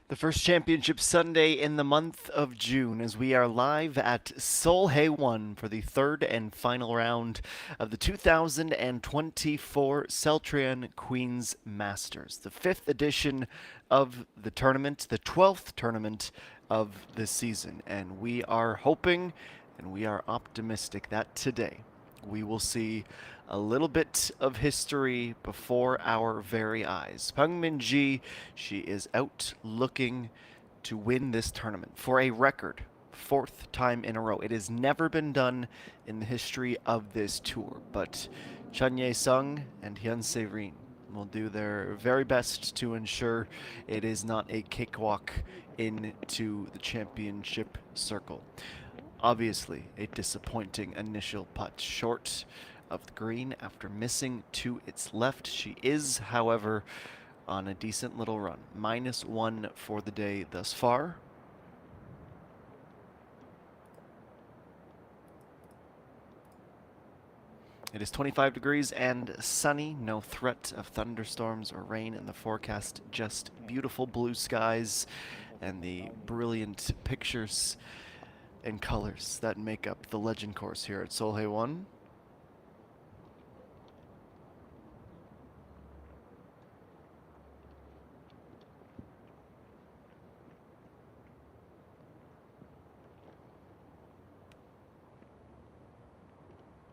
The first championship Sunday in the month of June as we are live at Seoul 1 for the third and final round of the 2024 Celltrion Queens Masters, the fifth edition of the tournament, the 12th tournament of this season. And we are hoping and we are optimistic that today we will see a little bit of history before our very eyes. Peng Min-ji, she is out looking to win this tournament for a record fourth time in a row. It has never been done in the history of this tour, but Chun Ye-sung and Hyun Se-rin will do their very best to ensure it is not a cakewalk into the championship circle. Obviously, a disappointing initial putt short of the green after missing to its left. She is, however, on a decent little run. -1 for the day thus far. It is 25 degrees and sunny, no threat of thunderstorms or rain in the forecast, just beautiful blue skies and the brilliant pictures and colors that make up the legend course here at Seoul 1.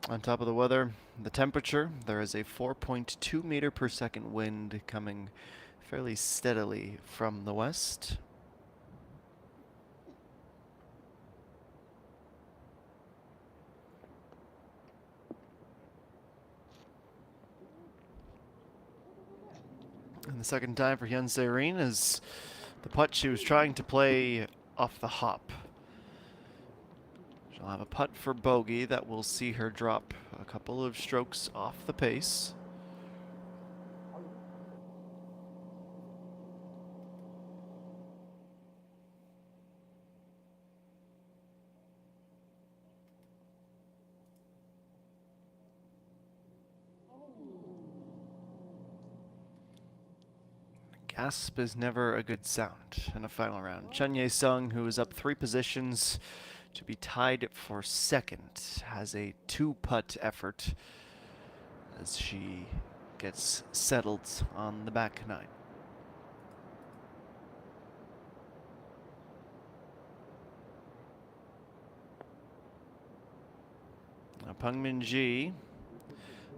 On top of the weather, the temperature, there is a 4.2 meter per second wind coming fairly steadily from the west. And the second time for Hyun Se-rin is the putt she was trying to play off the hop. She'll have a putt for bogey that will see her drop a couple of strokes off the pace. Gasp is never a good sound in a final round. Chun Ye-sung, who is up 3 positions to be tied for second, has a 2-putt effort as she gets settled on the back 9. Now Peng Min-ji,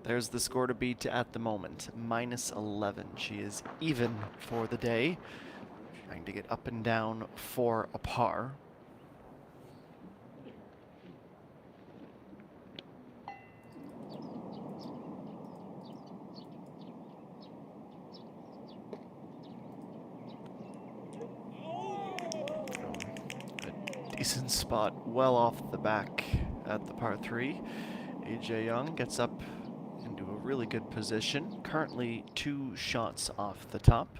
there's the score to beat at the moment, -11. She is even for the day, trying to get up and down for a par. A decent spot well off the back at the par 3. AJ Young gets up into a really good position, currently 2 shots off the top.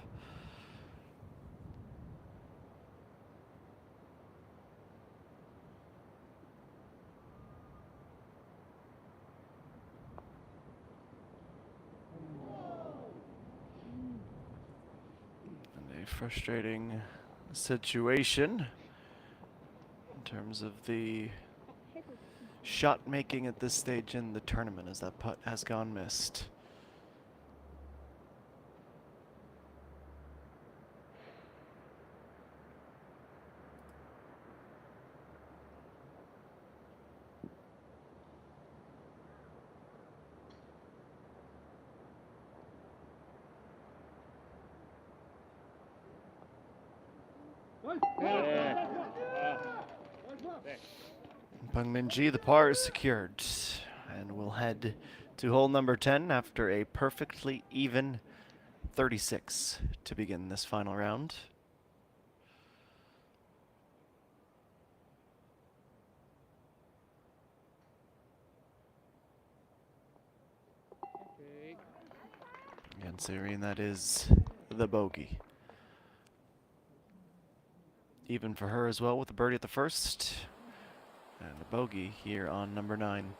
And a frustrating situation in terms of the shot making at this stage in the tournament as that putt has gone missed. Peng Min-ji, the par is secured, and we'll head to hole number 10 after a perfectly even 36 to begin this final round. Again, Se-rin, that is the bogey. Even for her as well with the birdie at the first. And a bogey here on number 9.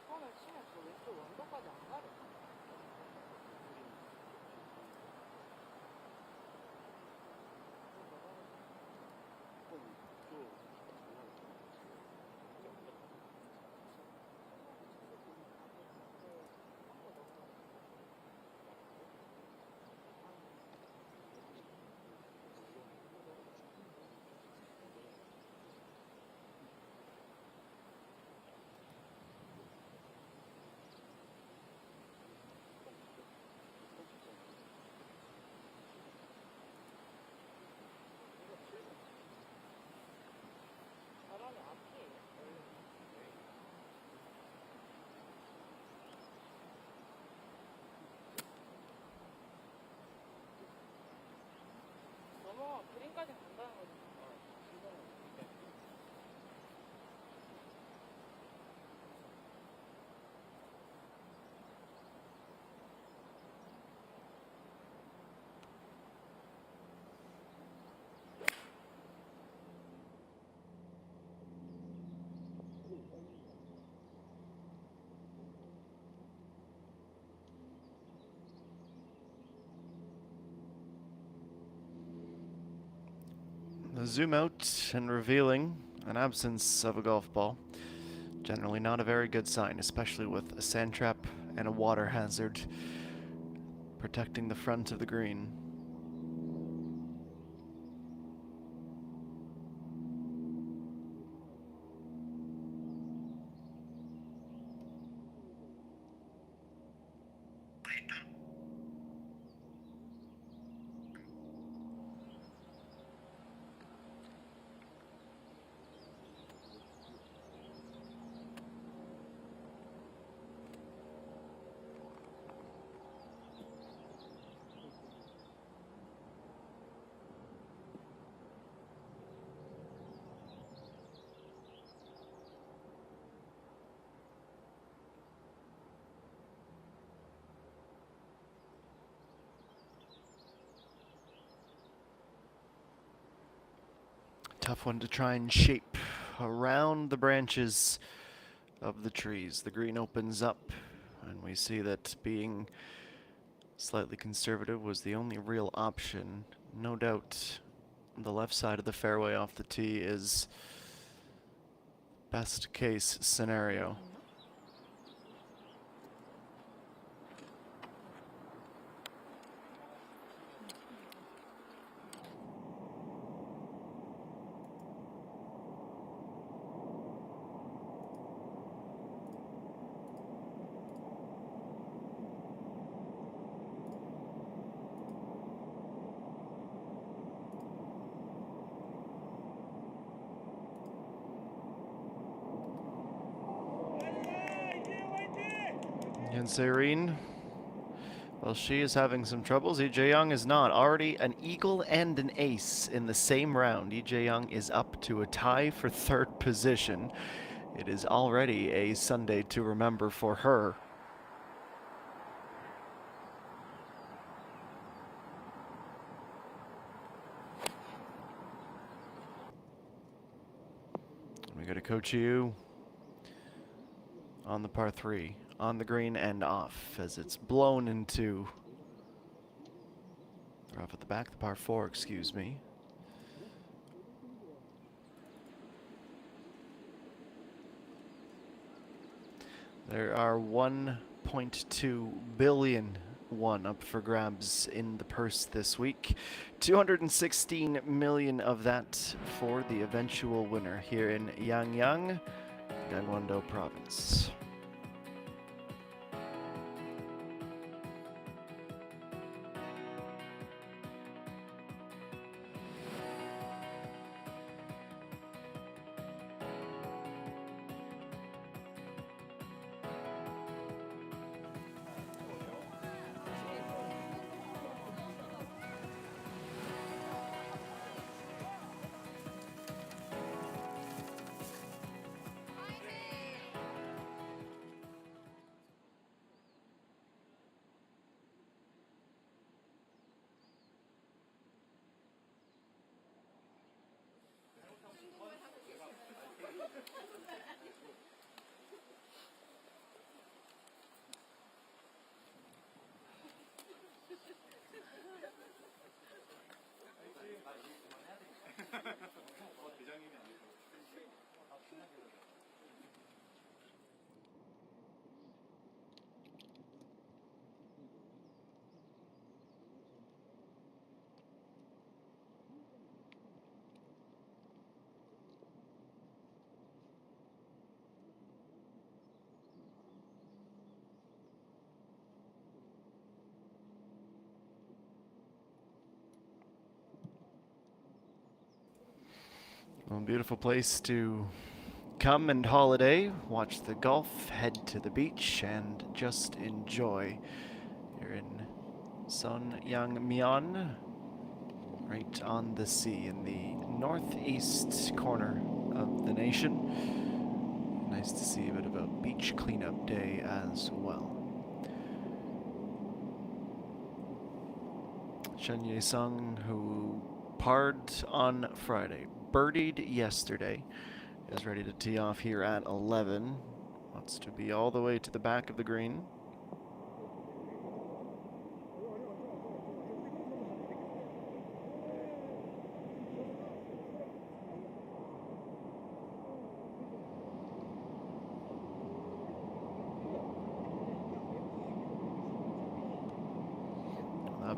zoom out and revealing an absence of a golf ball. Generally not a very good sign, especially with a sand trap and a water hazard protecting the front of the green. Tough one to try and shape around the branches of the trees. The green opens up, and we see that being slightly conservative was the only real option. No doubt the left side of the fairway off the tee is best case scenario. And Serene, well, she is having some troubles. EJ Young is not. Already an eagle and an ace in the same round. EJ Young is up to a tie for third position. It is already a Sunday to remember for her. We got a Coach you on the par 3, on the green and off, as it's blown into, or off at the back, the par 4, excuse me. There are 1.2 billion up for grabs in the purse this week. 216 million of that for the eventual winner here in Yangyang, Gangwon-do province. Well, beautiful place to come and holiday, watch the golf, head to the beach, and just enjoy. Here in Sonyangmyeon, right on the sea in the northeast corner of the nation. Nice to see a bit of a beach cleanup day as well. Shen Ye-sung, who parred on Friday, birdied yesterday, is ready to tee off here at 11. Wants to be all the way to the back of the green.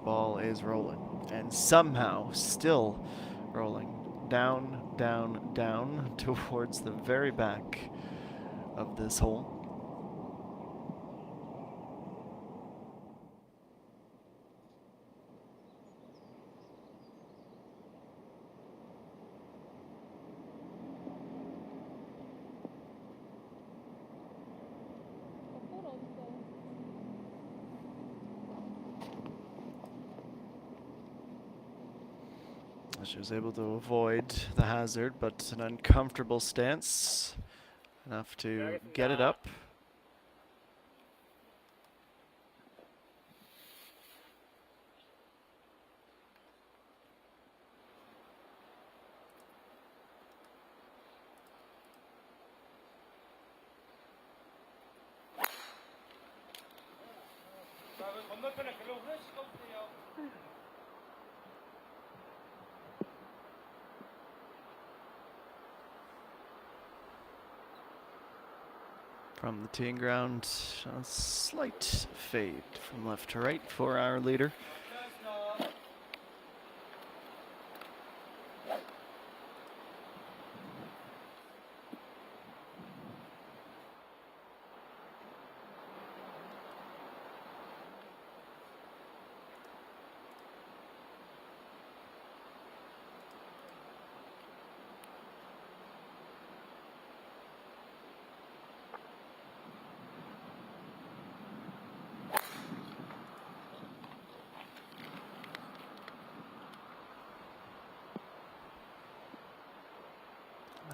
ball is rolling. And somehow still rolling. Down, down, down towards the very back of this hole. She was able to avoid the hazard, but an uncomfortable stance. Enough to get it up. From the teeing ground, a slight fade from left to right for our leader.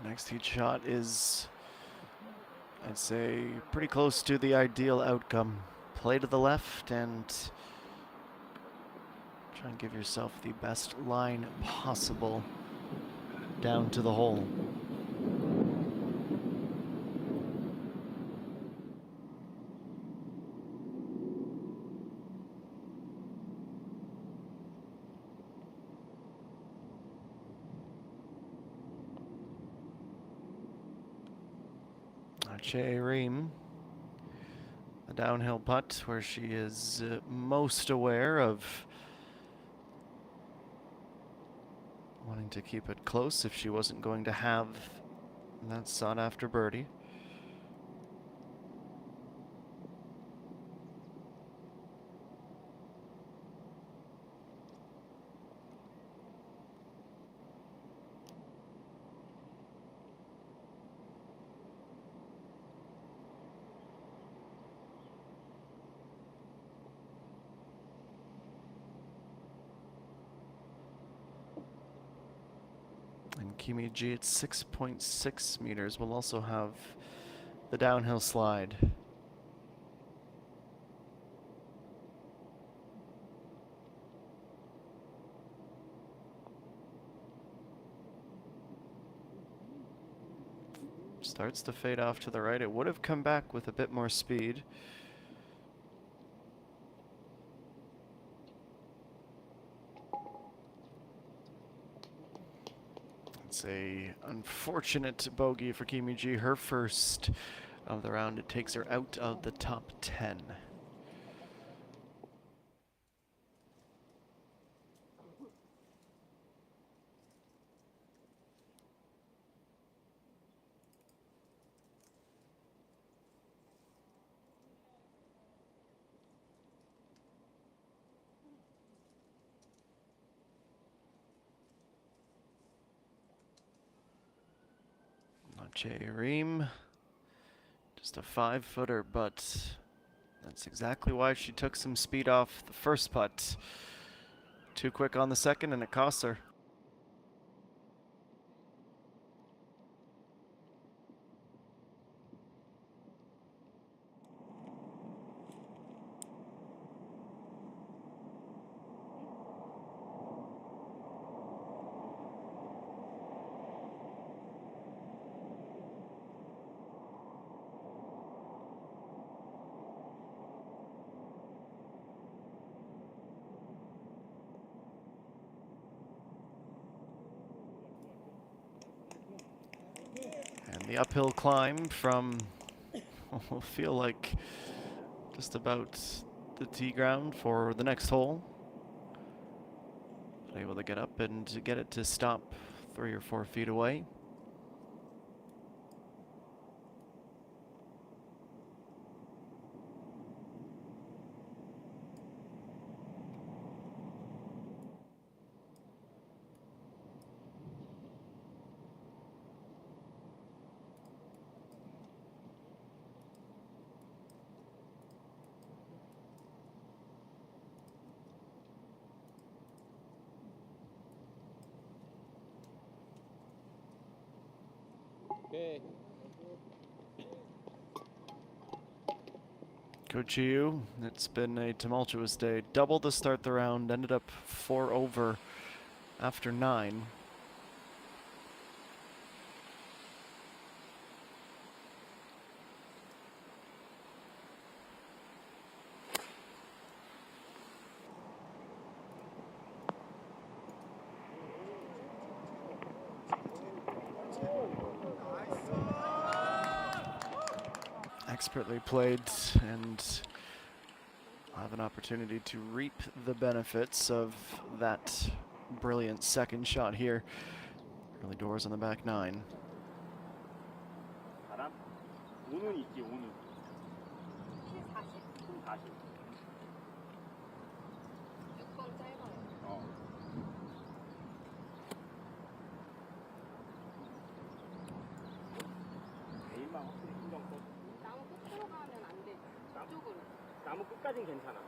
The next heat shot is, I'd say, pretty close to the ideal outcome. Play to the left and try and give yourself the best line possible down to the hole. Reem, a downhill putt where she is most aware of wanting to keep it close if she wasn't going to have that sought after birdie. And Kimi G at 6.6 meters will also have the downhill slide. Starts to fade off to the right. It would have come back with a bit more speed. It's a unfortunate bogey for Kimi G. Her first of the round. It takes her out of the top 10. Reem, just a 5-footer, but that's exactly why she took some speed off the first putt. Too quick on the second, and it costs her. The uphill climb from will feel like just about the tee ground for the next hole. able to get up and get it to stop 3 or 4 feet away. Okay. Coach Yu, it's been a tumultuous day. Double to start the round, ended up 4 over after 9. Expertly played, and have an opportunity to reap the benefits of that brilliant second shot here. Early doors on the back 9. 바람? 오는 있지, 오는. 40. 6번 짧아요. 내일만 확실히 신경 써. 나무 끝으로 가면 안 되죠. 이쪽으로. 나무 끝까진 괜찮아.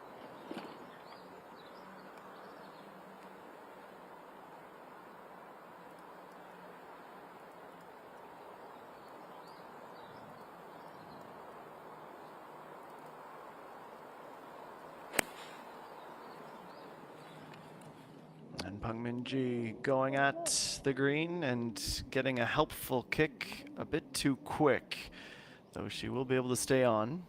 And Peng Min-ji going at the green and getting a helpful kick a bit too quick, though she will be able to stay on.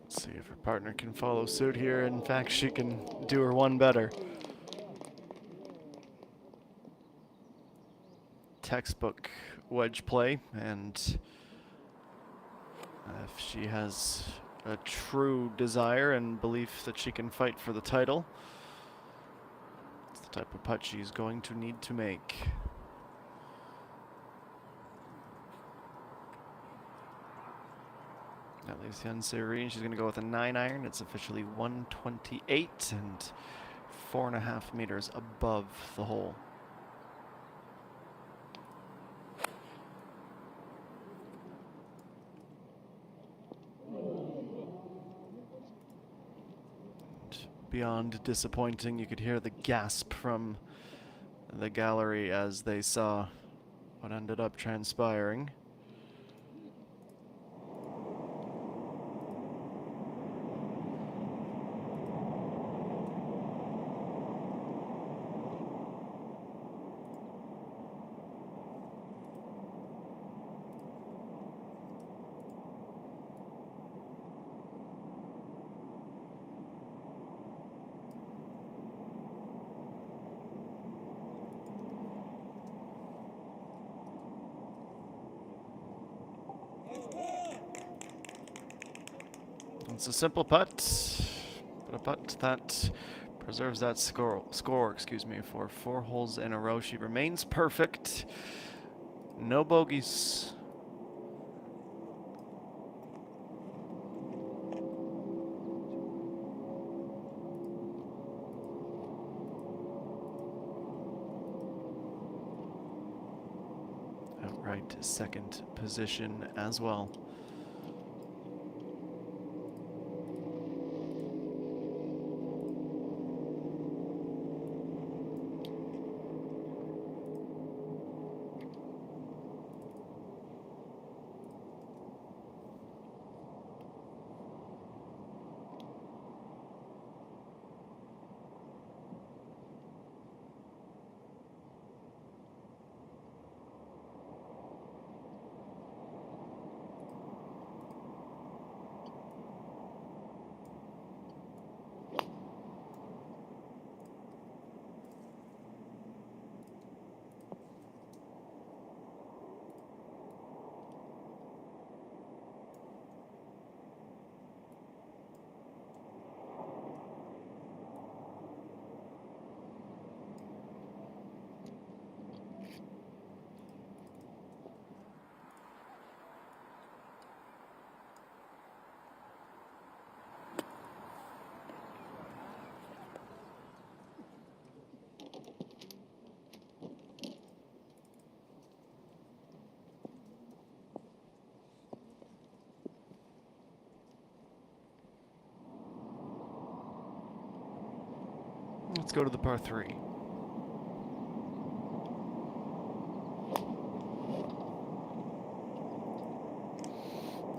Let's see if her partner can follow suit here. In fact, she can do her one better. Textbook wedge play, and if she has a true desire and belief that she can fight for the title, it's the type of putt she's going to need to make. At least Serene, she's going to go with a 9-iron. It's officially 128 and 4.5 meters above the hole. And beyond disappointing, you could hear the gasp from the gallery as they saw what ended up transpiring. It's a simple putt, but a putt that preserves that score, for 4 holes in a row. She remains perfect. No bogeys. Outright second position as well. Let's go to the par 3.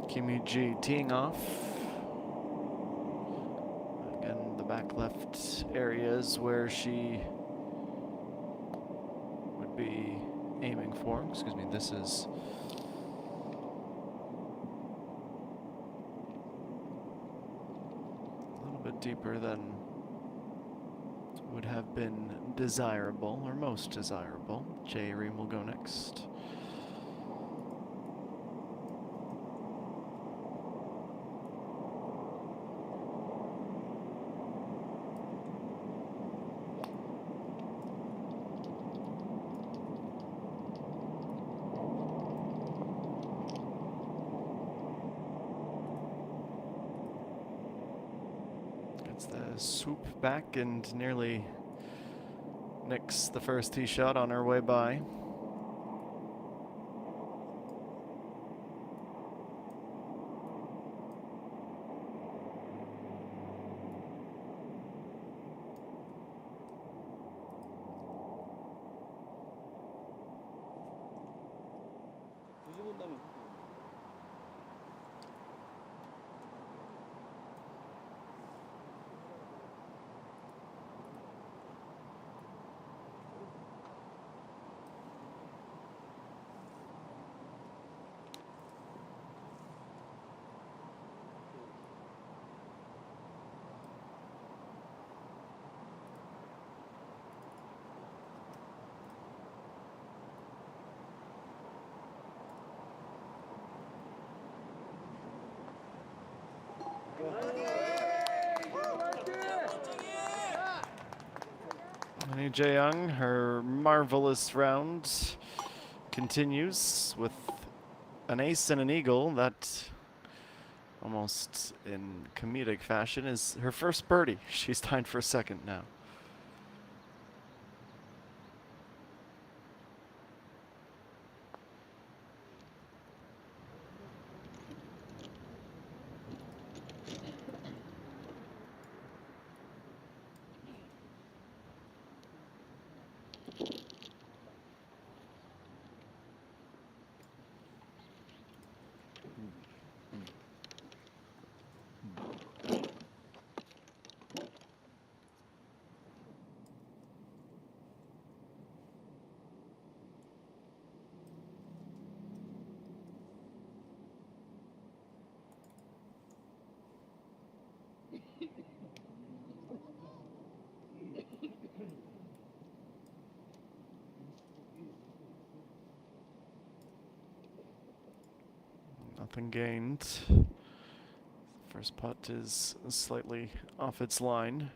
Kimi G teeing off. Again, the back left area is where she would be aiming for. Excuse me, this is a little bit deeper than would have been desirable, or most desirable. Jay Ream will go next. The swoop back and nearly nicks the first tee shot on her way by. 뒤집은다면 Lee Jae-young, her marvelous round continues with an ace and an eagle that, almost in comedic fashion, is her first birdie. She's tied for second now. Nothing gained. First putt is slightly off its line.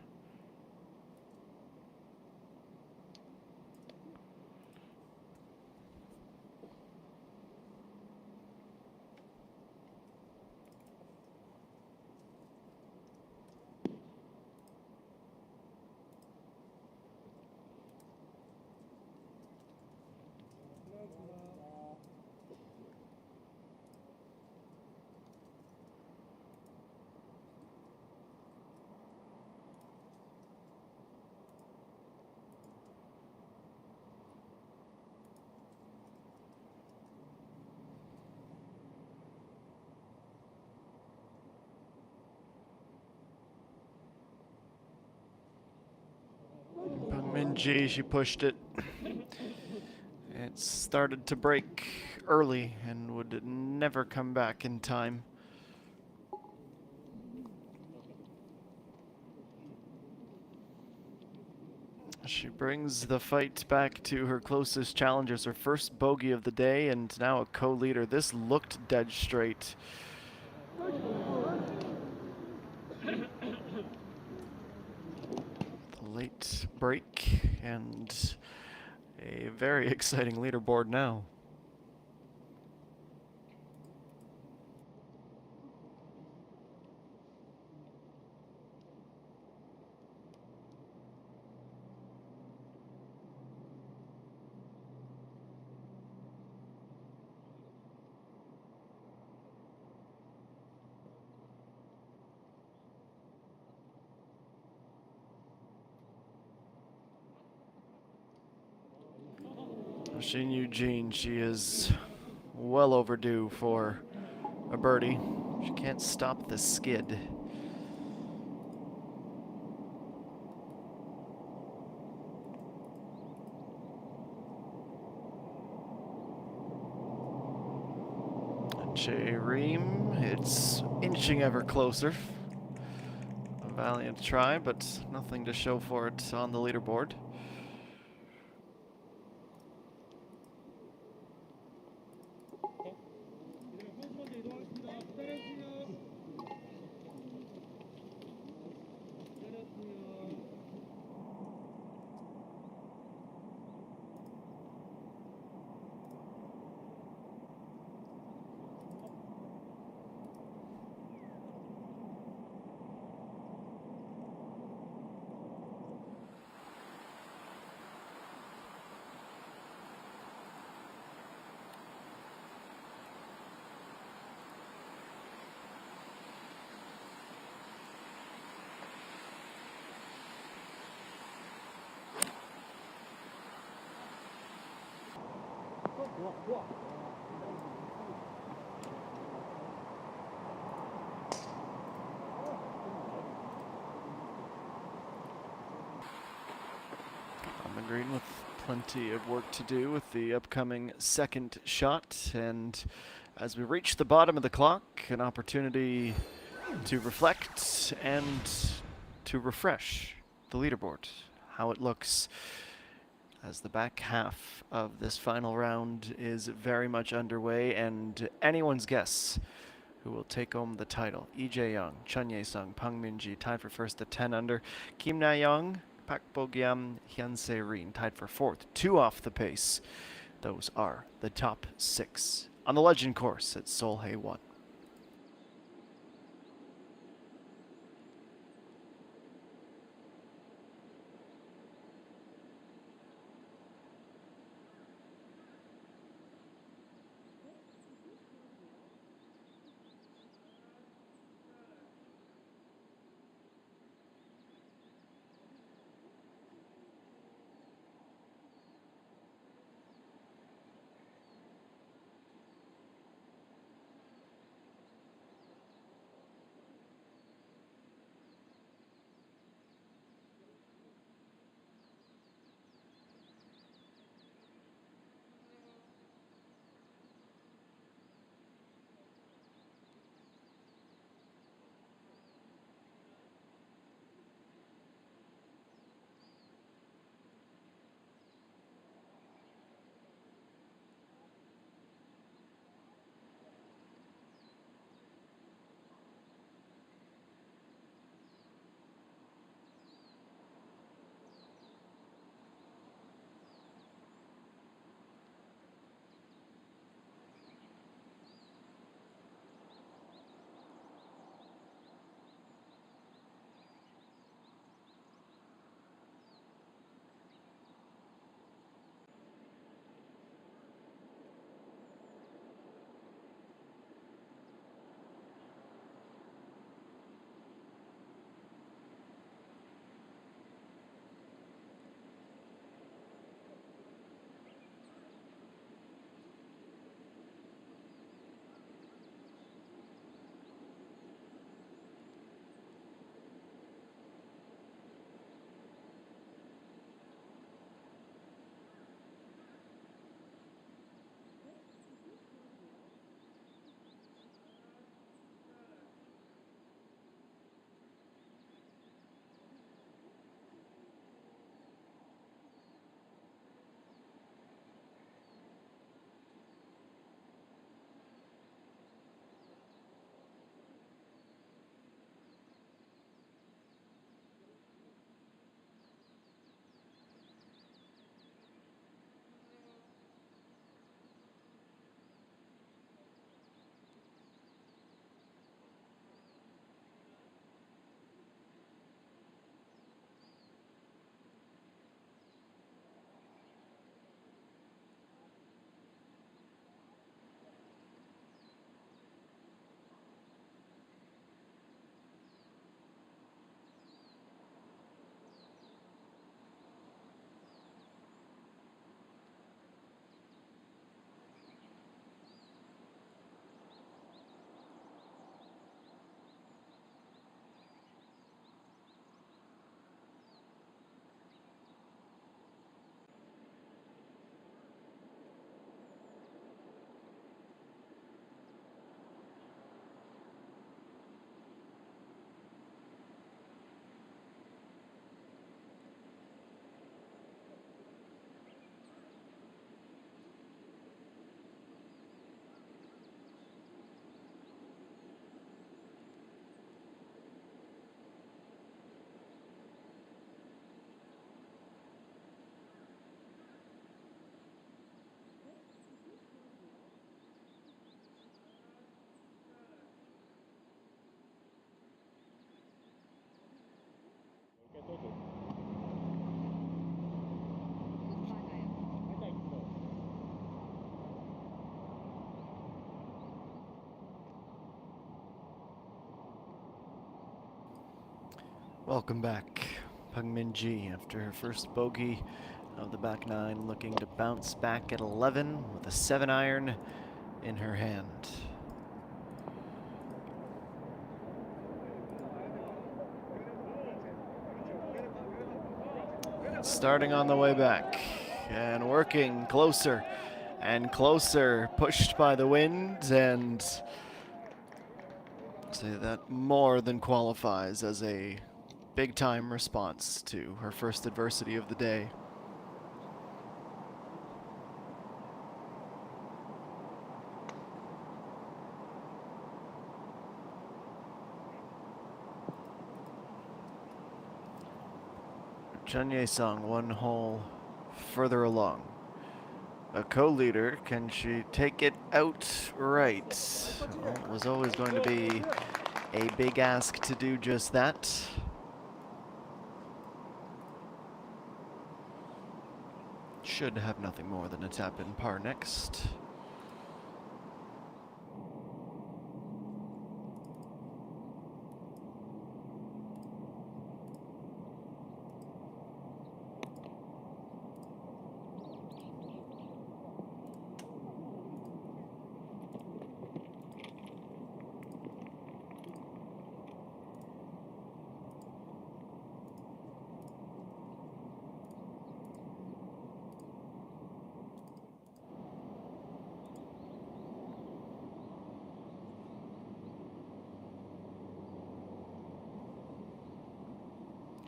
Minji, she pushed it. It started to break early and would never come back in time. She brings the fight back to her closest challengers, her first bogey of the day and now a co-leader. This looked dead straight. Late break and a very exciting leaderboard now. Shin Eugene, she is well overdue for a birdie. She can't stop the skid. Che Ream, it's inching ever closer. A valiant try, but nothing to show for it on the leaderboard. On the green with plenty of work to do with the upcoming second shot, and as we reach the bottom of the clock, an opportunity to reflect and to refresh the leaderboard, how it looks as the back half of this final round is very much underway, and anyone's guess who will take home the title. Lee Jae-young, Chun Ye-sung, Pang Min-ji tied for first at 10 under. Kim Na-young, Park Bo-gyam, Hyun Se-rin tied for fourth, 2 off the pace. Those are the top 6 on the legend course at Seoul Hae 1. Welcome back. Peng Min-ji, after her first bogey of the back nine, looking to bounce back at 11 with a 7-iron in her hand. Starting on the way back and working closer and closer, pushed by the wind, and say that more than qualifies as a big-time response to her first adversity of the day. Chun Ye-sung, one hole further along. A co-leader, can she take it out right? Well, it was always going to be a big ask to do just that. Should have nothing more than a tap in par next.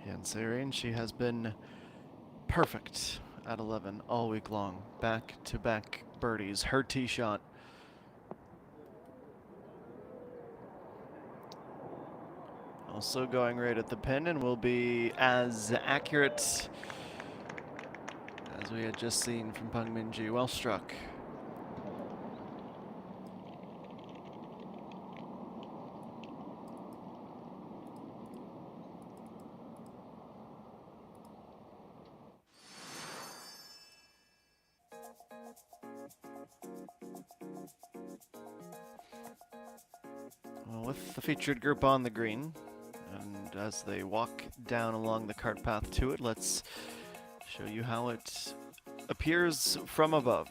And Celltrion, she has been perfect at 11 all week long. Back-to-back birdies. Her tee shot. Also going right at the pin and will be as accurate as we had just seen from Peng Min-ji. Well struck. Well, with the featured group on the green, and as they walk down along the cart path to it, let's show you how it appears from above.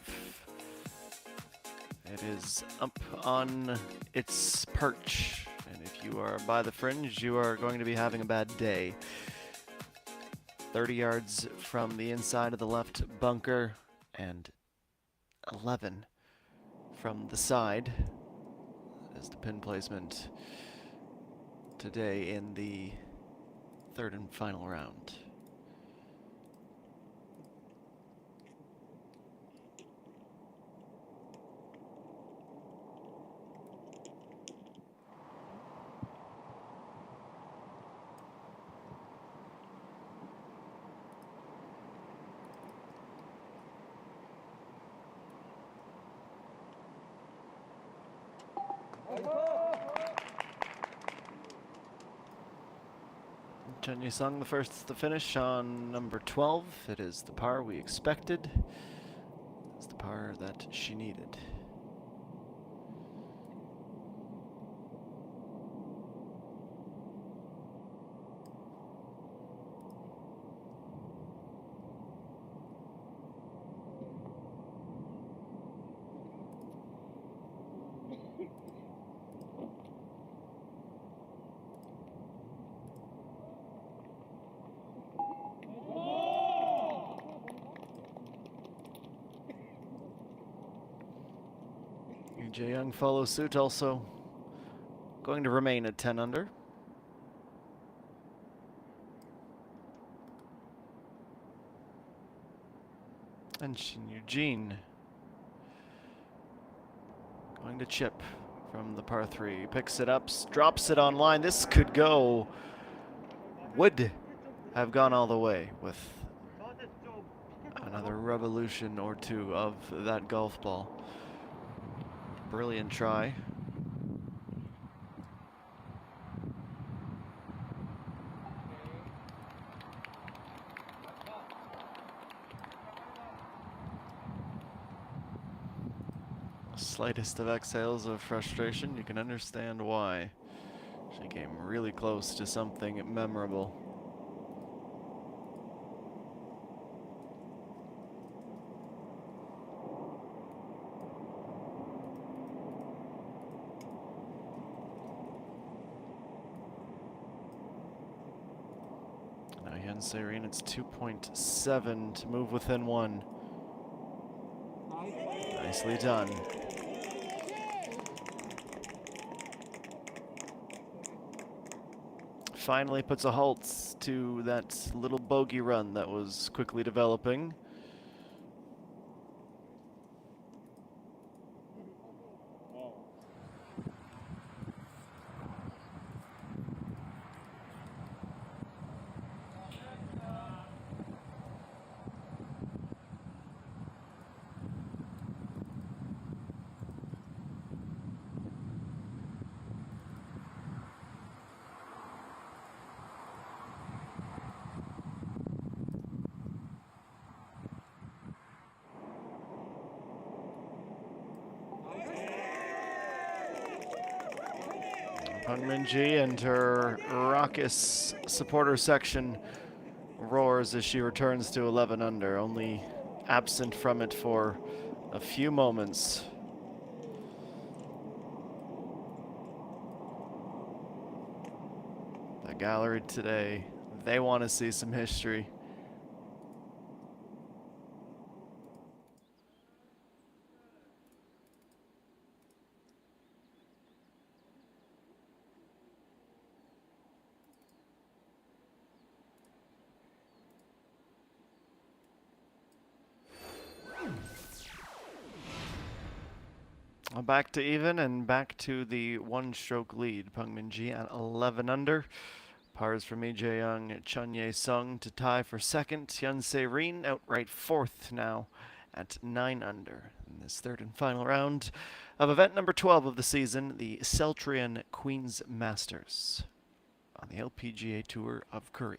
It is up on its perch, and if you are by the fringe, you are going to be having a bad day. 30 yards from the inside of the left bunker, and 11 from the side is the pin placement today in the third and final round. Chun Ye-sung, the first to finish on number 12. It is the par we expected. It's the par that she needed. Jae-young follows suit, also going to remain at 10 under. And Shin Eugene going to chip from the par 3. Picks it up, drops it on line. This could go, would have gone all the way with another revolution or two of that golf ball. Brilliant try. Slightest of exhales of frustration, you can understand why. She came really close to something memorable. Serene, it's 2.7 to move within one. Nicely done. Finally puts a halt to that little bogey run that was quickly developing. Peng Min-ji and her raucous supporter section roars as she returns to 11 under, only absent from it for a few moments. The gallery today, they want to see some history. Back to even and back to the one-stroke lead. Peng Min-ji at 11 under. Pars from Lee Jae-young, Chun Ye-sung to tie for second. Hyun Se-rin outright fourth now at 9 under. In this third and final round of event number 12 of the season, the Celltrion Queen's Masters on the LPGA Tour of Korea.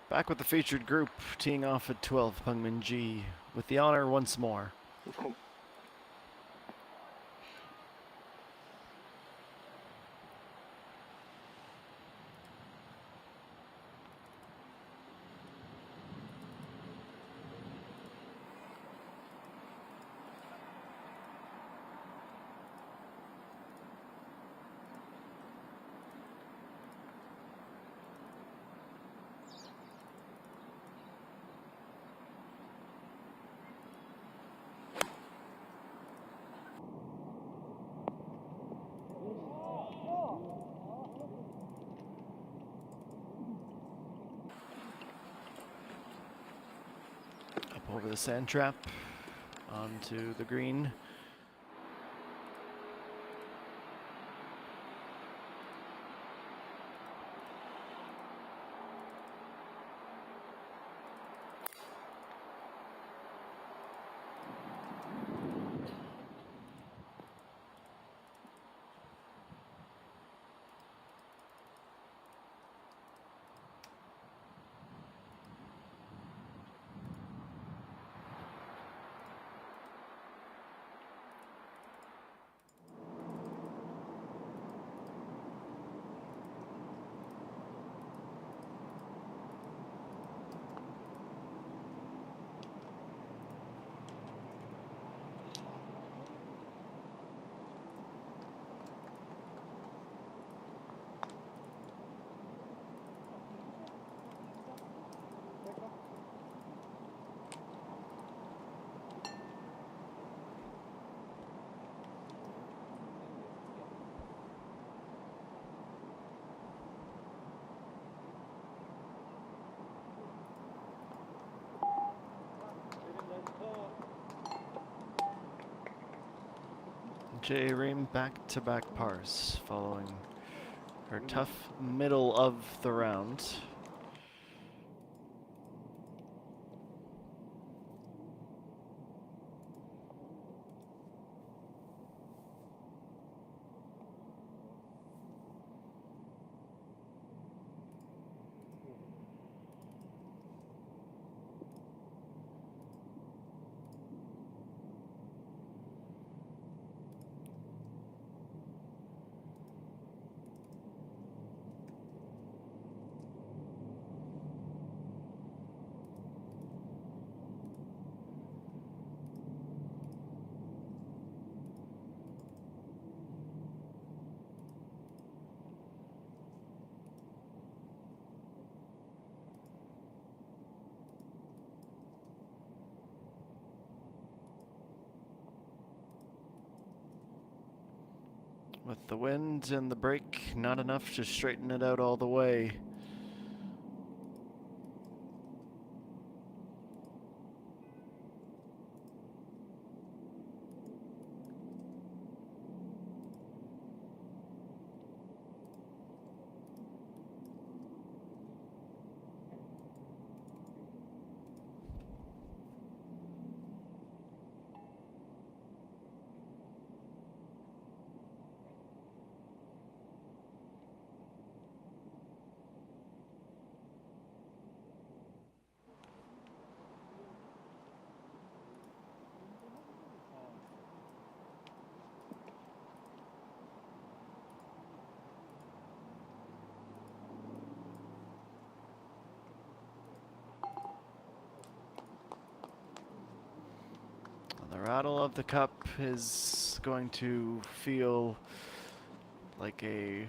Back with the featured group, teeing off at 12, Pungmin G with the honor once more. Up over the sand trap, onto the green. J. Ream back-to-back pars following her tough middle of the round. With the wind and the break, not enough to straighten it out all the way. The rattle of the cup is going to feel like a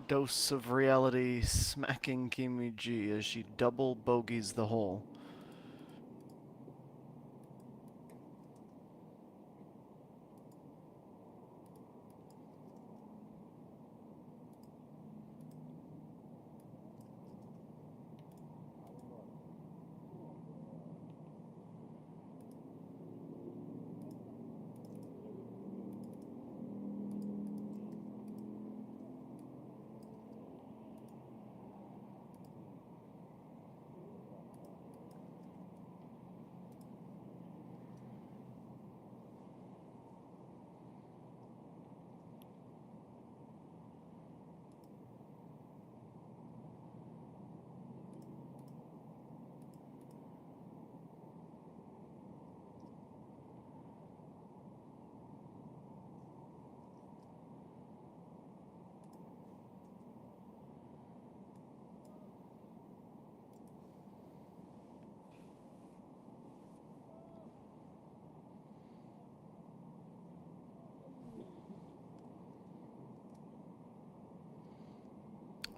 dose of reality smacking Kimi G as she double bogeys the hole.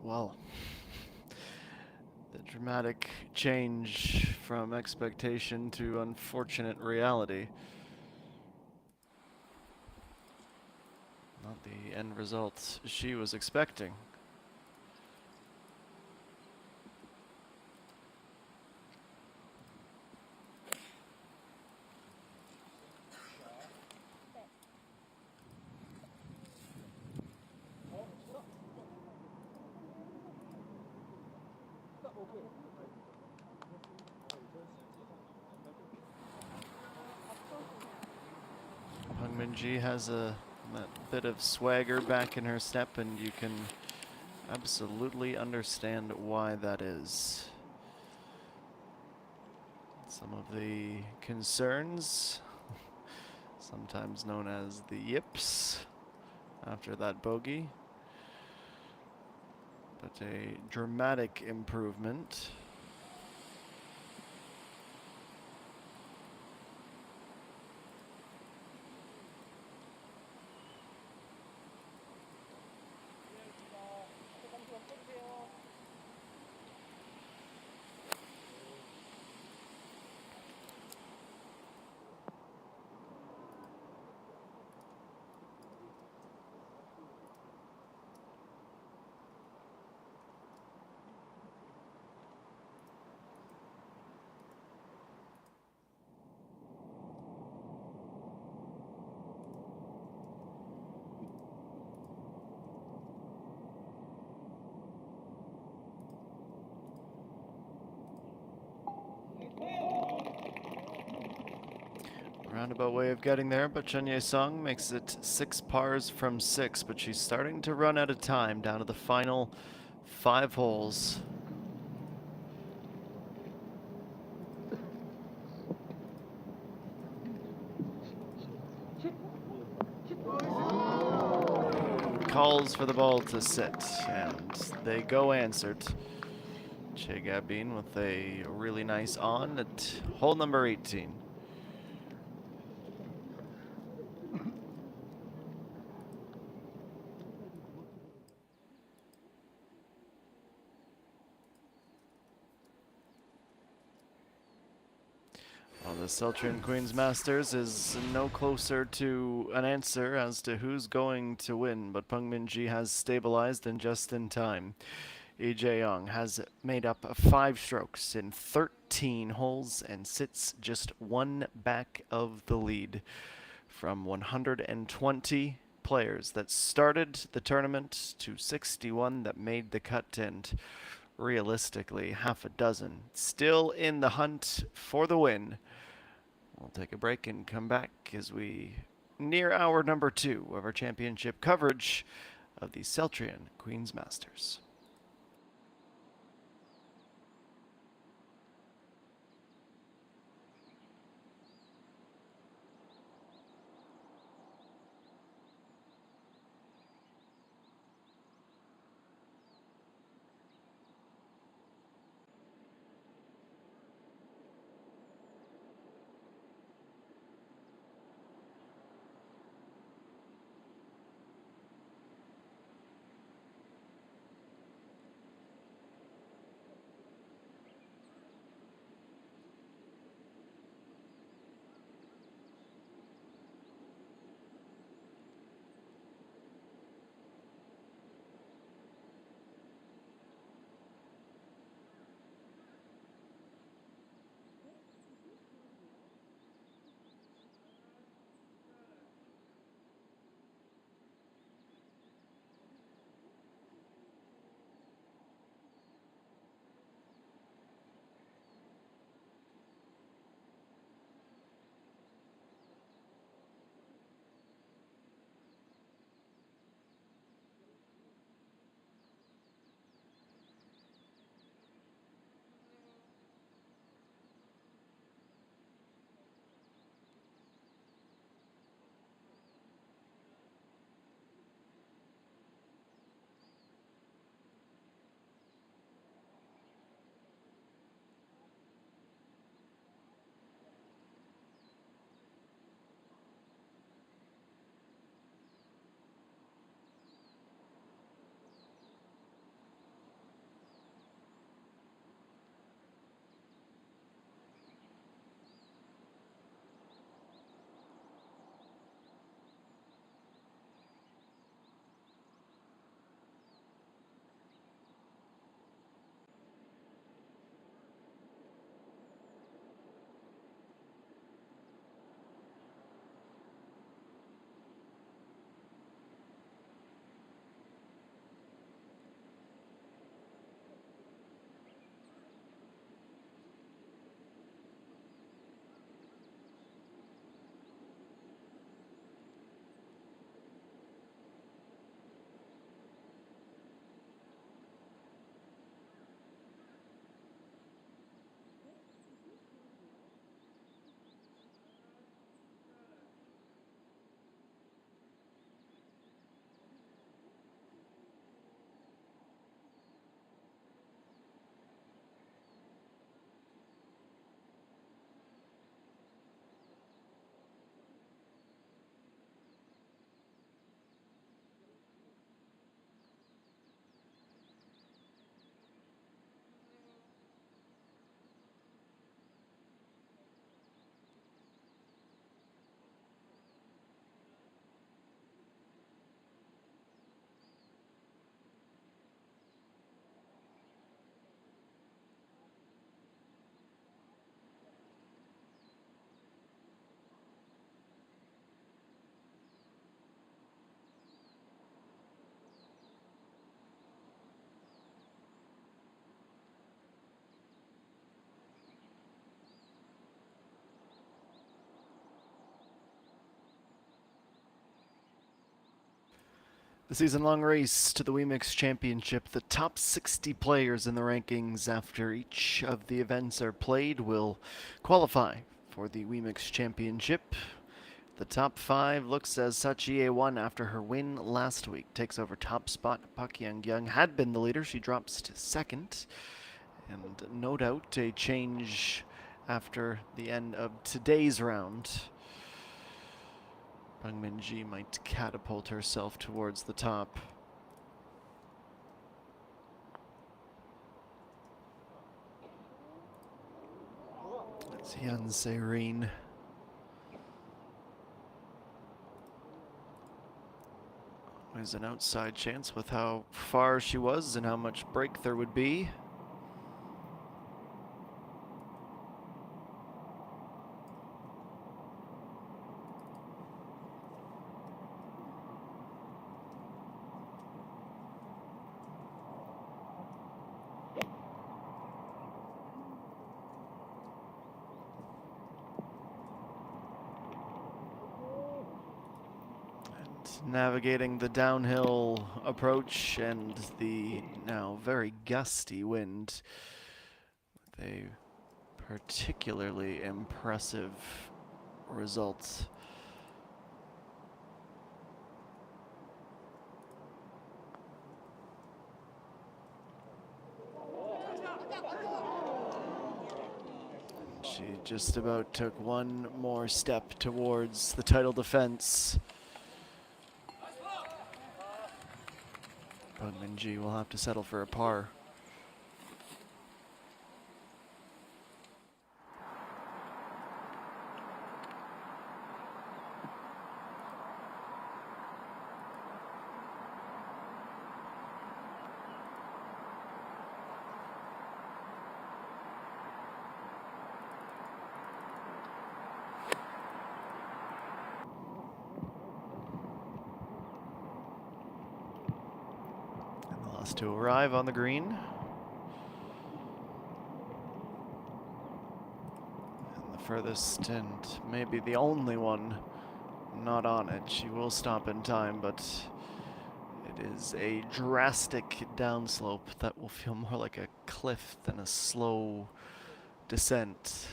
Well, the dramatic change from expectation to unfortunate reality. Not the end result she was expecting. Peng Minji has that bit of swagger back in her step, and you can absolutely understand why that is. Some of the concerns, sometimes known as the yips, after that bogey, but a dramatic improvement. Roundabout way of getting there, but Chen Ye-sung makes it 6 pars from 6, but she's starting to run out of time down to the final 5 holes. Calls for the ball to sit, and they go answered. Che Gabin with a really nice on at hole number 18. Well, the Celltrion Queens Masters is no closer to an answer as to who's going to win, but Peng Minji has stabilized and just in time. Lee Jae-young has made up 5 strokes in 13 holes and sits just 1 back of the lead from 120 players that started the tournament to 61 that made the cut, and realistically half a dozen still in the hunt for the win. We'll take a break and come back as we near hour number 2 of our championship coverage of the Celltrion Queens Masters. The season-long race to the WeMix Championship. The top 60 players in the rankings after each of the events are played will qualify for the WeMix Championship. The top 5 looks as Sachie won after her win last week. Takes over top spot. Pak Young had been the leader. She drops to second. And no doubt a change after the end of today's round. Bang Min-ji might catapult herself towards the top. It's Hyun Se-rin. There's an outside chance with how far she was and how much break there would be. Navigating the downhill approach and the now very gusty wind with a particularly impressive result. She just about took one more step towards the title defense. Bang Min-ji will have to settle for a par. To arrive on the green. And the furthest and maybe the only one not on it. She will stop in time, but it is a drastic downslope that will feel more like a cliff than a slow descent.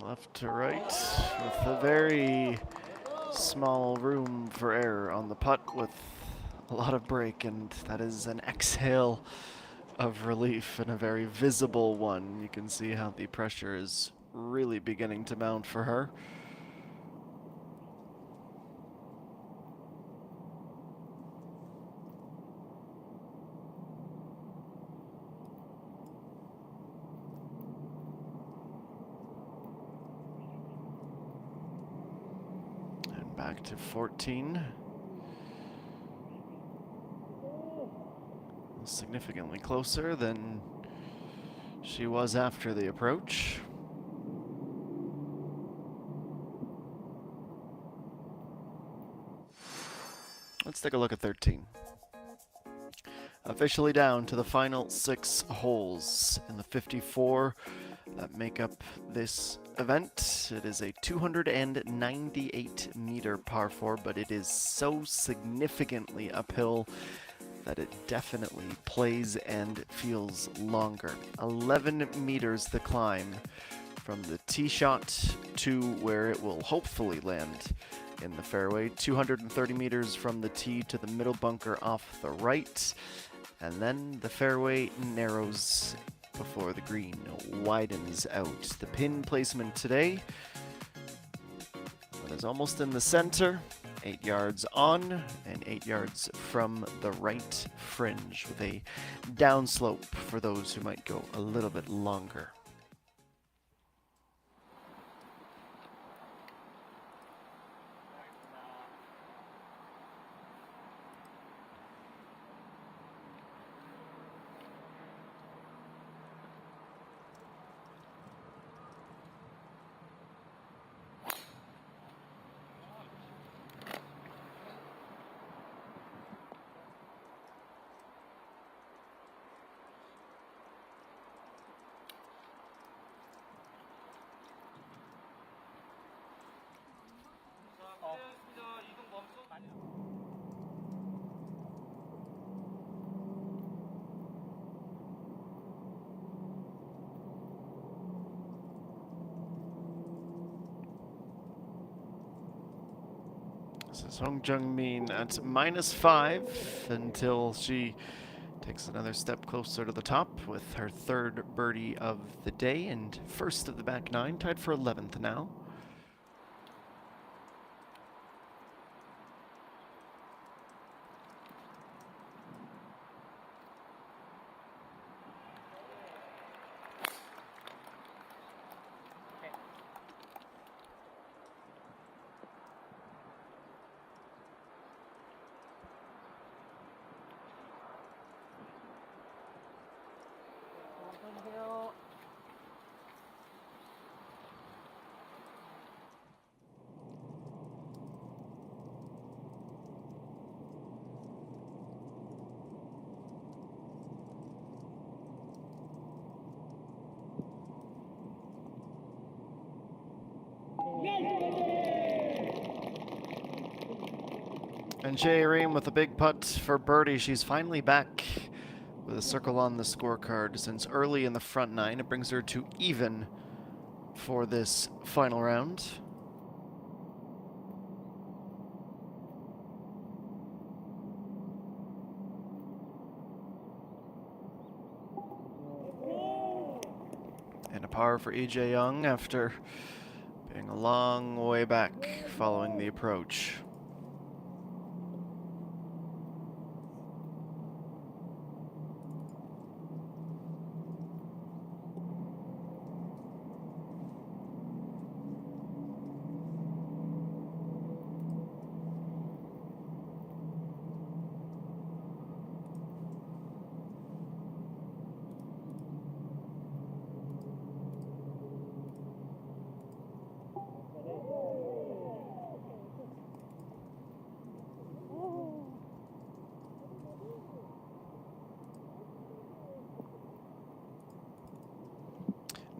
Left to right with a very small room for error on the putt with a lot of break, and that is an exhale of relief and a very visible one. You can see how the pressure is really beginning to mount for her. Back to 14. Significantly closer than she was after the approach. Let's take a look at 13. Officially down to the final 6 holes in the 54 that make up this event. It is a 298 meter par 4, but it is so significantly uphill that it definitely plays and feels longer. 11 meters the climb from the tee shot to where it will hopefully land in the fairway. 230 meters from the tee to the middle bunker off the right. And then the fairway narrows before the green widens out. The pin placement today is almost in the center, 8 yards on and 8 yards from the right fringe, with a downslope for those who might go a little bit longer. This is Hong Jung-min at -5 until she takes another step closer to the top with her third birdie of the day and first of the back nine, tied for 11th now. And Jay Ream with a big putt for birdie. She's finally back with a circle on the scorecard since early in the front nine. It brings her to even for this final round. And a par for EJ Young after being a long way back following the approach.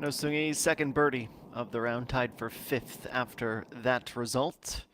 No Sung-Yi's second birdie of the round, tied for 5th after that result.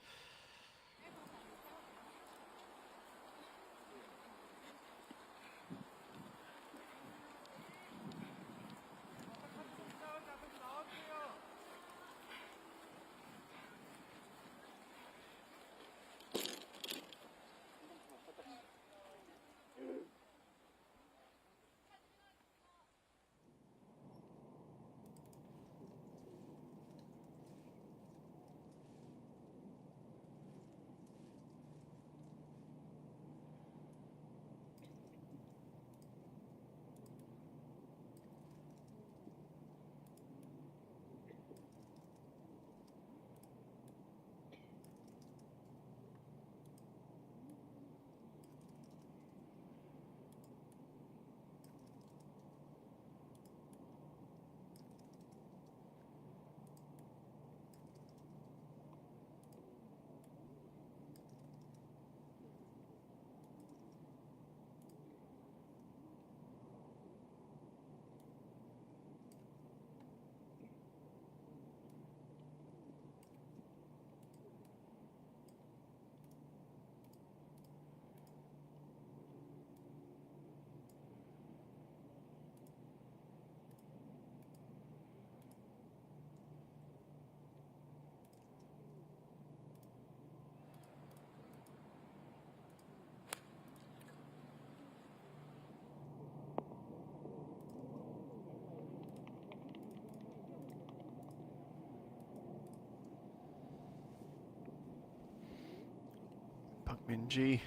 Min-ji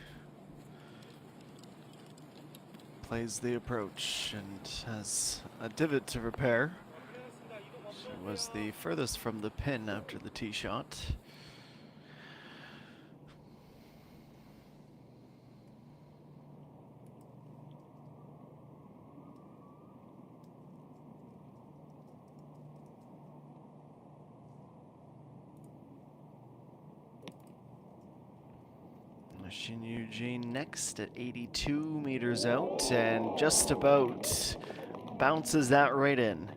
plays the approach and has a divot to repair. She was the furthest from the pin after the tee shot. Shin Eugene next at 82 meters out and just about bounces that right in.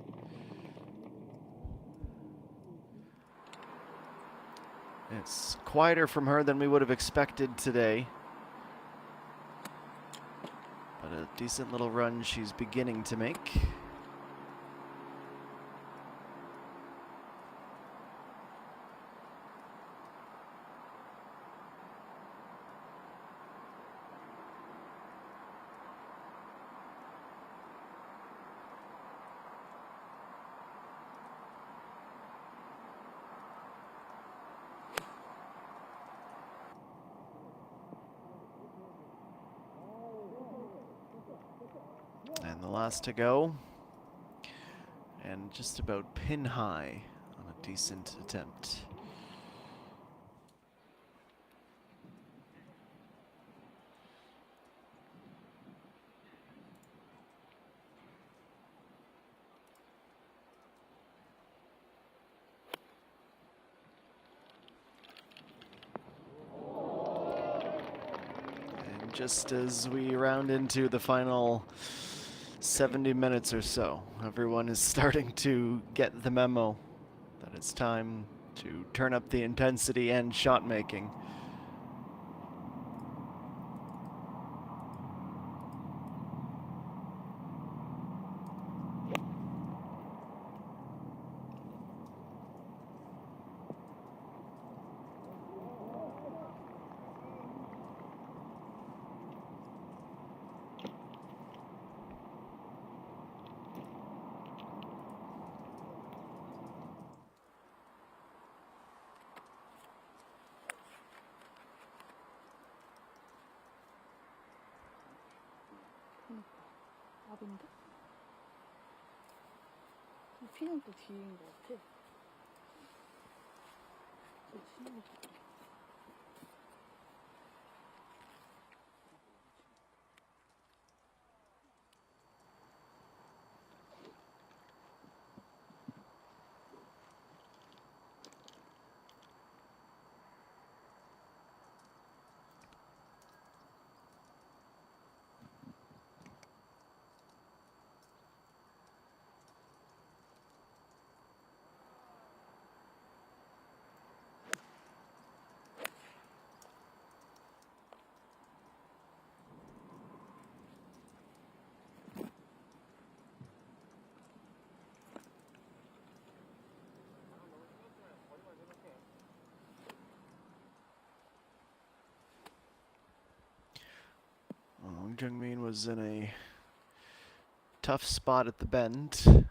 It's quieter from her than we would have expected today, but a decent little run she's beginning to make. And the last to go. And just about pin high on a decent attempt. And just as we round into the final 70 minutes or so, everyone is starting to get the memo that it's time to turn up the intensity and shot making. 답인데? 피는 또 뒤인 것 같아. 저 치는 거 같아. Wang Jungmin was in a tough spot at the bend.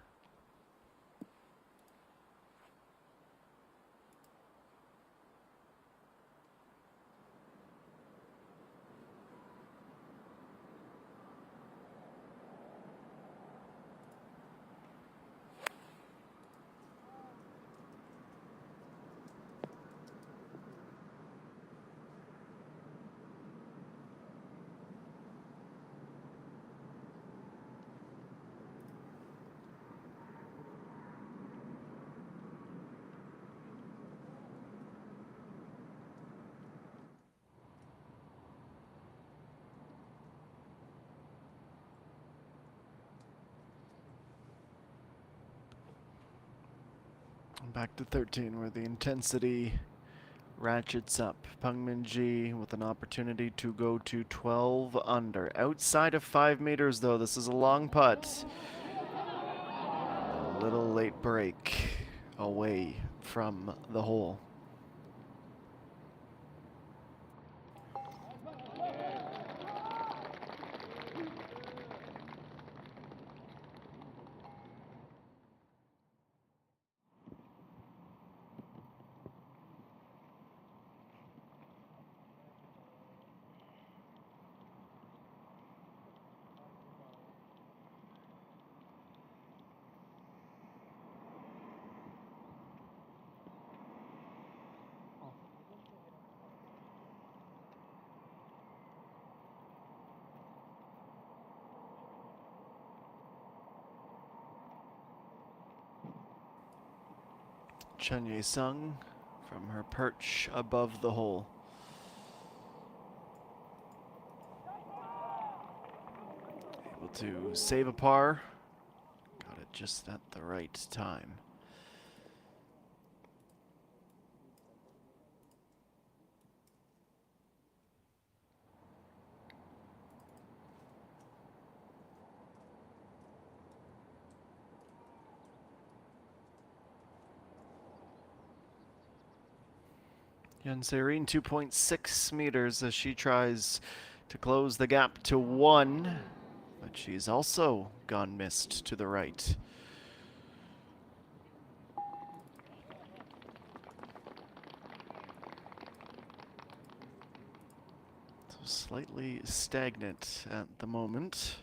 Back to 13, where the intensity ratchets up. Peng Minji with an opportunity to go to 12 under. Outside of 5 meters, though, this is a long putt. A little late break away from the hole. Chen Ye-sung from her perch above the hole. Able to save a par. Got it just at the right time. Yan Serene 2.6 meters as she tries to close the gap to 1, but she's also gone missed to the right. So slightly stagnant at the moment.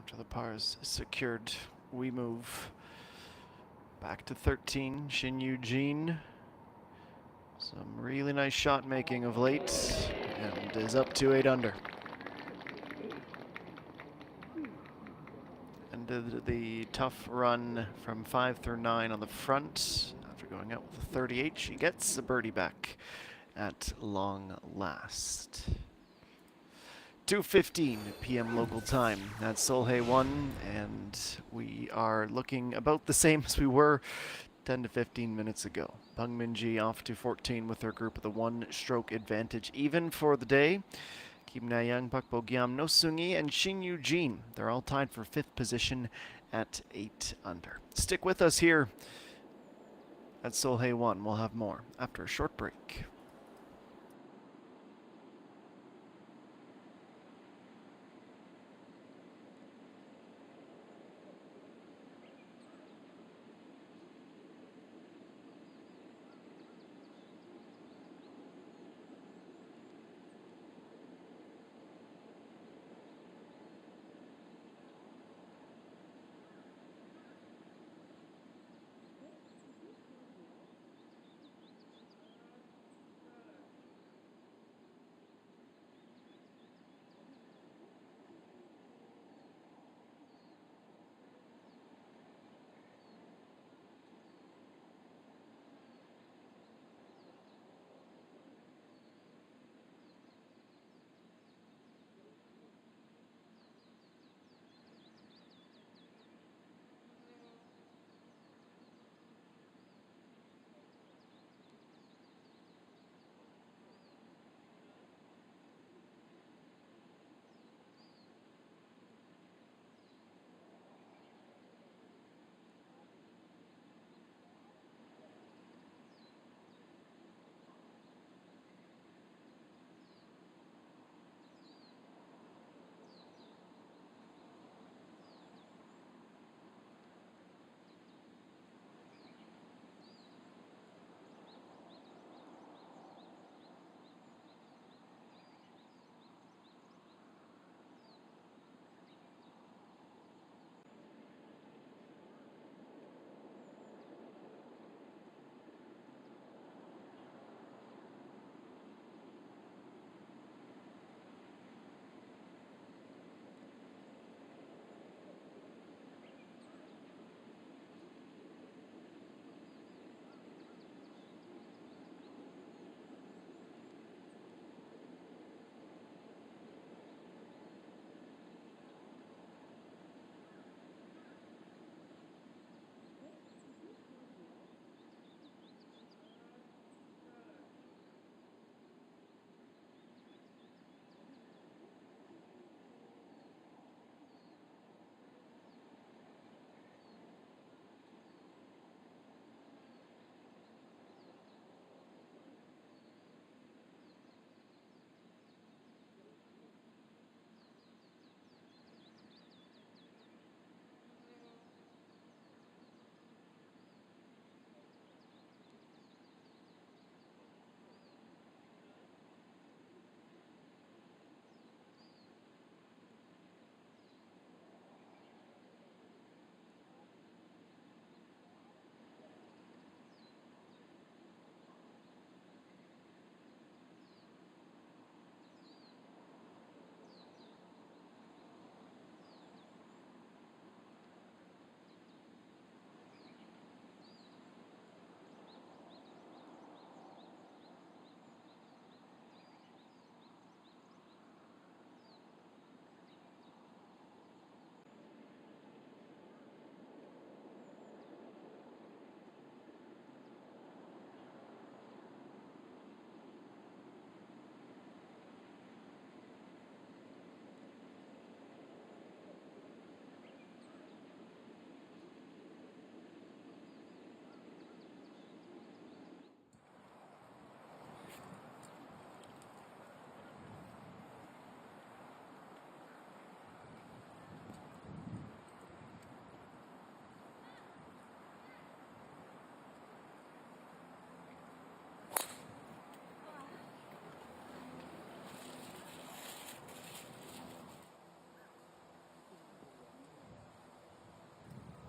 After the par is secured, we move back to 13. Shin Eugene. Some really nice shot making of late, and is up to 8 under. And the tough run from 5 through 9 on the front. After going out with a 38, she gets a birdie back at long last. 2:15 p.m. local time at Solheim 1, and we are looking about the same as we were 10 to 15 minutes ago. Peng Minji off to 14 with her group with a 1-stroke advantage even for the day. Kim Na-young, Pak Bo-gyam, No Sungi, and Shin Eugene. They're all tied for 5th position at 8 under. Stick with us here at Solheim 1. We'll have more after a short break.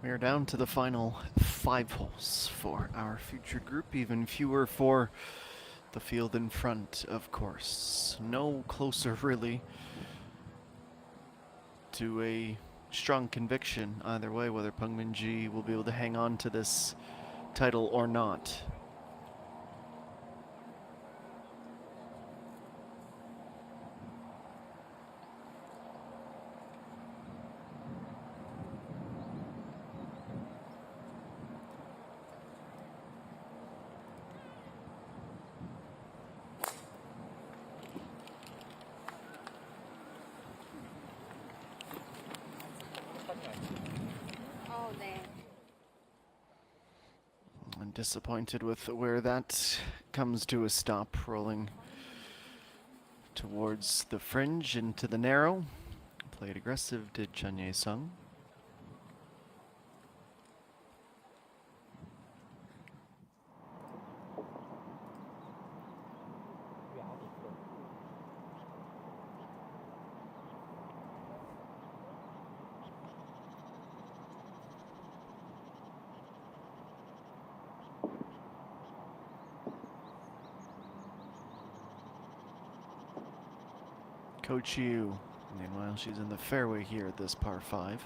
We are down to the final 5 holes for our future group, even fewer for the field in front, of course. No closer, really, to a strong conviction either way, whether Peng Min-ji will be able to hang on to this title or not. I'm disappointed with where that comes to a stop, rolling towards the fringe into the narrow. Played aggressive, did Chun Ye-sung. Coach Yu. Meanwhile, she's in the fairway here at this par 5.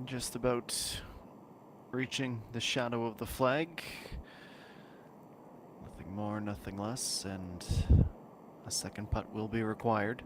Just about reaching the shadow of the flag. Nothing more, nothing less, and a second putt will be required.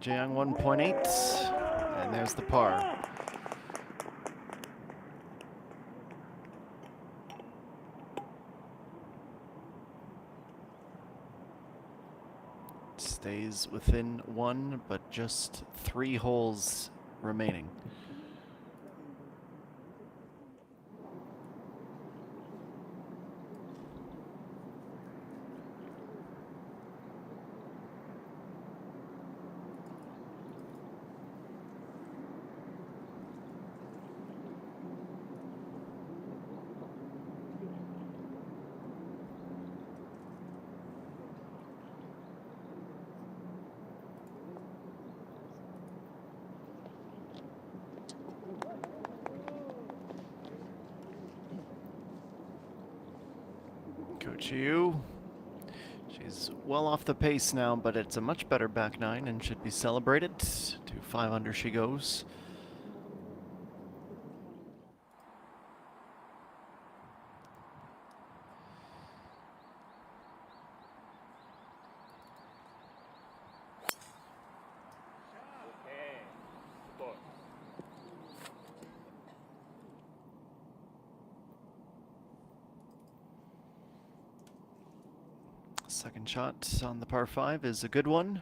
Jaeyoung 1.8, and there's the par. Stays within 1, but just 3 holes remaining. Coach Yu. She's well off the pace now, but it's a much better back 9 and should be celebrated. To 5 under she goes. 오케이. 굿볼. Second shot on the par 5 is a good one.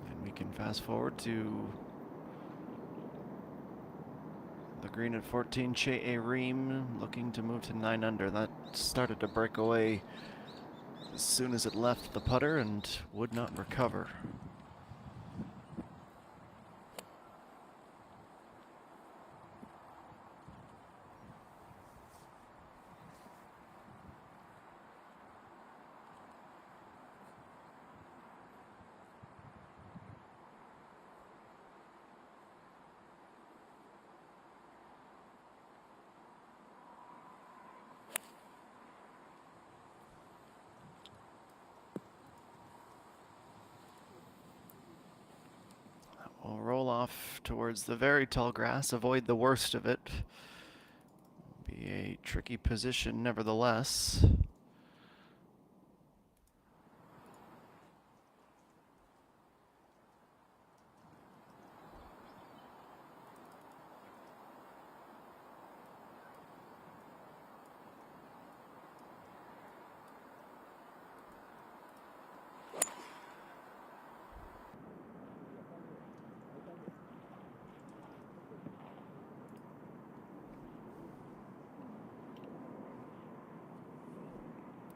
And we can fast forward to the green at 14. Che Reem looking to move to 9 under. That started to break away as soon as it left the putter and would not recover. off towards the very tall grass. Avoid the worst of it. Be a tricky position, nevertheless.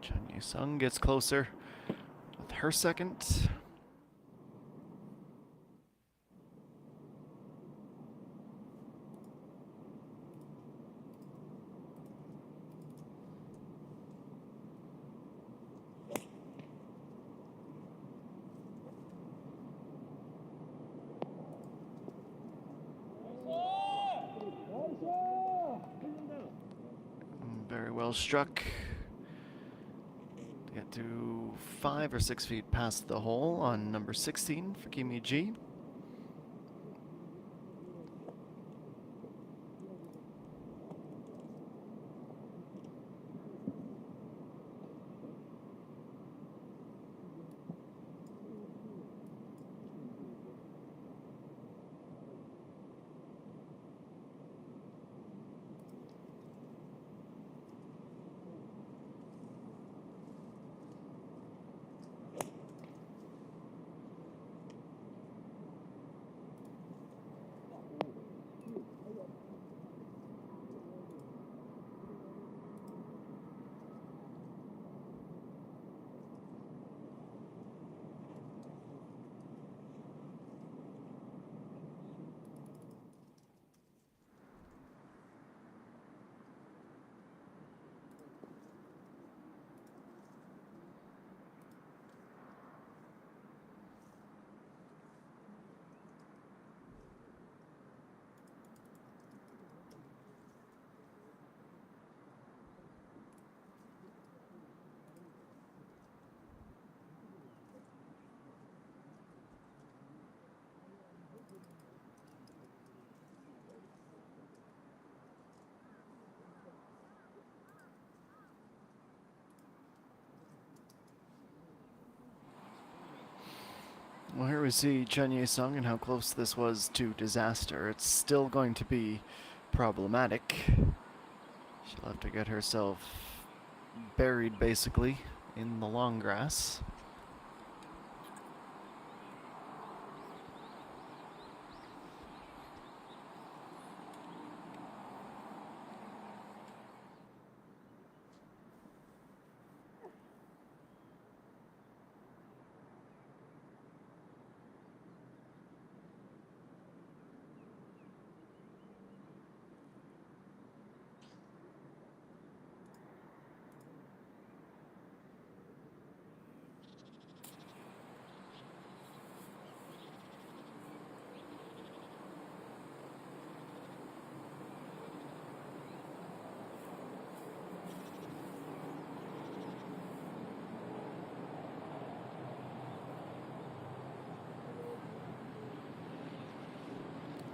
Chen Yu-sung gets closer with her second. Very well struck. Get to 5 or 6 feet past the hole on number 16 for Kim Yi-ji. Well, here we see Chen Ye-sung and how close this was to disaster. It's still going to be problematic. She'll have to get herself buried, basically, in the long grass.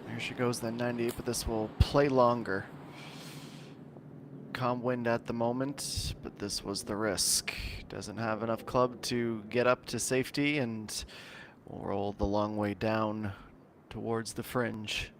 Here she goes, then 98, but this will play longer. Calm wind at the moment, but this was the risk. Doesn't have enough club to get up to safety, and will roll the long way down towards the fringe.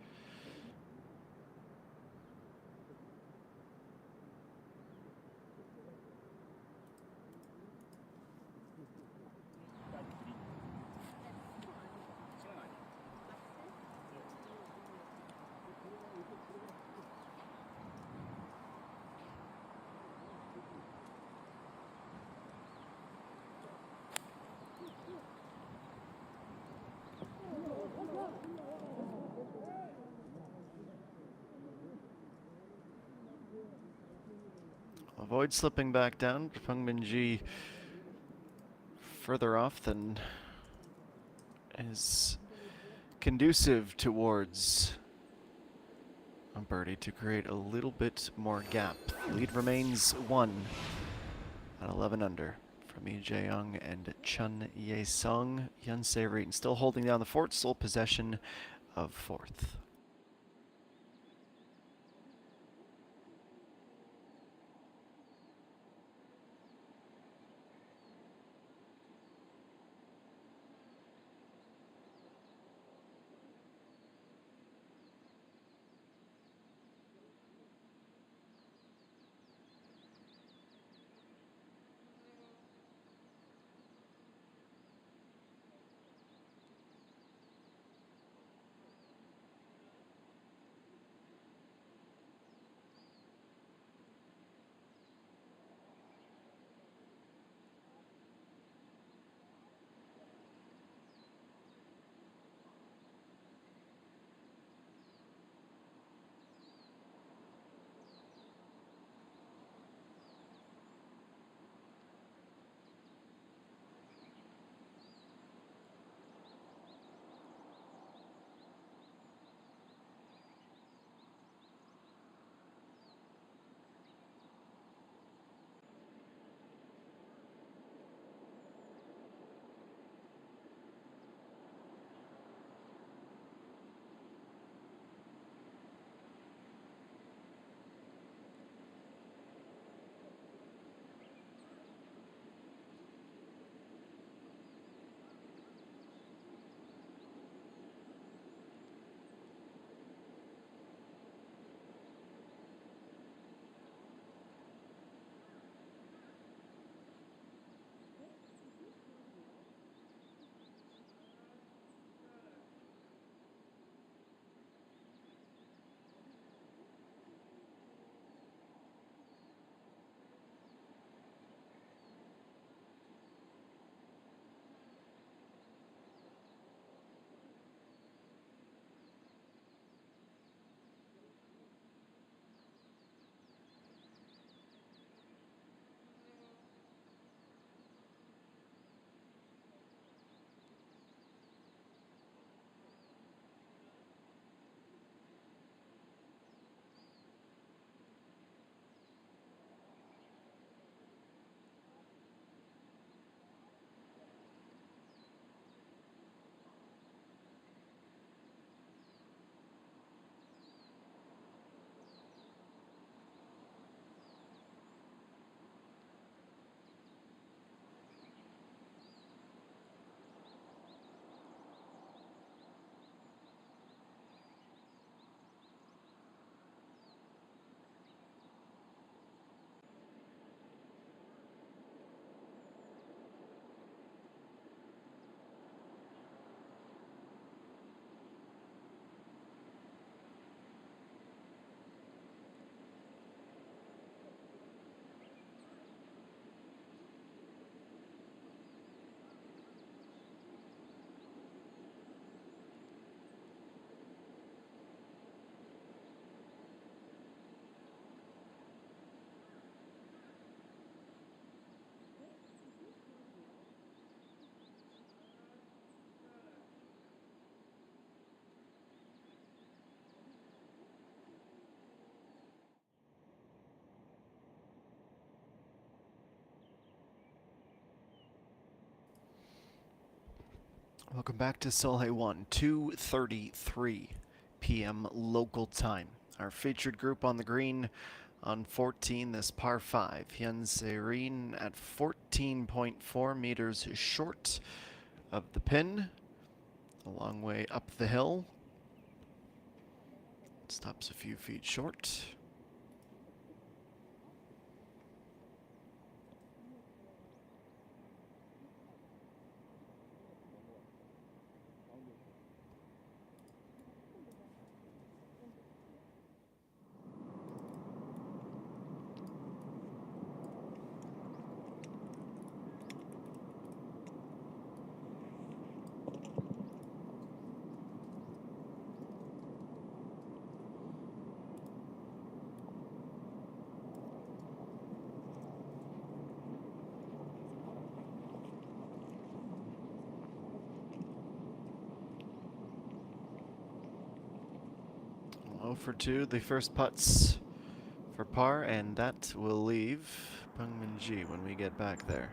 Avoid slipping back down. Peng Min-ji further off than is conducive towards a birdie to create a little bit more gap. Lead remains 1 at 11 under from Lee Jae-young and Chen Ye-sung. Hyun Se-rin still holding down the fort, sole possession of 4th. Welcome back to Solheim 1, 2:33 p.m. local time. Our featured group on the green on 14, this par 5. Hyun Se-rin at 14.4 meters short of the pin. A long way up the hill. Stops a few feet short. For 2, the first putts for par, and that will leave Pungmin Ji when we get back there.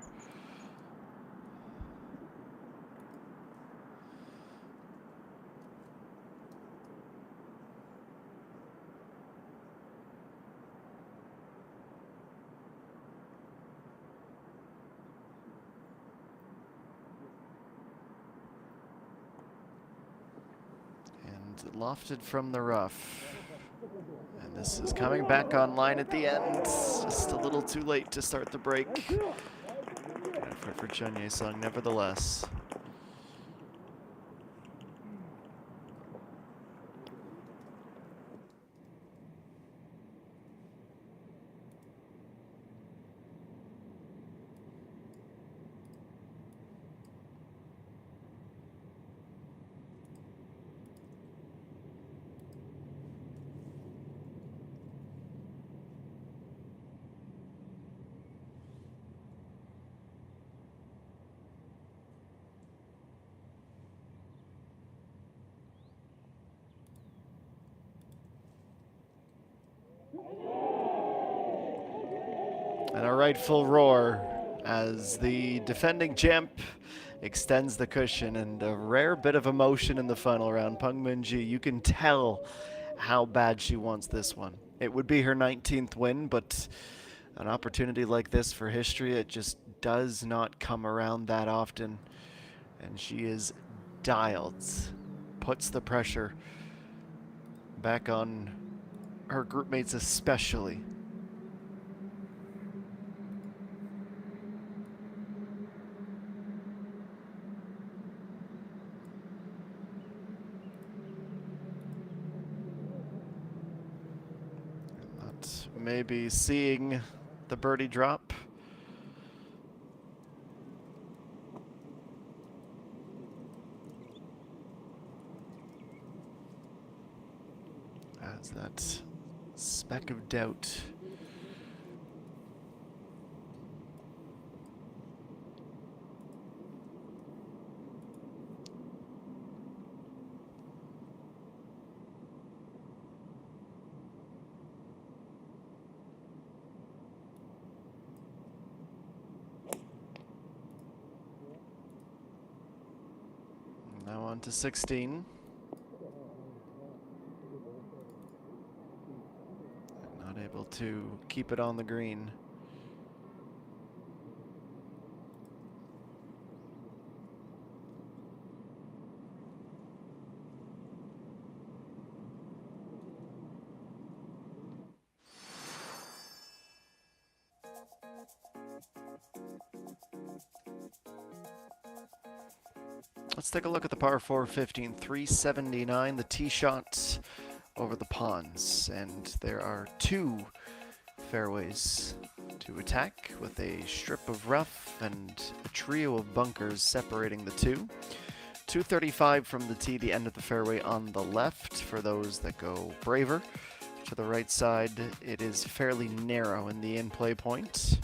lofted from the rough. And this is coming back online at the end. Just a little too late to start the break. Effort for Chun Ye-sung, nevertheless. And a rightful roar as the defending champ extends the cushion, and a rare bit of emotion in the final round. Peng Min-ji, you can tell how bad she wants this one. It would be her 19th win, but an opportunity like this for history, it just does not come around that often. And she is dialed, puts the pressure back on her groupmates especially. Maybe seeing the birdie drop. As that speck of doubt now on to 16. Not able to keep it on the green. Let's take a look at the par 4 15, 379, the tee shot over the ponds. And there are two fairways to attack with a strip of rough and a trio of bunkers separating the two. 235 from the tee, the end of the fairway on the left for those that go braver. To the right side, it is fairly narrow in the in-play point.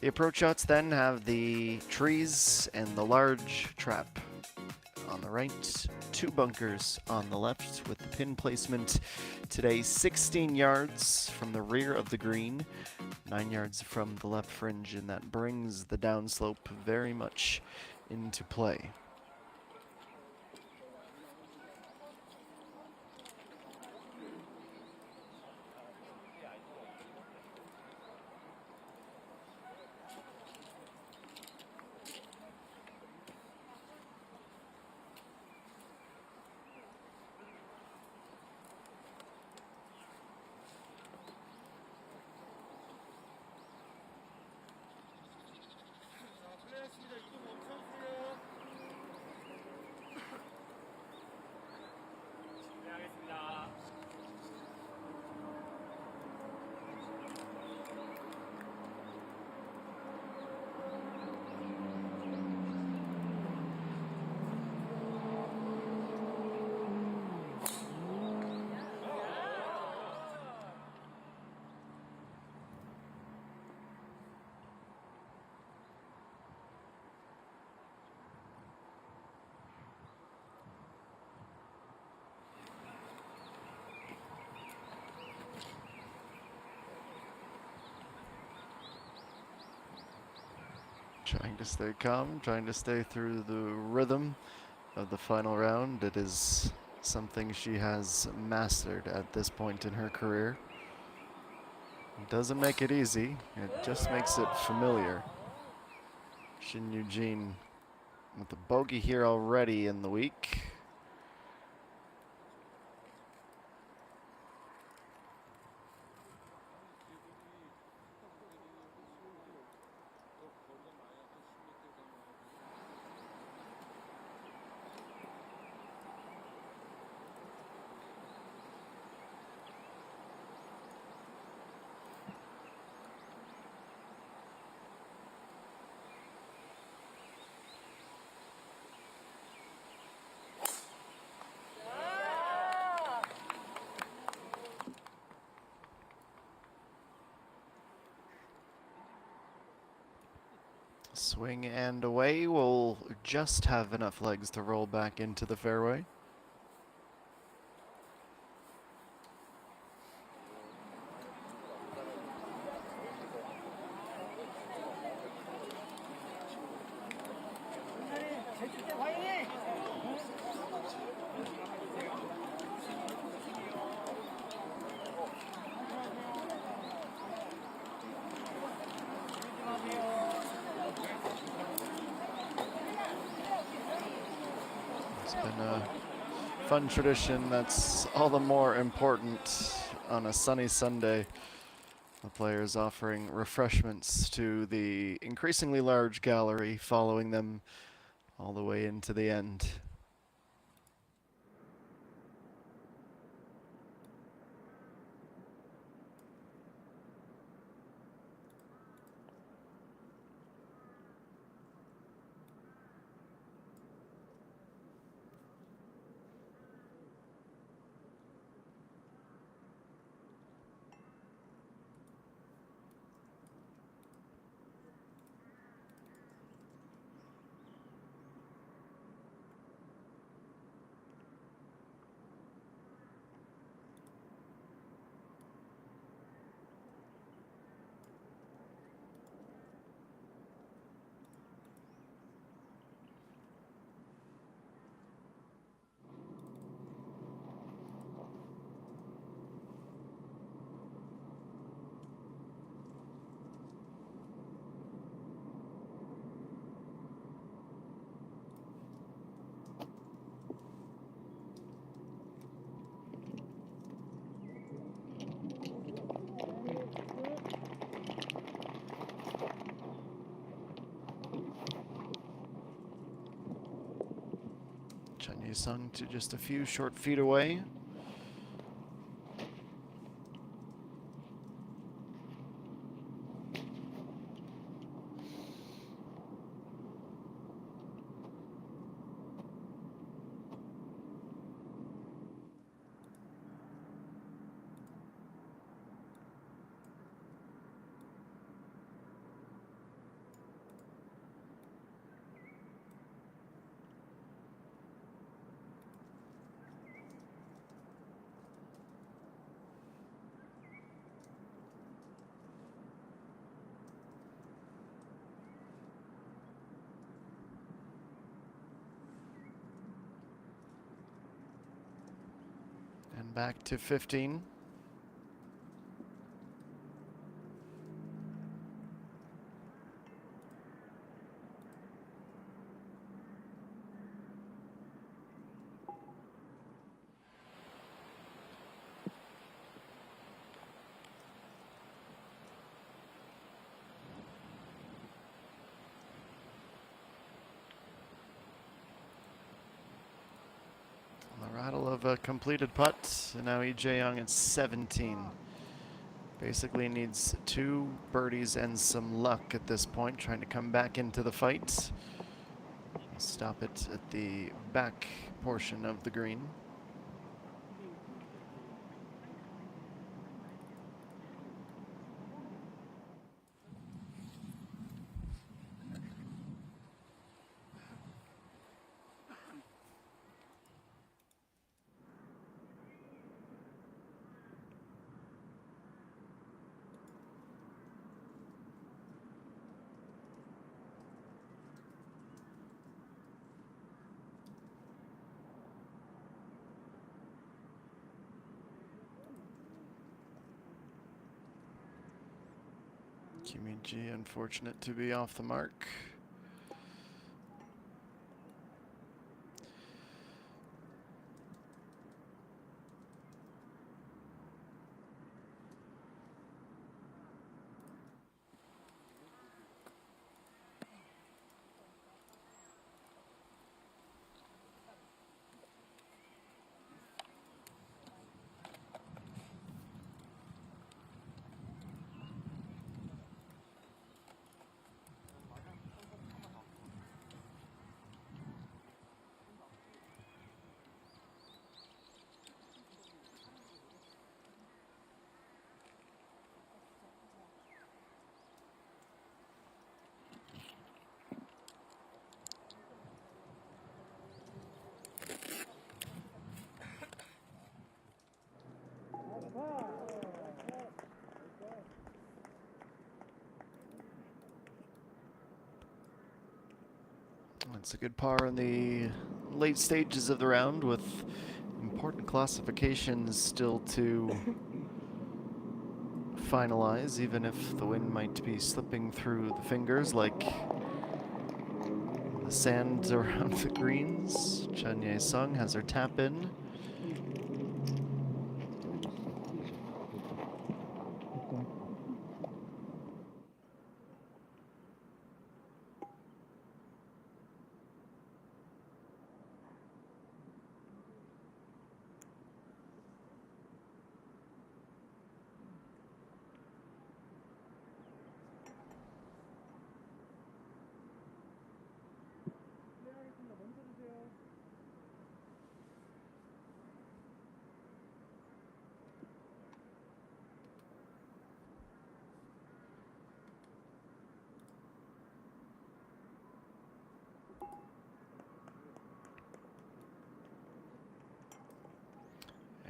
The approach shots then have the trees and the large trap on the right, two bunkers on the left, with the pin placement today 16 yards from the rear of the green, 9 yards from the left fringe, and that brings the downslope very much into play. Trying to stay calm, trying to stay through the rhythm of the final round. It is something she has mastered at this point in her career. It doesn't make it easy, it just makes it familiar. Shin Eugene with the bogey here already in the week. Swing and away. Will just have enough legs to roll back into the fairway. It's been a fun tradition that's all the more important on a sunny Sunday. The players offering refreshments to the increasingly large gallery, following them all the way into the end. Sung to just a few short feet away. And back to 15. The rattle of a completed putt, and now EJ Young at 17. Basically needs 2 birdies and some luck at this point, trying to come back into the fight. Stop it at the back portion of the green. Kimmy G, unfortunate to be off the mark. That's a good par in the late stages of the round with important classifications still to finalize, even if the wind might be slipping through the fingers like the sand around the greens. Chen Ye-sung has her tap in.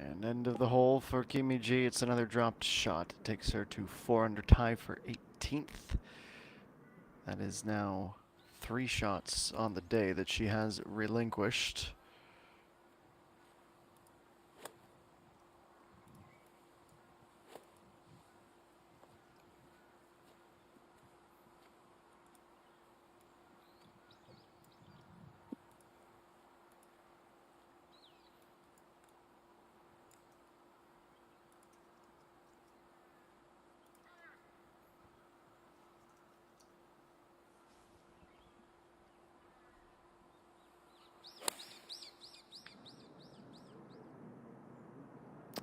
And end of the hole for Kimi G. It's another dropped shot. It takes her to 4 under tie for 18th. That is now 3 shots on the day that she has relinquished.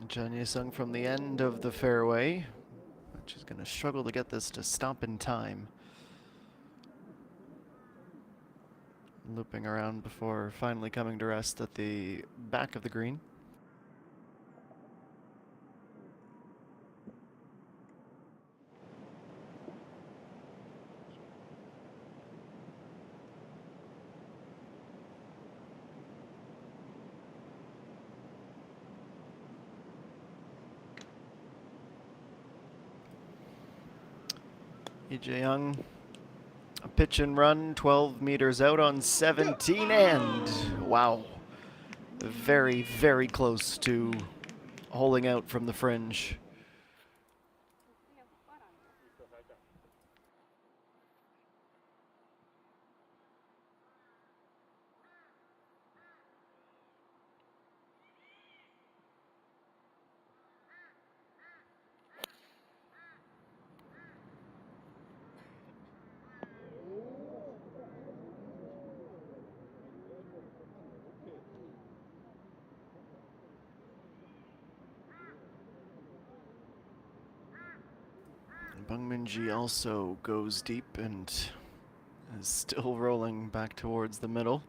Chen Ye-sung from the end of the fairway. But she's going to struggle to get this to stop in time. Looping around before finally coming to rest at the back of the green. EJ Young, a pitch and run, 12 meters out on 17, and wow, very, very close to holing out from the fringe. 있어 살짝. Bung Min-ji also goes deep and is still rolling back towards the middle.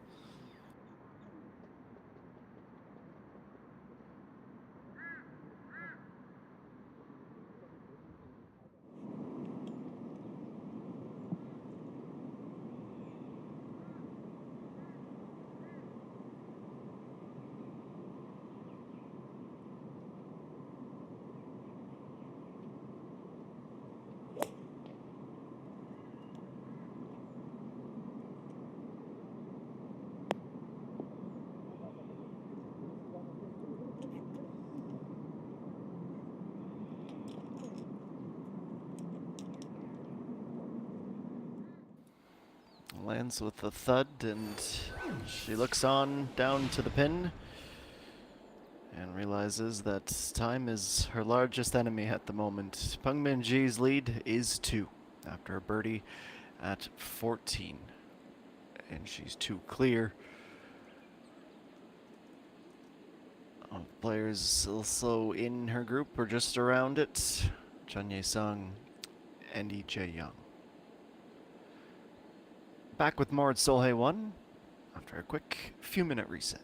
Lands with a thud, and she looks on down to the pin and realizes that time is her largest enemy at the moment. Bung Min-ji's lead is 2 after a birdie at 14, and she's 2 clear. Players also in her group or just around it, Chen Ye-sung and EJ Young. Back with more at Seoul 1 after a quick few-minute reset.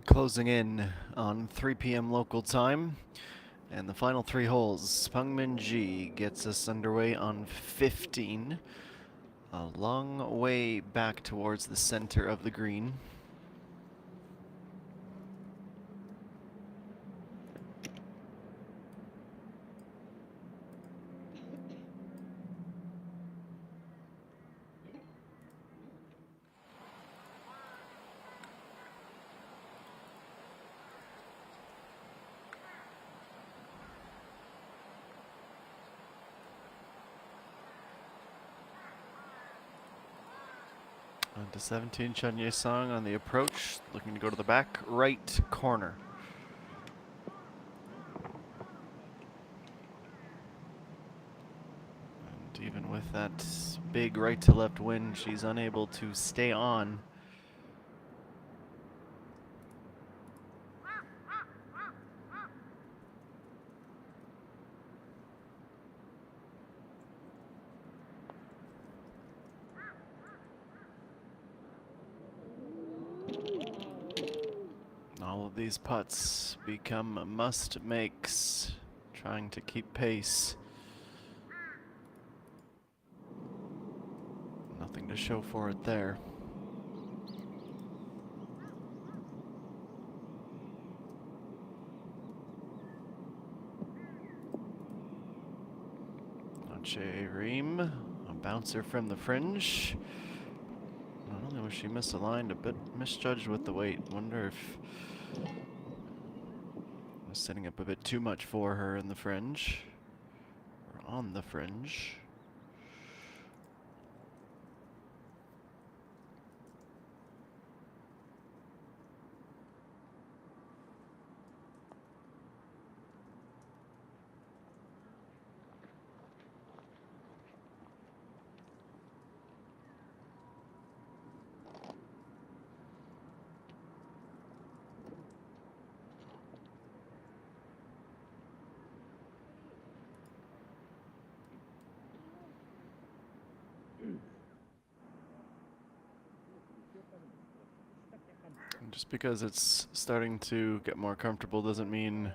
Closing in on 3 p.m. local time. And the final 3 holes. Pengmin Ji gets us underway on 15. A long way back towards the center of the green. On to 17, Chun Ye-sung on the approach, looking to go to the back right corner. And even with that big right to left wind, she's unable to stay on. All of these putts become must makes, trying to keep pace. Nothing to show for it there. Reem, a bouncer from the fringe. Not only was she misaligned, a bit misjudged with the weight. Wonder if I was setting up a bit too much for her in the fringe, or on the fringe. Just because it's starting to get more comfortable doesn't mean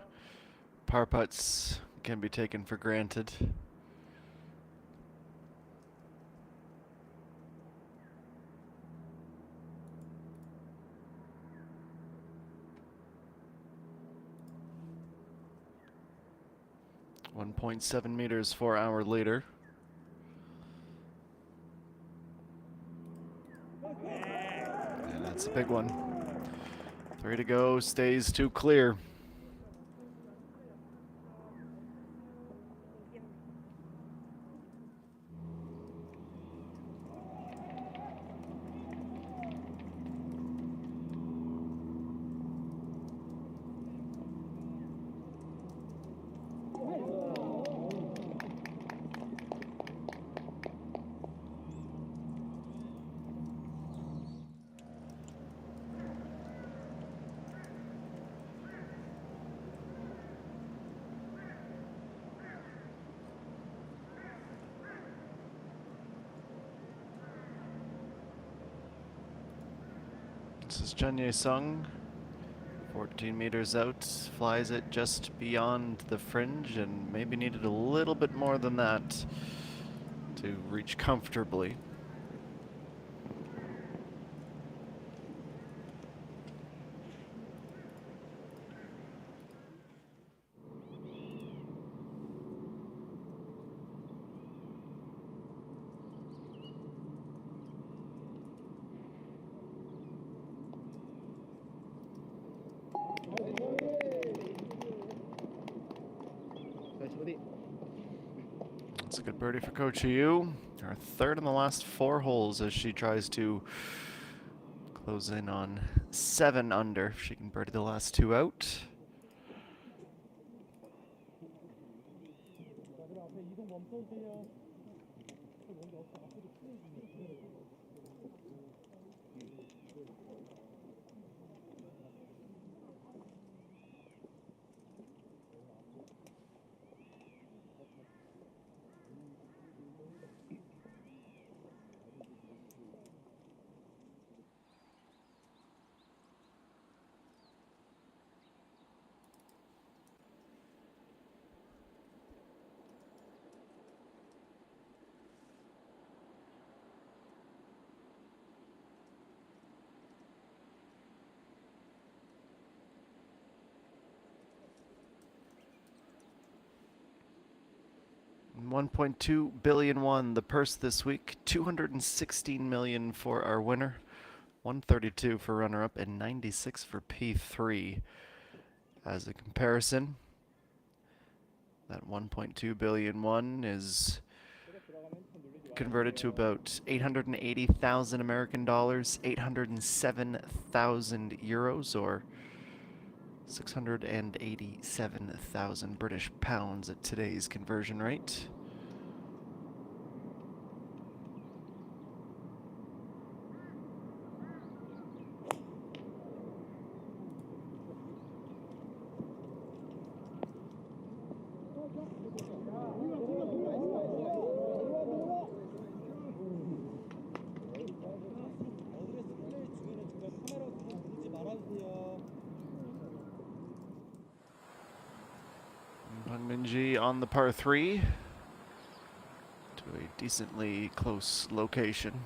par putts can be taken for granted. .7 meters 4 hour later. And that's a big one. 3 to go, stays 2 clear. This is Chun Ye-sung, 14 meters out, flies it just beyond the fringe and maybe needed a little bit more than that to reach comfortably. That's a good birdie for Coach Yu. Her 3rd in the last 4 holes as she tries to close in on 7 under. If she can birdie the last 2 out. 1.2 billion won the purse this week. 216 million for our winner, 132 for runner-up, and 96 for P3. As a comparison, that 1.2 billion won is converted to about 880,000 American dollars, 807,000 euros, or 687,000 British pounds at today's conversion rate. Pengminji on the par 3 to a decently close location.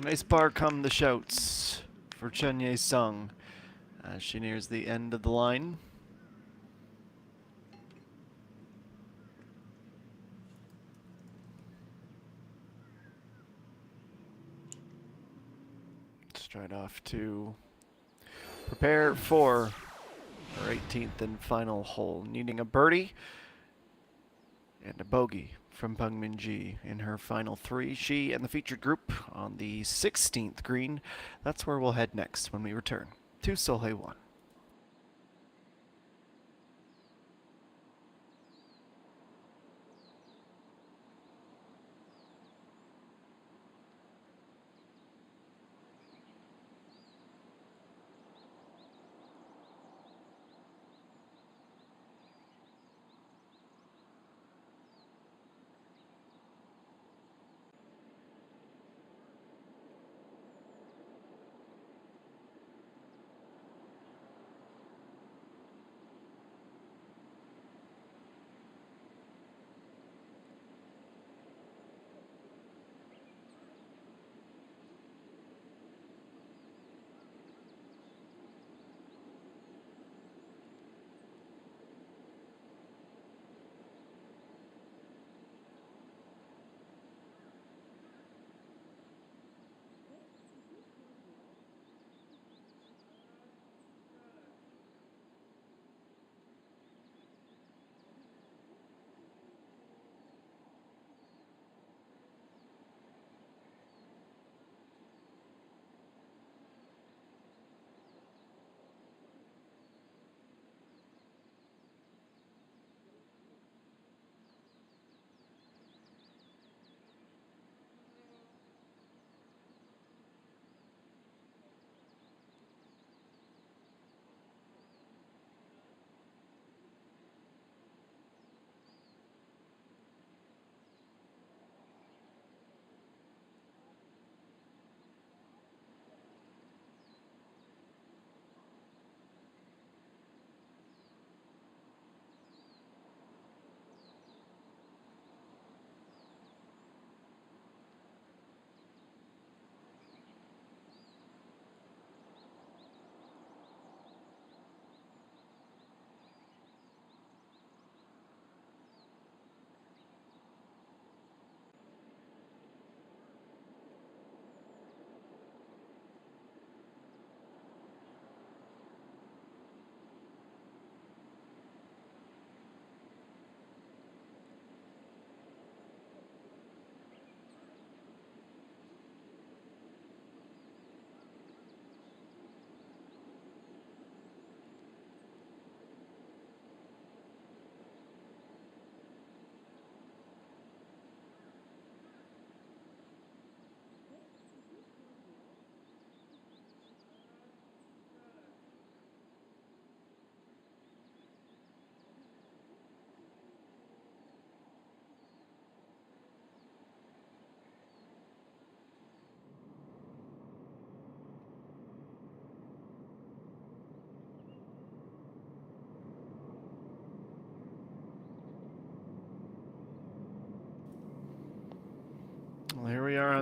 Nice bar come the shouts for Chen Ye Sung as she nears the end of the line. Straight off to prepare for her 18th and final hole, needing a birdie and a bogey from Pengminji in her final 3. She and the featured group on the 16th green. That's where we'll head next when we return to Solheim 1.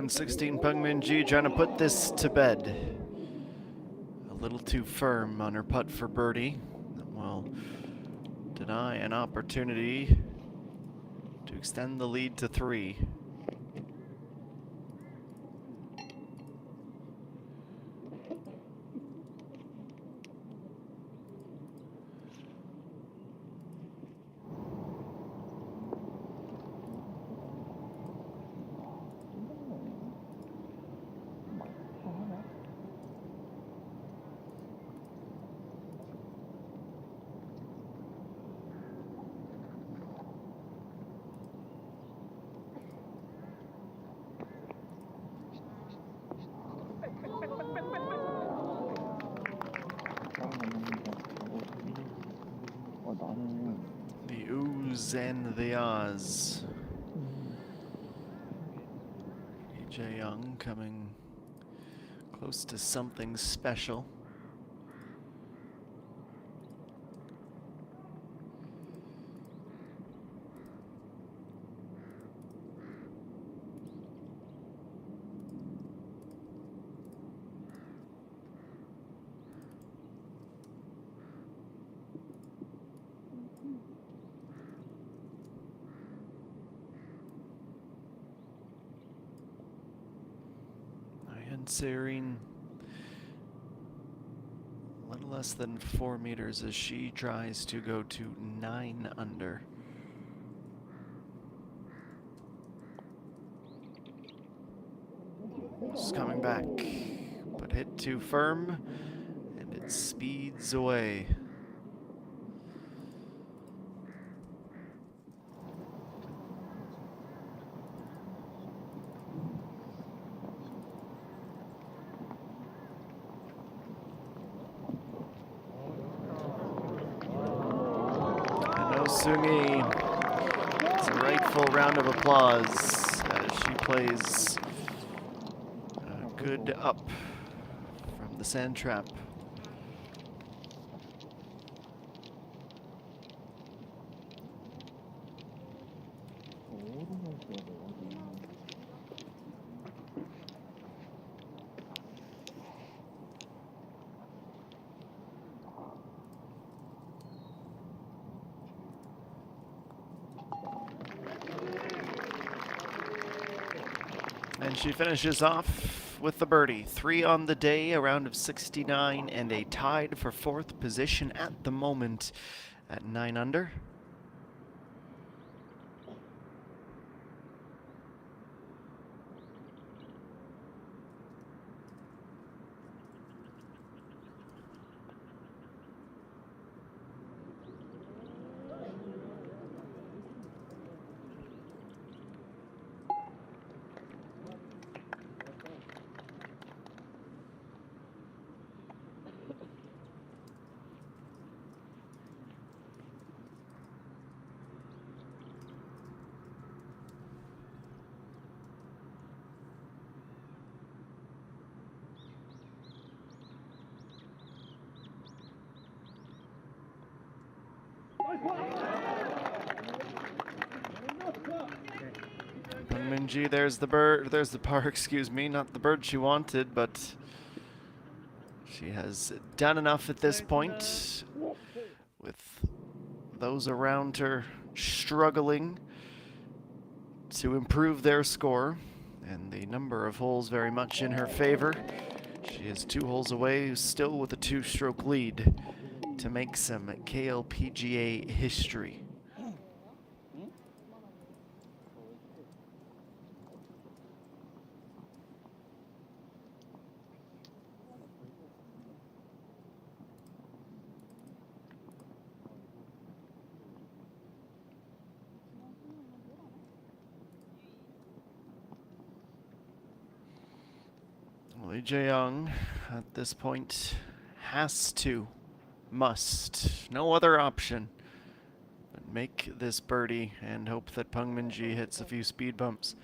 on 16, Peng Min-ji trying to put this to bed. A little too firm on her putt for birdie. That will deny an opportunity to extend the lead to 3. The oohs and the ahs. Lee Jae-young coming close to something special. Serene a little less than 4 meters as she tries to go to 9 under. It's coming back, but hit too firm, and it speeds away. Sungi, it's a rightful round of applause as she plays a good up from the sand trap. And she finishes off with the birdie. 3 on the day, a round of 69, and a tied for 4th position at the moment at 9 under. Peng Min-ji, there's the par, excuse me, not the bird she wanted, but she has done enough at this point with those around her struggling to improve their score, and the number of holes very much in her favor. She is 2 holes away, still with a 2-stroke lead to make some KLPGA history. Lee Jae-young at this point must, no other option, but make this birdie and hope that Peng Min-ji hits a few speed bumps.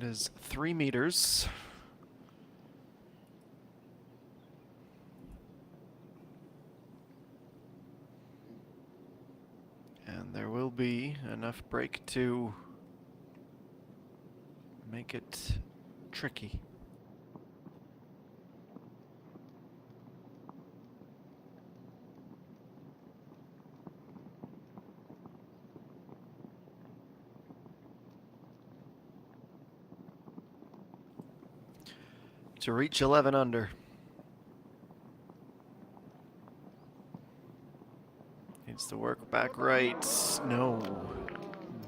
It is 3 meters. And there will be enough break to make it tricky. To reach 11 under. Needs to work back right. No.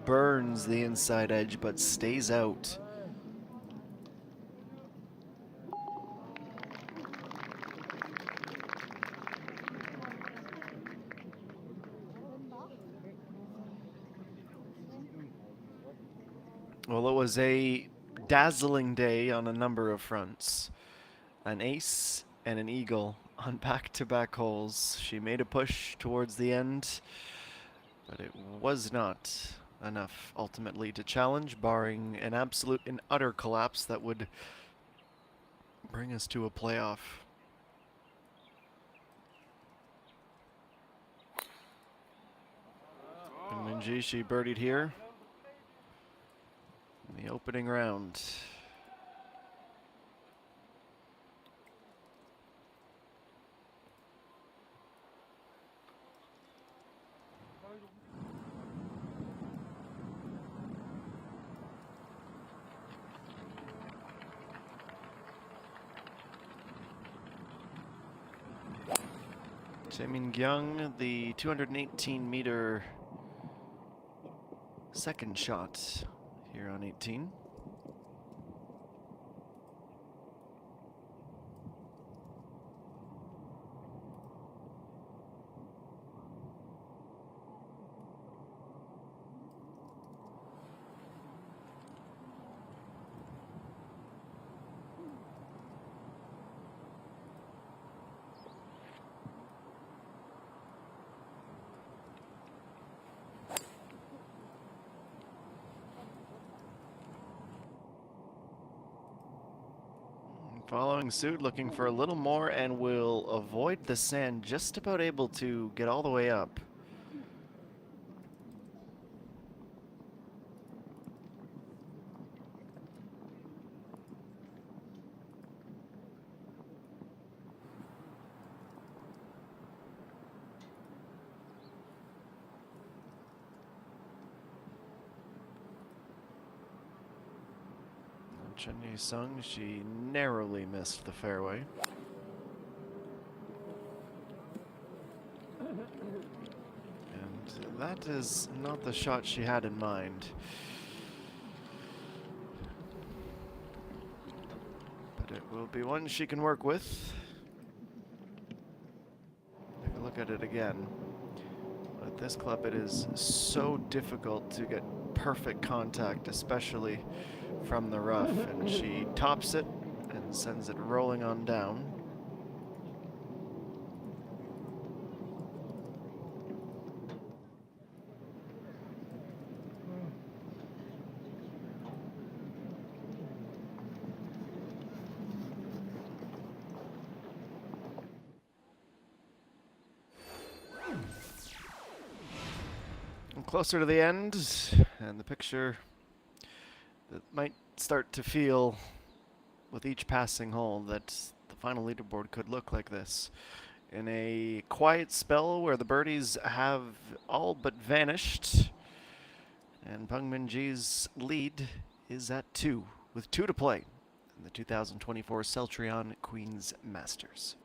Burns the inside edge, but stays out. Well, it was a dazzling day on a number of fronts. An ace and an eagle on back-to-back holes. She made a push towards the end, but it was not enough ultimately to challenge, barring an absolute and utter collapse that would bring us to a playoff. And Minji, she birdied here in the opening round. Jaemin Gyung, the 218-meter second shot here on 18. Following suit, looking for a little more, and will avoid the sand, just about able to get all the way up. Chen Yu-sung, she narrowly missed the fairway. And that is not the shot she had in mind. But it will be one she can work with. Take a look at it again. At this club, it is so difficult to get perfect contact, especially from the rough, and she tops it and sends it rolling on down. And closer to the end, and the picture that might start to feel with each passing hole that the final leaderboard could look like this. In a quiet spell where the birdies have all but vanished, and Peng Minji's lead is at 2, with 2 to play in the 2024 Celltrion Queen's Masters.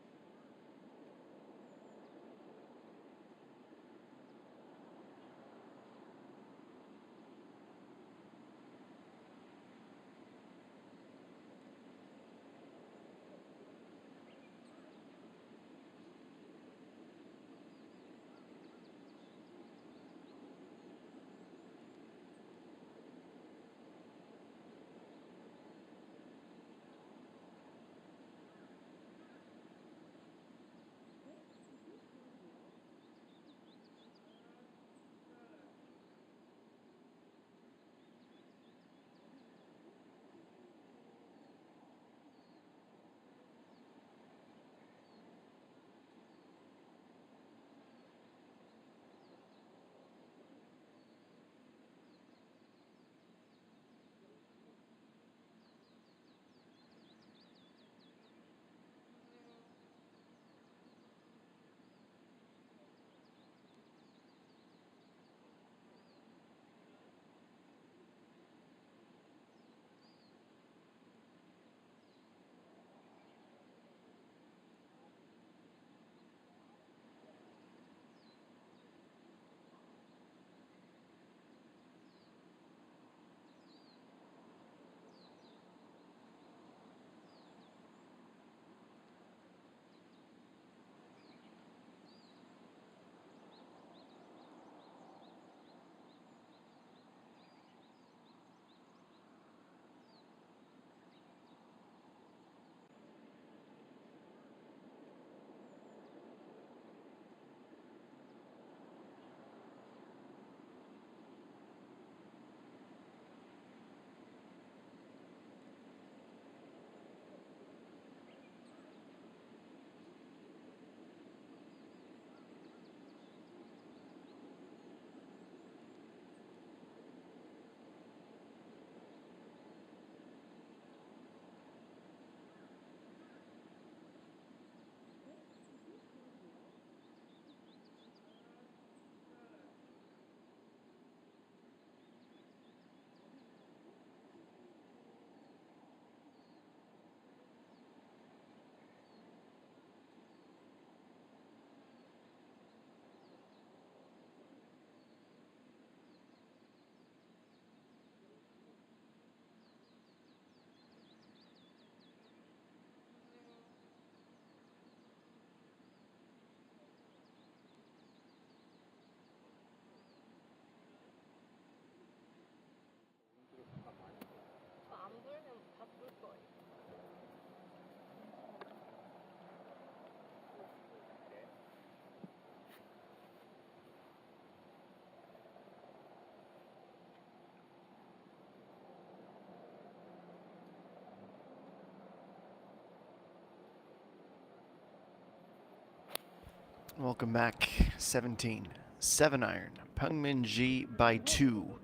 Welcome back. 17. 7 iron. Pungmin Ji by 2.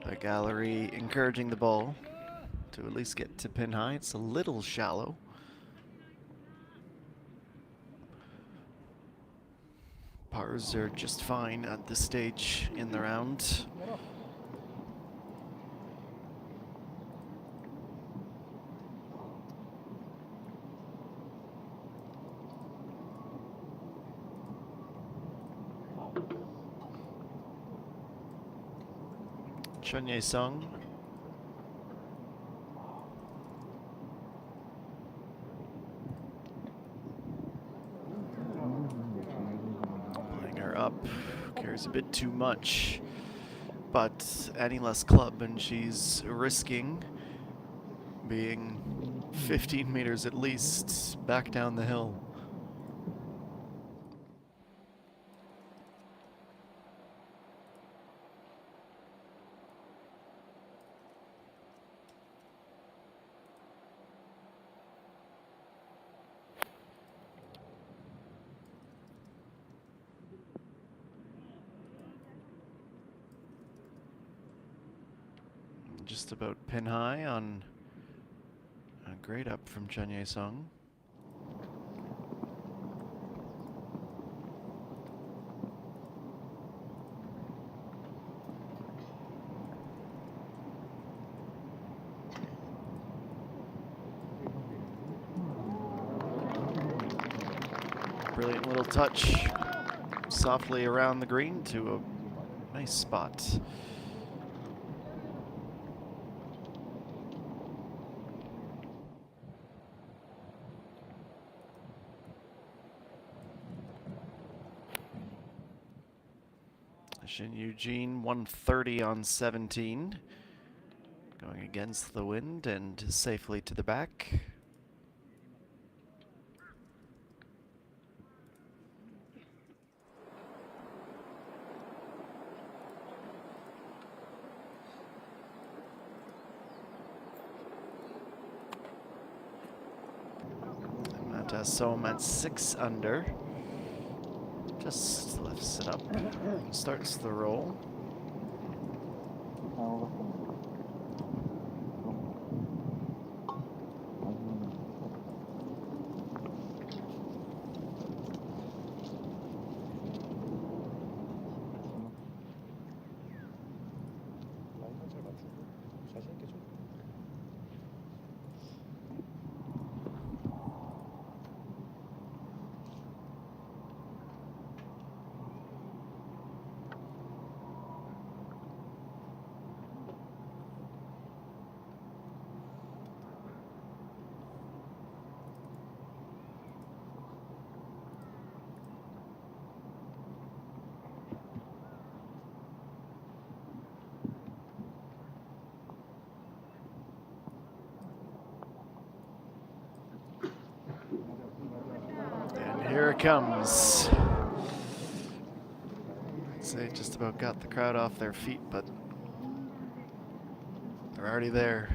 The gallery encouraging the ball to at least get to pin high. It's a little shallow. Pars are just fine at this stage in the round. Chun Ye-sung playing her up, carries a bit too much, but any less club and she's risking being 15 meters at least back down the hill. Just about pin high on a great up from Chun Ye-sung. Brilliant little touch softly around the green to a nice spot. Shin Eugene 130 on 17. Going against the wind and safely to the back. And Matassom at 6 under. Just lifts it up, starts the roll. Here it comes. I'd say just about got the crowd off their feet, but they're already there.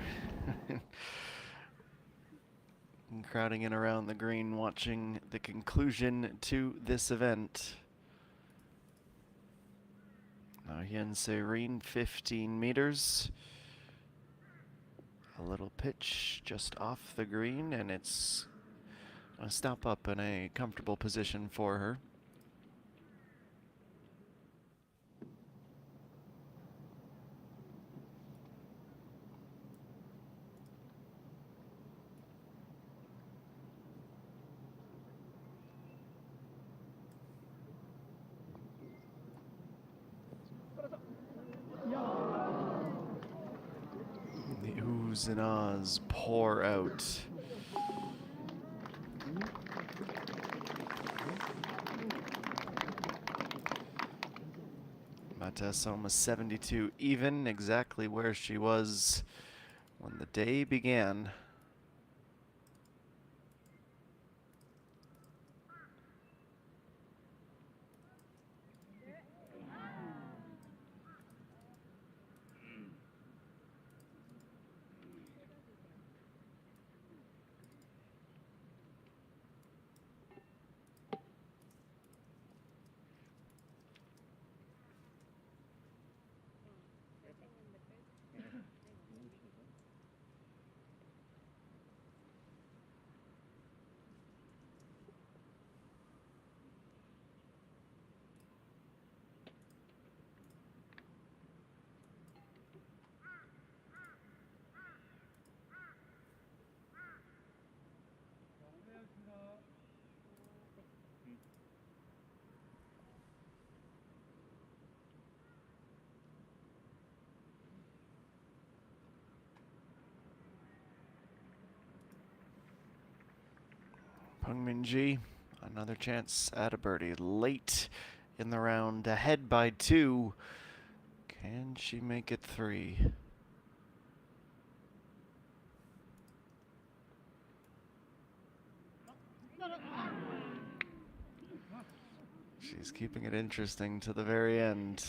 And crowding in around the green, watching the conclusion to this event. Now Hien Serene, 15 meters. A little pitch just off the green, and it's a stop up in a comfortable position for her. The oohs and ahs pour out. Matassom 72 even, exactly where she was when the day began. Hongmin-ji, another chance at a birdie. Late in the round, ahead by 2. Can she make it 3? She's keeping it interesting to the very end.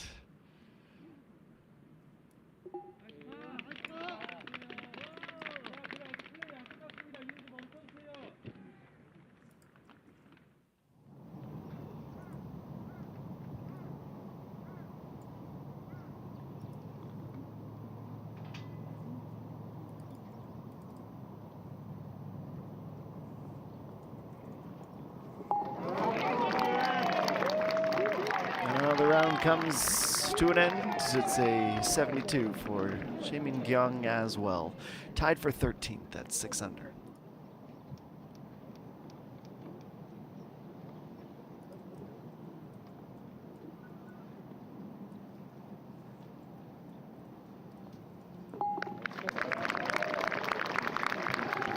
The round comes to an end. It's a 72 for Jaemin Kyung as well. Tied for 13th at 6 under.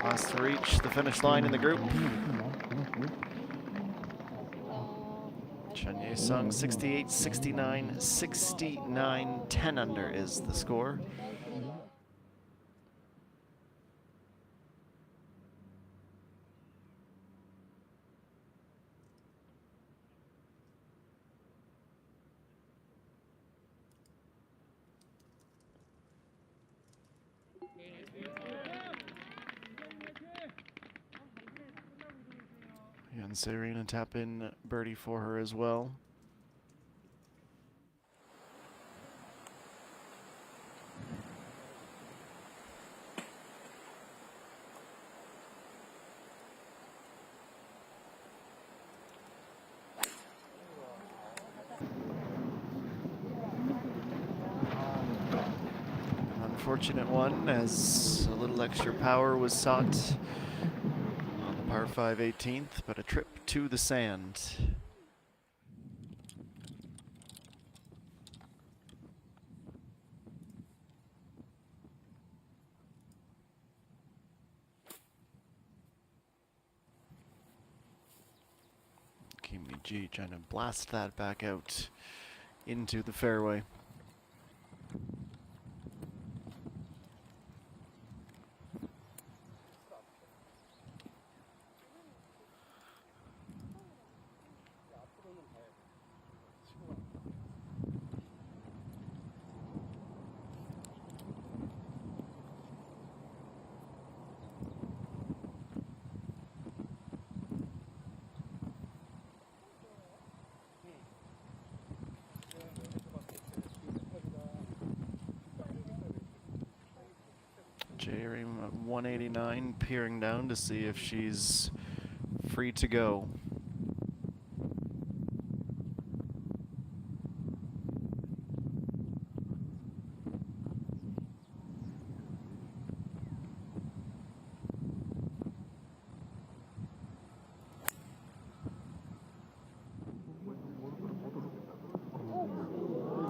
Last to reach the finish line in the group. Chen Ye-sung, 68, 69, 69, 10 under is the score. And Serena tap in birdie for her as well. An unfortunate one as a little extra power was sought on the par 5 18th, but a trip to the sand. Kimi-ji trying to blast that back out into the fairway. J-Ream at 189, peering down to see if she's free to go.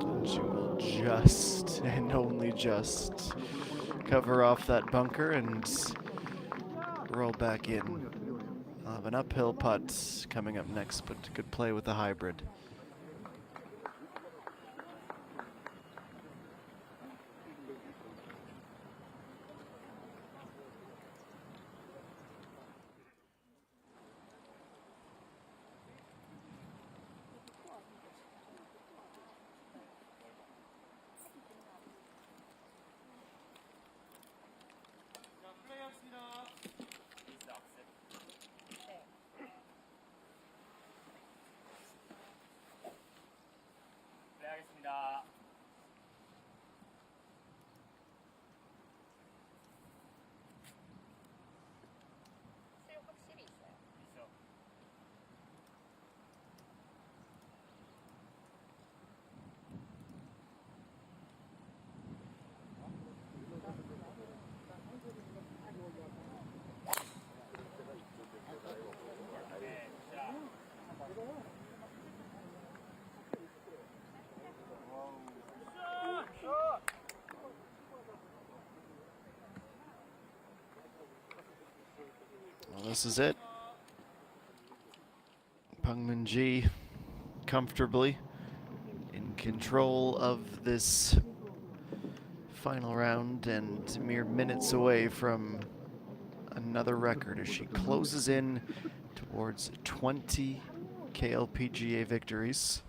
And she will just, and only just, cover off that bunker and roll back in. I'll have an uphill putt coming up next, but good play with the hybrid. Well, this is it. Peng Min-ji comfortably in control of this final round and mere minutes away from another record as she closes in towards 20 KLPGA victories.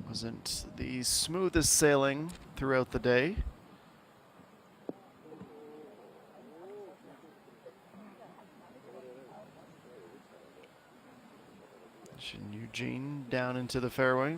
Wasn't the smoothest sailing throughout the day. Shin Eugene down into the fairway.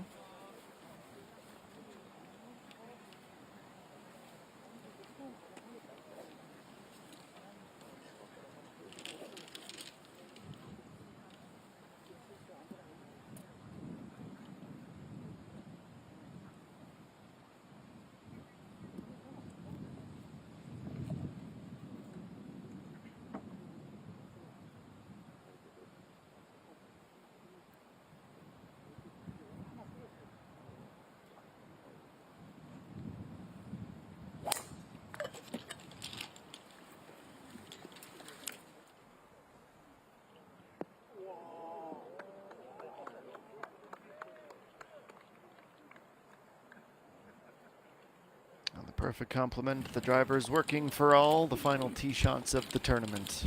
And the perfect complement. The drivers working for all the final tee shots of the tournament.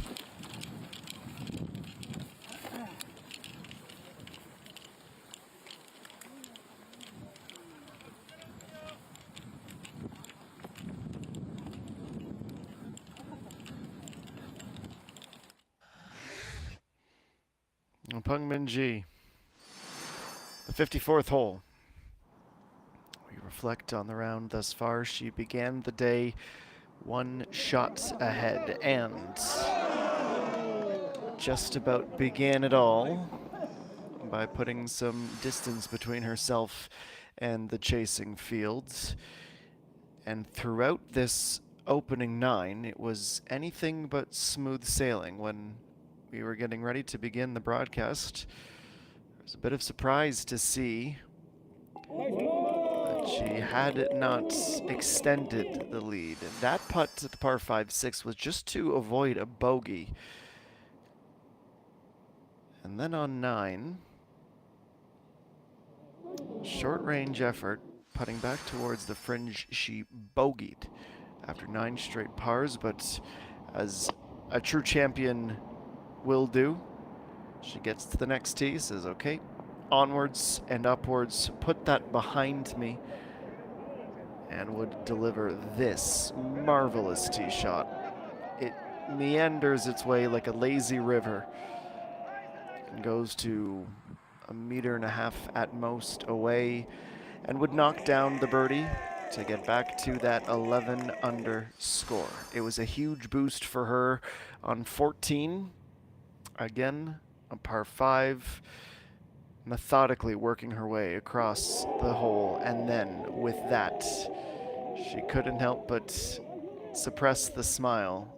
And Peng Min-ji, the 54th hole. We reflect on the round thus far. She began the day one shot ahead and just about began it all by putting some distance between herself and the chasing fields. And throughout this opening nine, it was anything but smooth sailing. When we were getting ready to begin the broadcast, it was a bit of surprise to see that she had not extended the lead. And that putt at the par 5-6 was just to avoid a bogey. And then on 9, short range effort, putting back towards the fringe, she bogeyed after 9 straight pars, but as a true champion will do, she gets to the next tee, says, okay, onwards and upwards, put that behind me, and would deliver this marvelous tee shot. It meanders its way like a lazy river and goes to 1.5 meters at most away, and would knock down the birdie to get back to that 11 under score. It was a huge boost for her on 14. Again, a par 5, methodically working her way across the hole, and then with that, she couldn't help but suppress the smile.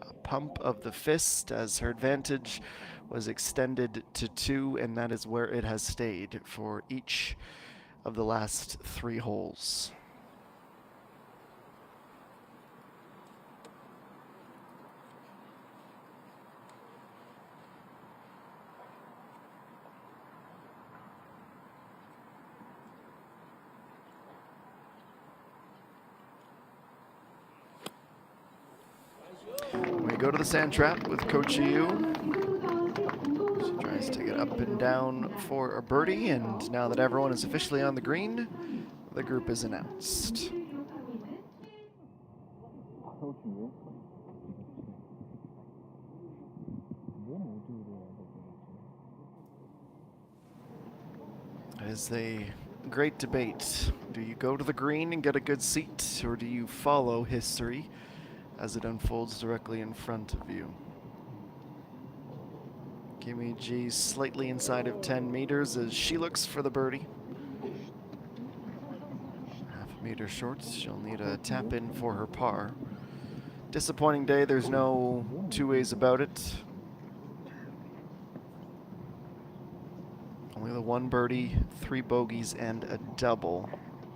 A pump of the fist as her advantage was extended to 2, and that is where it has stayed for each of the last 3 holes. We go to the sand trap with Coach Yu. She tries to get up and down for a birdie, and now that everyone is officially on the green, the group is announced. It is a great debate. Do you go to the green and get a good seat, or do you follow history as it unfolds directly in front of you? Kimmy G slightly inside of 10 meters as she looks for the birdie. 0.5 meter short. She'll need a tap in for her par. Disappointing day, there's no 2 ways about it. Only the 1 birdie, 3 bogeys, and a double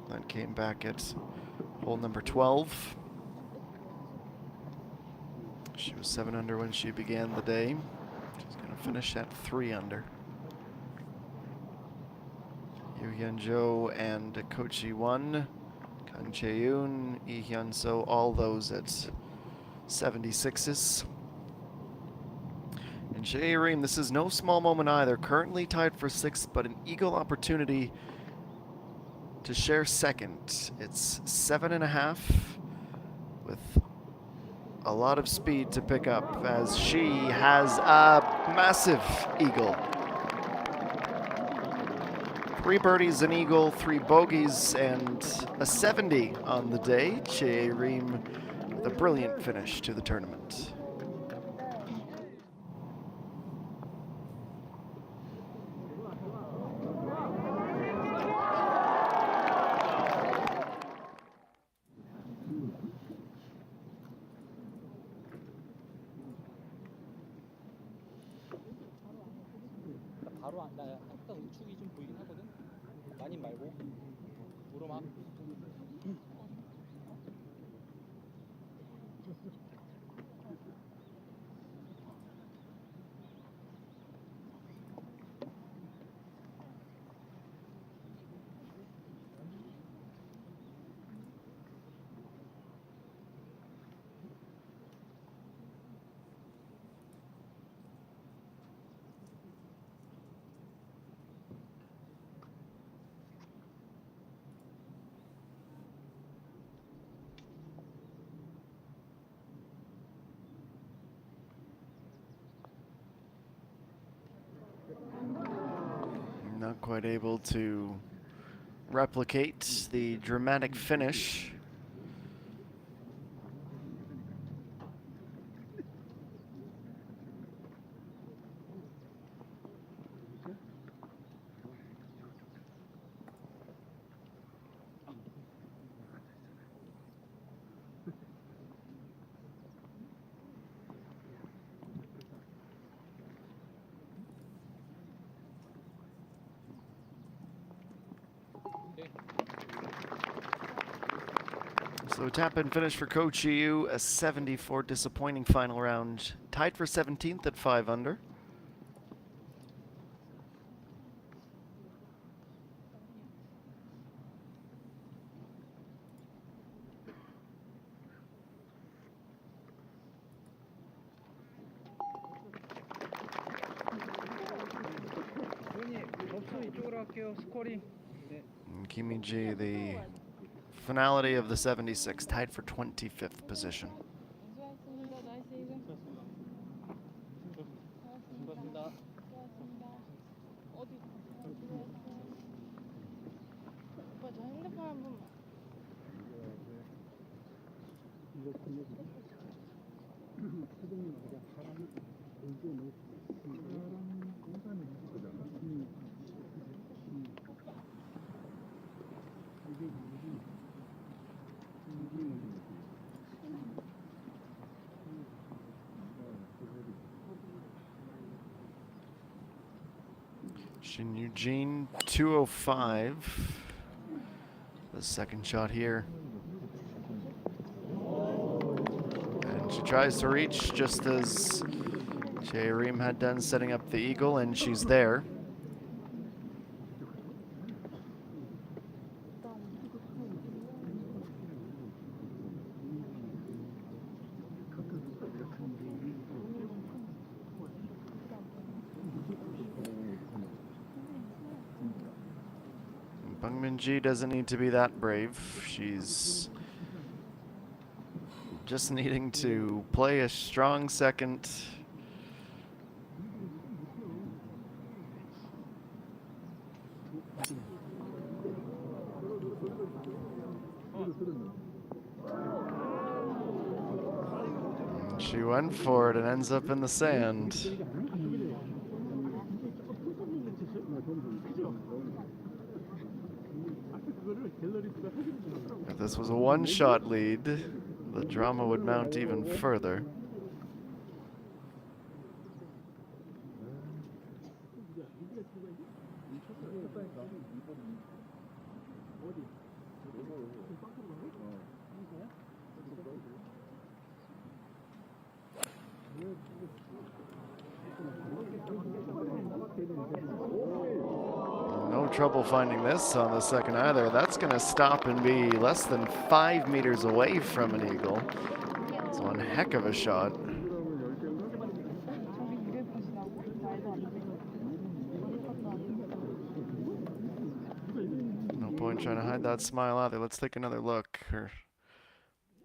that came back at hole number 12. She was 7 under when she began the day. She's going to finish at 3 under. Yu Hyun-jo and Kochi 1. Kang Chae-yoon, Lee Hyun-so, all those at 76s. And Jae-rim, this is no small moment either. Currently tied for 6th, but an eagle opportunity to share 2nd. It's 7.5 with a lot of speed to pick up as she has a massive eagle. 3 birdies, an eagle, 3 bogeys, and a 70 on the day. Jae-rim with a brilliant finish to the tournament. 바로 나 약간 우측이 좀 보이긴 하거든. 많이 말고 오르막. Not quite able to replicate the dramatic finish. So tap and finish for Coach Yu, a 74 disappointing final round. Tied for 17th at 5 under. And Kimi G, the finality of the 76, tied for 25th position. 수고하셨습니다. 나이스 이글. 수고하셨습니다. 어디? 오빠 저 핸드폰 한 번만. Shin Eugene, 205. The second shot here. And she tries to reach just as Jae-rim had done, setting up the eagle, and she's there. Bangmin-ji doesn't need to be that brave. She's just needing to play a strong second. And she went for it and ends up in the sand. If this was a one-shot lead, the drama would mount even further. trouble finding this on the second either. That's going to stop and be less than 5 meters away from an eagle. It's one heck of a shot. 저기 이래 보시라고? 말도 안 돼. No point trying to hide that smile either. Let's take another look. Or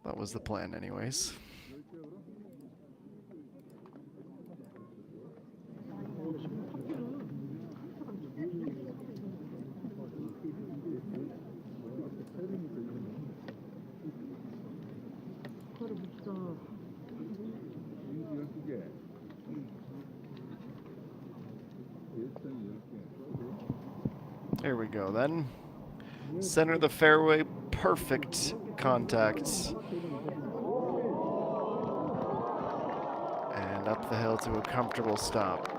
that was the plan anyways. There we go then. Center of the fairway, perfect contact. And up the hill to a comfortable stop.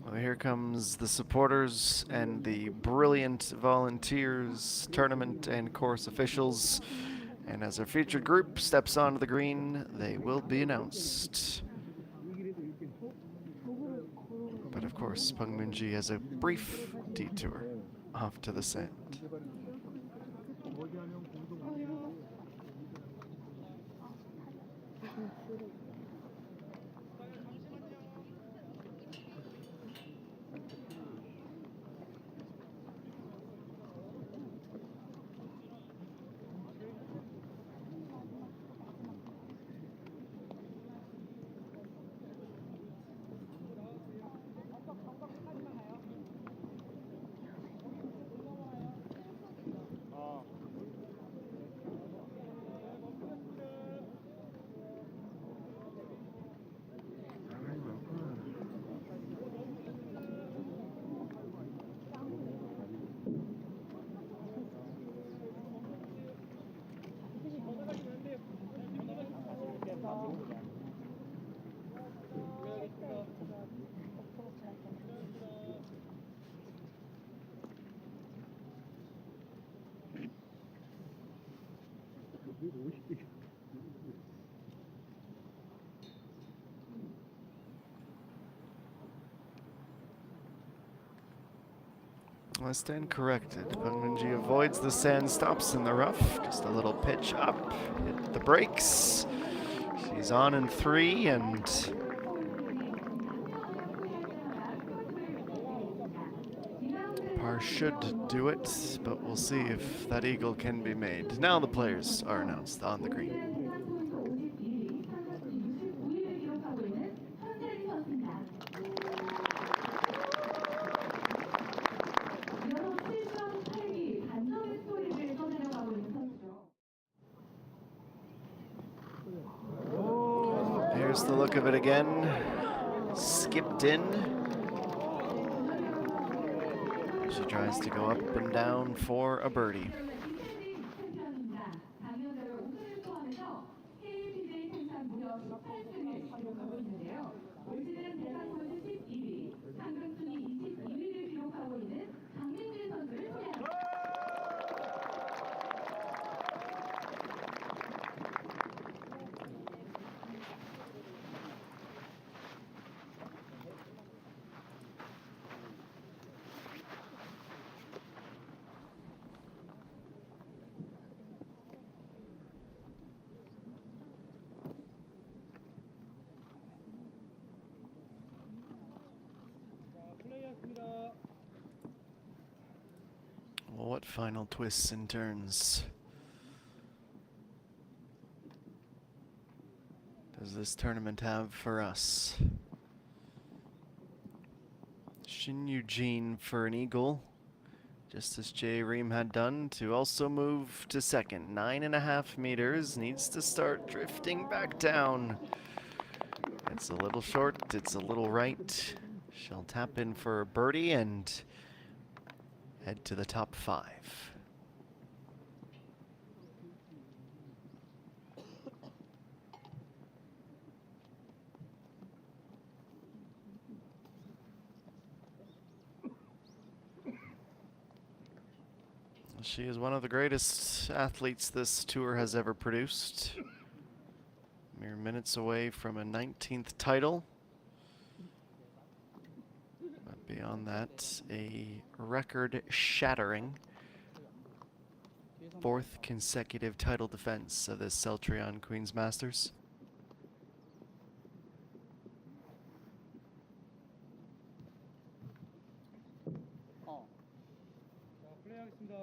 Well, here comes the supporters and the brilliant volunteers, tournament and course officials. And as our featured group steps onto the green, they will be announced. But of course, Peng Moon-ji has a brief detour off to the sand. I stand corrected. Peng Moon-ji avoids the sand, stops in the rough. Just a little pitch up, hit the brakes. She's on in 3 and par should do it, but we'll see if that eagle can be made. Now the players are announced on the green. Here's the look of it again. Skipped in. She tries to go up and down for a birdie. Well, what final twists and turns does this tournament have for us? Shin Eugene for an eagle, just as Jay Ream had done, to also move to second. 9.5 meters, needs to start drifting back down. It's a little short, it's a little right. She'll tap in for a birdie and head to the top 5. She is one of the greatest athletes this tour has ever produced. Mere minutes away from a 19th title. But beyond that, a record-shattering fourth consecutive title defense of this Celltrion Queen's Masters. 자, 플레이하겠습니다.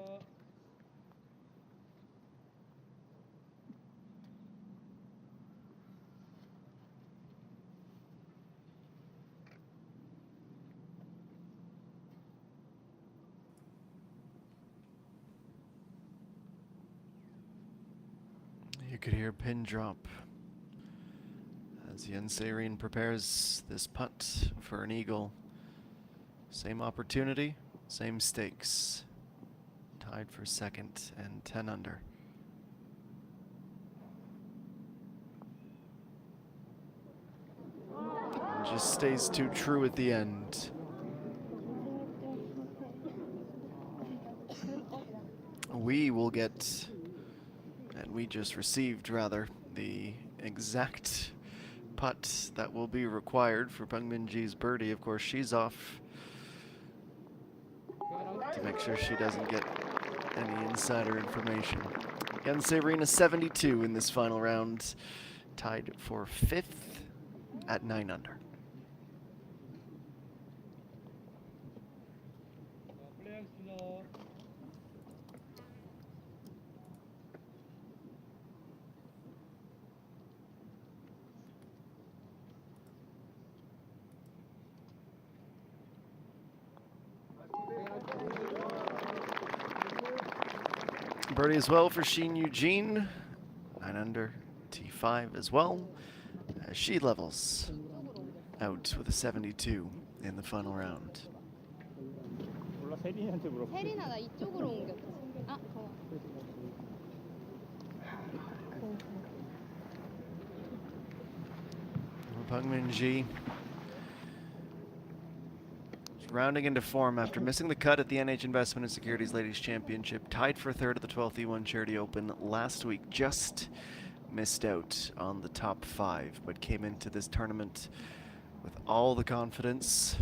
You could hear pin drop as Celltrion prepares this putt for an eagle. Same opportunity, same stakes. Tied for second and 10 under. And just stays too true at the end. We will get, and we just received rather, the exact putt that will be required for Pengminji's birdie. Of course, she's off to make sure she doesn't get any insider information. Celltrion 72 in this final round, tied for 5th at 9 under. 자, 플레이하겠습니다. Birdie as well for Sheen Eugene, 9 under, T5 as well, as she levels out with a 72 in the final round. 몰라, 세린이한테 물어봐. 혜린아 나 이쪽으로 옮겼지. 아, 고마워. Pengminji rounding into form after missing the cut at the NH Investment and Securities Ladies Championship, tied for 3rd at the 12th E1 Charity Open last week, just missed out on the top 5, but came into this tournament with all the confidence.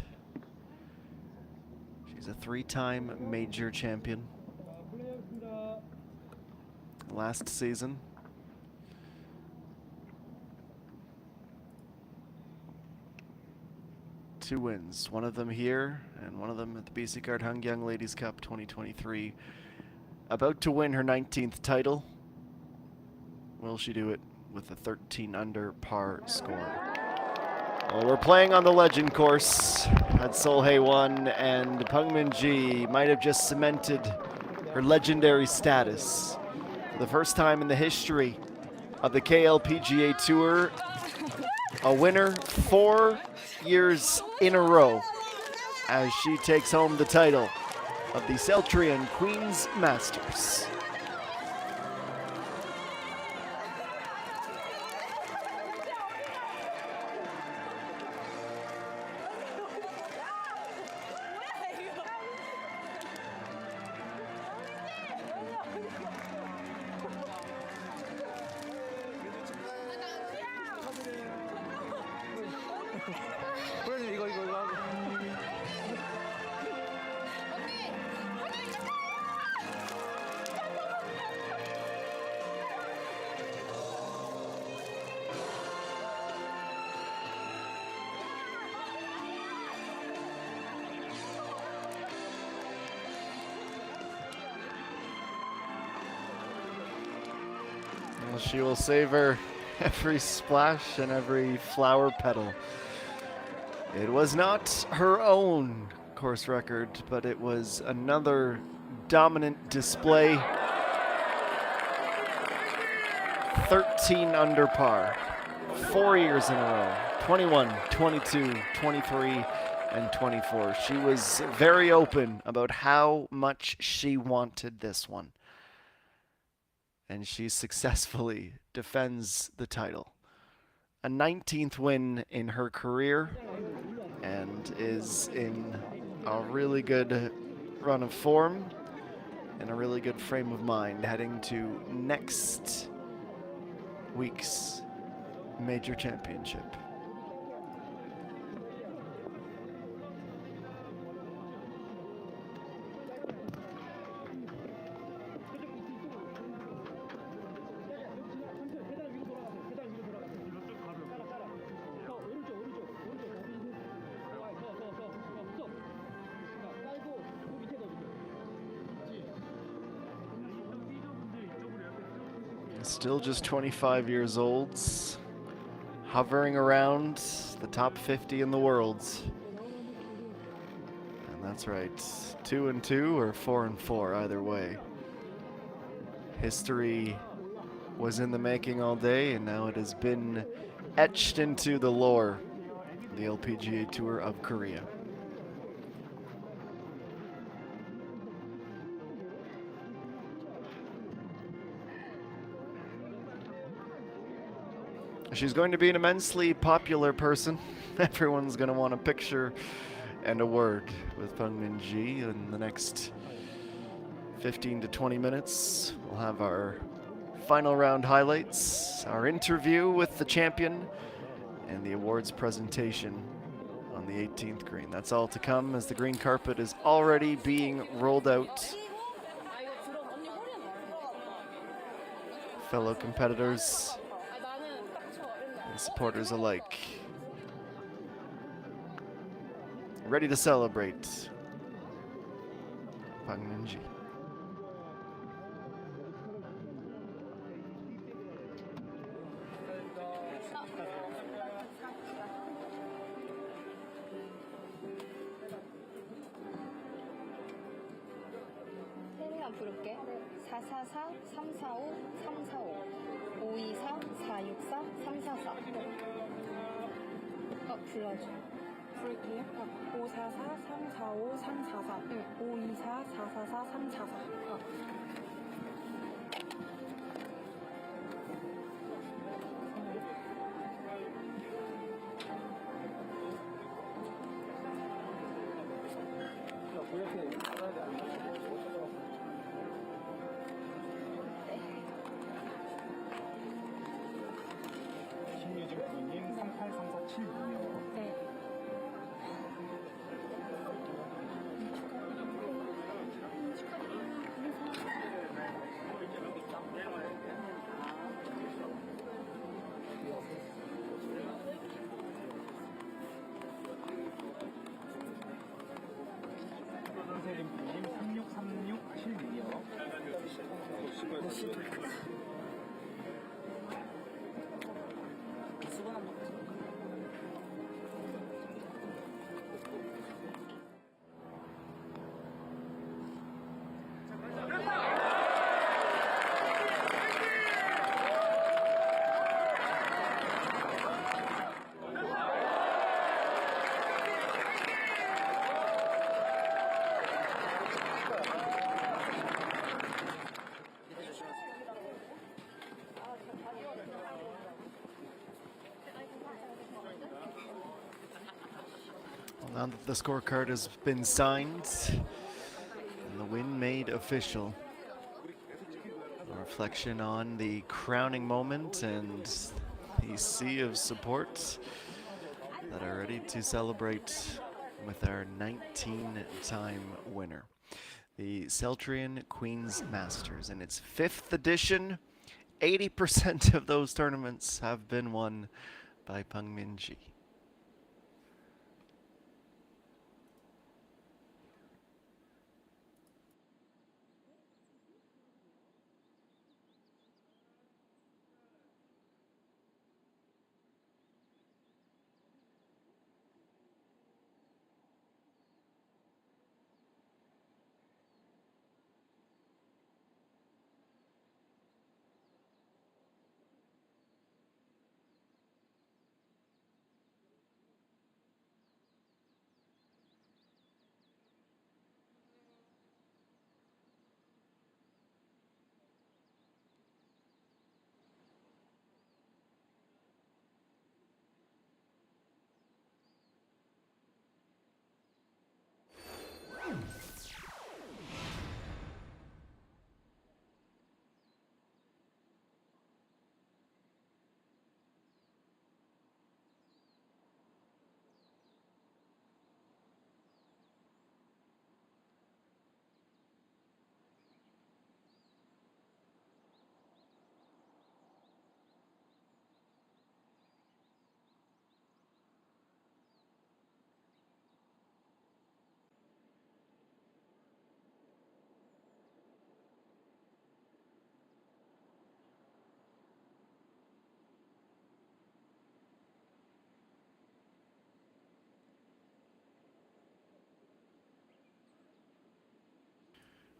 She's a 3-time major champion 자, 플레이하겠습니다. last season. Two wins, one of them here and one of them at the BC Card Hangyang Ladies Cup 2023. About to win her 19th title. Will she do it with a 13 under par score? Well, we're playing on the legend course at Seoul 1, and Pengminji might have just cemented her legendary status for the first time in the history of the KLPGA Tour. A winner 4 years in a row as she takes home the title of the Celltrion Queen's Masters. Well, she will savor every splash and every flower petal. It was not her own course record, but it was another dominant display. 13 under par, 4 years in a row, 21, 22, 23, and 24. She was very open about how much she wanted this one. And she successfully defends the title. A 19th win in her career, and is in a really good run of form. in a really good frame of mind heading to next week's major championship. Still just 25 years old, hovering around the top 50 in the world. And that's right, 2-2 or 4-4, either way. History was in the making all day, and now it has been etched into the lore of the LPGA Tour of Korea. She's going to be an immensely popular person. Everyone's going to want a picture and a word with Peng Min-ji in the next 15 to 20 minutes. We'll have our final round highlights, our interview with the champion, and the awards presentation on the 18th green. That's all to come as the green carpet is already being rolled out. Fellow competitors and supporters alike, ready to celebrate Peng Min-ji. 세례만 부를게. 444, 345, 345, 524, 464, 344. 불러줘. 부를게요. 544 345 344. 응. 524 444 344. 신유진 부님 383476이요. 네. 선생님 부님 363676이요. Now that the scorecard has been signed and the win made official, a reflection on the crowning moment and the sea of support that are ready to celebrate with our 19-time winner. The Celltrion Queen's Masters in its 5th edition. 80% of those tournaments have been won by Peng Min-ji.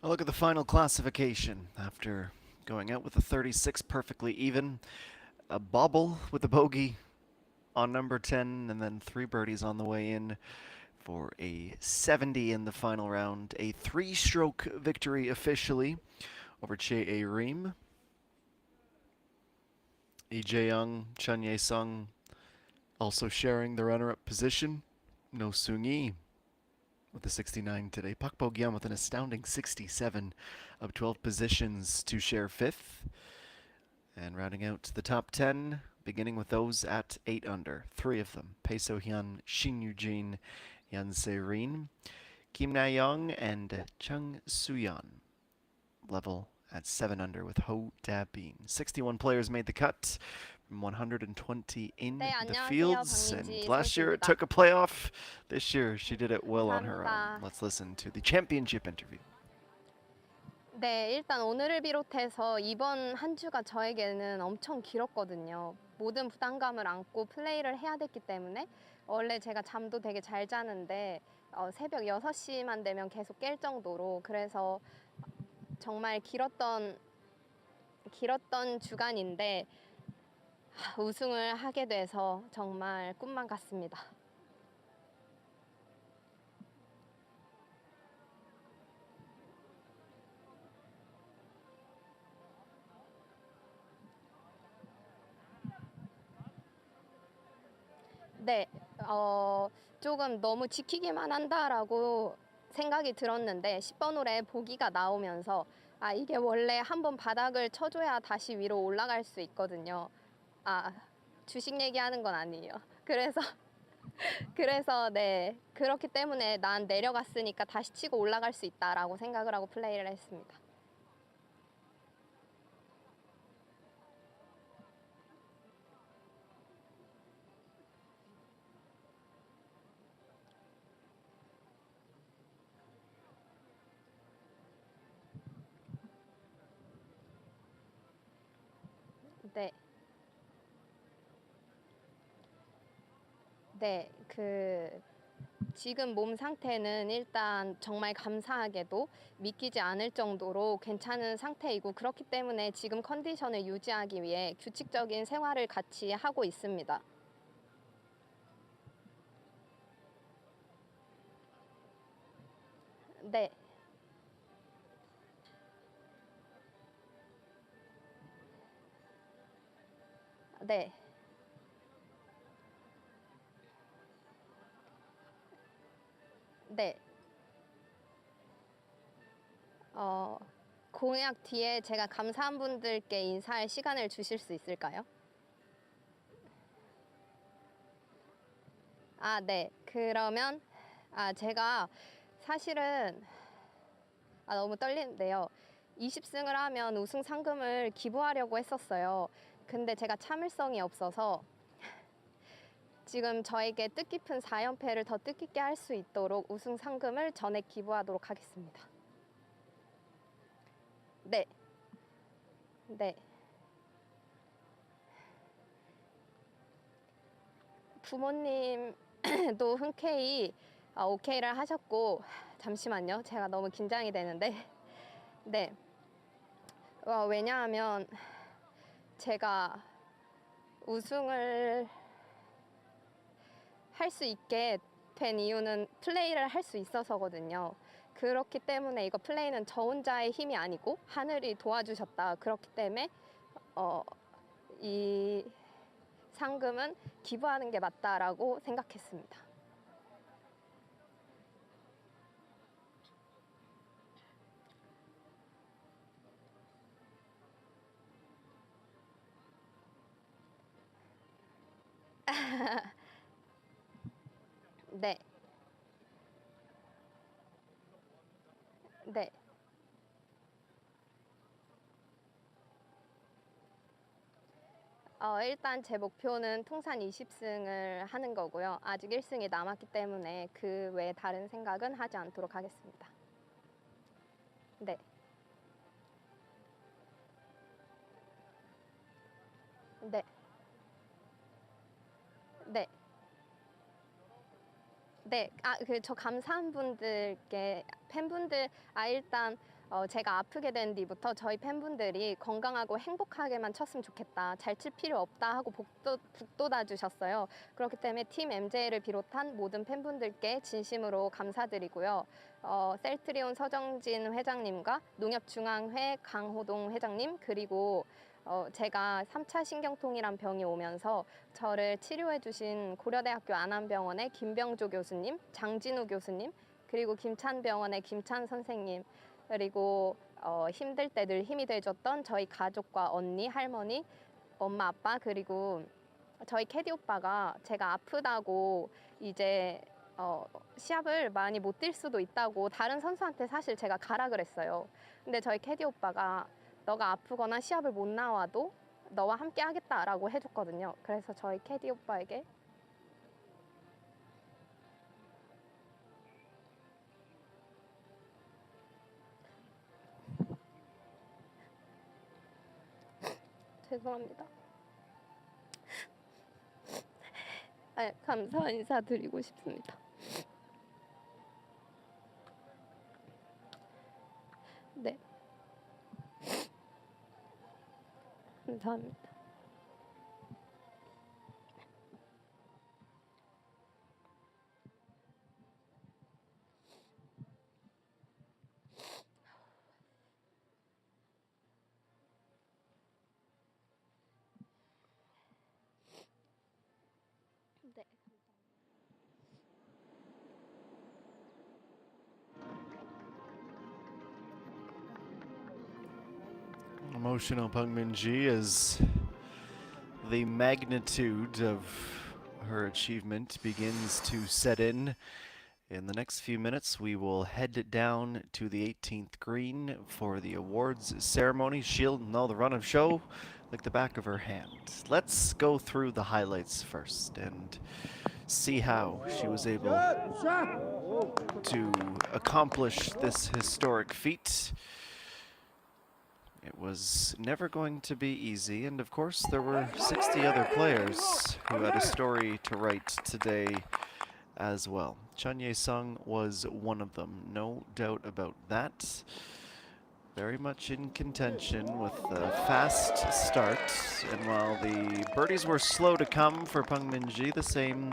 A look at the final classification after going out with a 36 perfectly even, a bobble with a bogey on number 10, and then 3 birdies on the way in for a 70 in the final round. A 3-stroke victory officially over Che A Reem. Lee Jae-young, Chun Ye-sung also sharing the runner-up position. No Sung-yi with a 69 today. Pak Bo-gyeon with an astounding 67 of 12 positions to share 5th. And rounding out the top 10, beginning with those at 8 under. 3 of them, Pae So-hyun, Shin Yu-jin, Yan Se-rin, Kim Na-young, and Chung Soo-yeon. Level at 7 under with Ho Da-bin. 61 players made the cut from 120 in 네, the 안녕하세요. fields. And 박민지 last year it 선수입니다. took a playoff. This year she did it well on her own. 감사합니다. Let's listen to the championship interview. 네, 일단 오늘을 비롯해서 이번 한 주가 저에게는 엄청 길었거든요. 모든 부담감을 안고 플레이를 해야 됐기 때문에 원래 제가 잠도 되게 잘 자는데 새벽 6시만 되면 계속 깰 정도로 그래서 정말 길었던 주간인데 우승을 하게 돼서 정말 꿈만 같습니다. 네, 조금 너무 지키기만 한다라고 생각이 들었는데 10번 홀에 보기가 나오면서 이게 원래 한번 바닥을 쳐줘야 다시 위로 올라갈 수 있거든요. 주식 얘기하는 건 아니에요. 그래서 네, 그렇기 때문에 난 내려갔으니까 다시 치고 올라갈 수 있다라고 생각을 하고 플레이를 했습니다. 네. 네, 지금 몸 상태는 일단 정말 감사하게도 믿기지 않을 정도로 괜찮은 상태이고 그렇기 때문에 지금 컨디션을 유지하기 위해 규칙적인 생활을 같이 하고 있습니다. 네. 네. 네. 공약 뒤에 제가 감사한 분들께 인사할 시간을 주실 수 있을까요? 네. 그러면 제가 사실은 너무 떨리는데요. 20승을 하면 우승 상금을 기부하려고 했었어요. 근데 제가 참을성이 없어서 지금 저에게 뜻깊은 4연패를 더 뜻깊게 할 수 있도록 우승 상금을 전액 기부하도록 하겠습니다. 네. 네. 부모님도 흔쾌히 오케이를 하셨고 잠시만요. 제가 너무 긴장이 되는데 네. 왜냐하면 제가 우승을 할 수 있게 된 이유는 플레이를 할 수 있어서거든요. 그렇기 때문에 이거 플레이는 저 혼자의 힘이 아니고 하늘이 도와주셨다. 그렇기 때문에 이 상금은 기부하는 게 맞다라고 생각했습니다. 네. 네. 일단 제 목표는 통산 20승을 하는 거고요. 아직 1승이 남았기 때문에 그 외에 다른 생각은 하지 않도록 하겠습니다. 네. 네. 네. 네, 저 감사한 분들께 팬분들 일단 제가 아프게 된 뒤부터 저희 팬분들이 건강하고 행복하게만 쳤으면 좋겠다. 잘 칠 필요 없다 하고 북돋아 주셨어요. 그렇기 때문에 팀 MJ를 비롯한 모든 팬분들께 진심으로 감사드리고요. 셀트리온 서정진 회장님과 농협중앙회 강호동 회장님 그리고 제가 3차 신경통이란 병이 오면서 저를 치료해 주신 고려대학교 안암병원의 김병조 교수님, 장진우 교수님 그리고 김찬병원의 김찬 선생님 그리고 힘들 때 늘 힘이 돼줬던 저희 가족과 언니, 할머니, 엄마, 아빠 그리고 저희 캐디 오빠가 제가 아프다고 이제 시합을 많이 못 뛸 수도 있다고 다른 선수한테 사실 제가 가라 그랬어요. 근데 저희 캐디 오빠가 너가 아프거나 시합을 못 나와도 너와 함께 하겠다라고 해줬거든요. 그래서 저희 캐디 오빠에게 죄송합니다. 감사 인사 드리고 싶습니다. 네. 감사합니다. 네. Emotional Peng Min-ji as the magnitude of her achievement begins to set in. In the next few minutes, we will head down to the 18th green for the awards ceremony. She'll know the run of show like the back of her hand. Let's go through the highlights first and see how she was able to accomplish this historic feat. It was never going to be easy, and of course there were 60 other players who had a story to write today as well. Chun Ye-sung was one of them, no doubt about that. Very much in contention with a fast start, and while the birdies were slow to come for Peng Min-ji, the same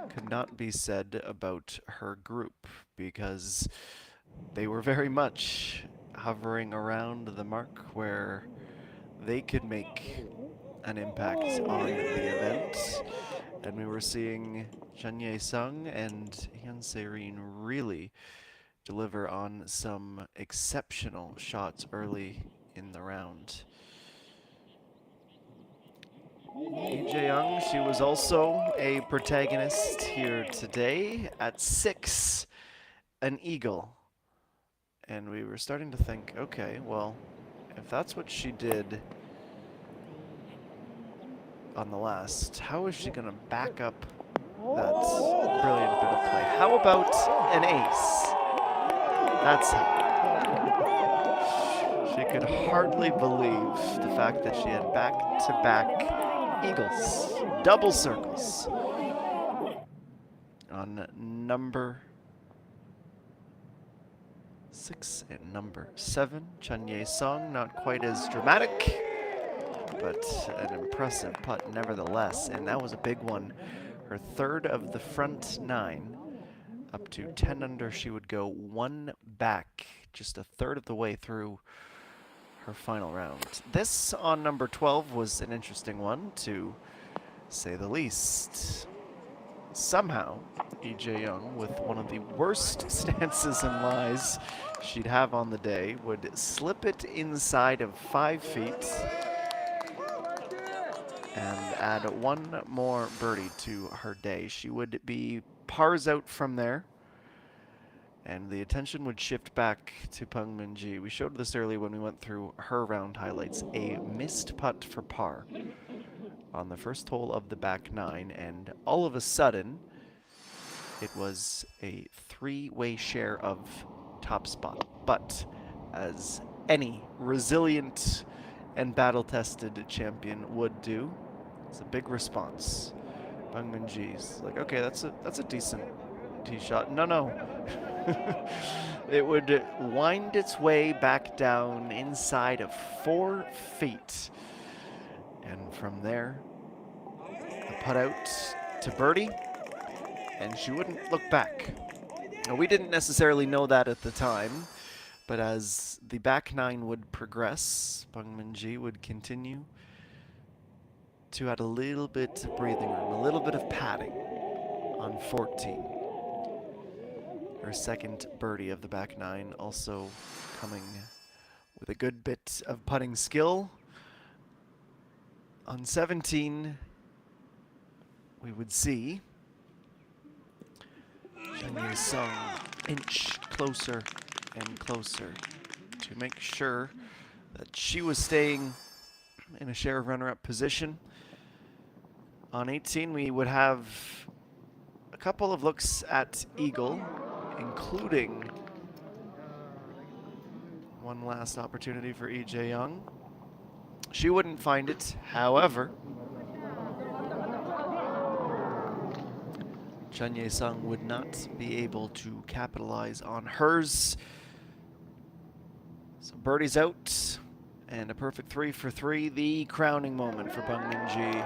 could not be said about her group, because they were very much hovering around the mark where they could make an impact on the event. And we were seeing Chun Ye-sung and Hyun Se-rin really deliver on some exceptional shots early in the round. Lee Jae-young, she was also a protagonist here today at 6, an eagle. And we were starting to think, okay, well, if that's what she did on the last, how is she going to back up that brilliant bit of play? How about an ace? That's how. She could hardly believe the fact that she had back-to-back eagles, double circles, on number 6 and number 7. Chun Ye-sung, not quite as dramatic, but an impressive putt nevertheless, and that was a big one. Her third of the front 9, up to 10 under. She would go one back, just a third of the way through her final round. This on number 12 was an interesting one, to say the least. Somehow, Lee Jae-young, with one of the worst stances and lies she'd have on the day, would slip it inside of 5 feet and add one more birdie to her day. She would be pars out from there, and the attention would shift back to Peng Min-ji. We showed this earlier when we went through her round highlights. A missed putt for par on the first hole of the back 9, and all of a sudden, it was a 3-way share of top spot. But as any resilient and battle-tested champion would do, it's a big response. Peng Min-ji's like, okay, that's a decent tee shot. No, It would wind its way back down inside of 4 feet. And from there, a putt out to birdie, and she wouldn't look back. Now, we didn't necessarily know that at the time, but as the back nine would progress, Bang Min-ji would continue to add a little bit of breathing room, a little bit of padding on 14. Her second birdie of the back nine, also coming with a good bit of putting skill. On 17, we would see Chun Sung inch closer and closer to make sure that she was staying in a share of runner-up position. On 18, we would have a couple of looks at eagle, including one last opportunity for EJ Young. She wouldn't find it, however. Chun Ye-sung would not be able to capitalize on hers. So birdie's out, and a perfect 3 for 3, the crowning moment for Bang Min-ji.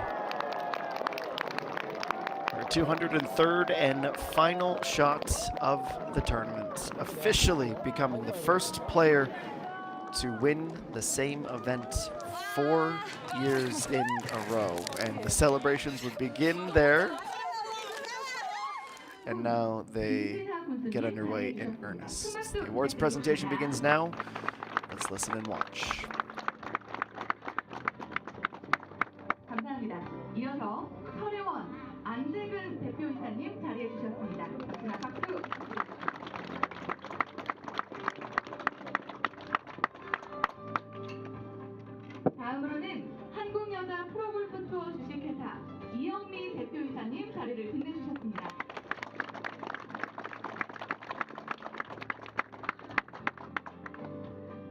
Her 203rd and final shot of the tournament, officially becoming the first player to win the same event 4 years in a row. And the celebrations would begin there. And now they get underway in earnest. The awards presentation begins now. Let's listen and watch. 감사합니다. 이어서 서래원 안재근 대표이사님 자리해 주셨습니다. 박수나 박수. 다음으로는 한국여자 프로골프 투어 주식회사 이영미 대표이사님 자리를 빛내주셨습니다.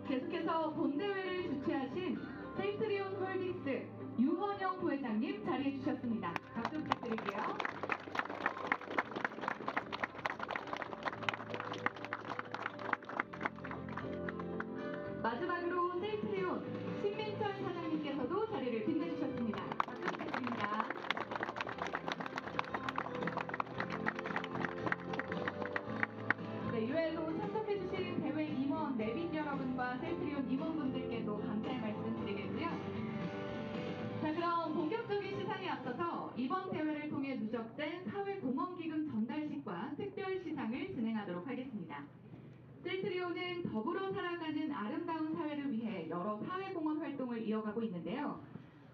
계속해서 본대회를 주최하신 셀트리온 홀딩스 유헌영 부회장님 자리해 주셨습니다. 박수 부탁드릴게요. 마지막으로 셀트리온 신민철 사장님께서도 자리를 빛내주셨습니다. 박수 부탁드립니다. 네, 이외에도 참석해주신 대회 임원, 내빈 여러분과 셀트리온 임원분들께도 감사의 말씀 드리겠고요. 자, 그럼 본격적인 시상에 앞서서 이번 대회를 통해 누적된 사회공헌기금 전달식과 특별 시상을 진행하도록 하겠습니다. 셀트리온은 더불어 살아가는 아름다운 사회를 위해 여러 사회공헌 활동을 이어가고 있는데요.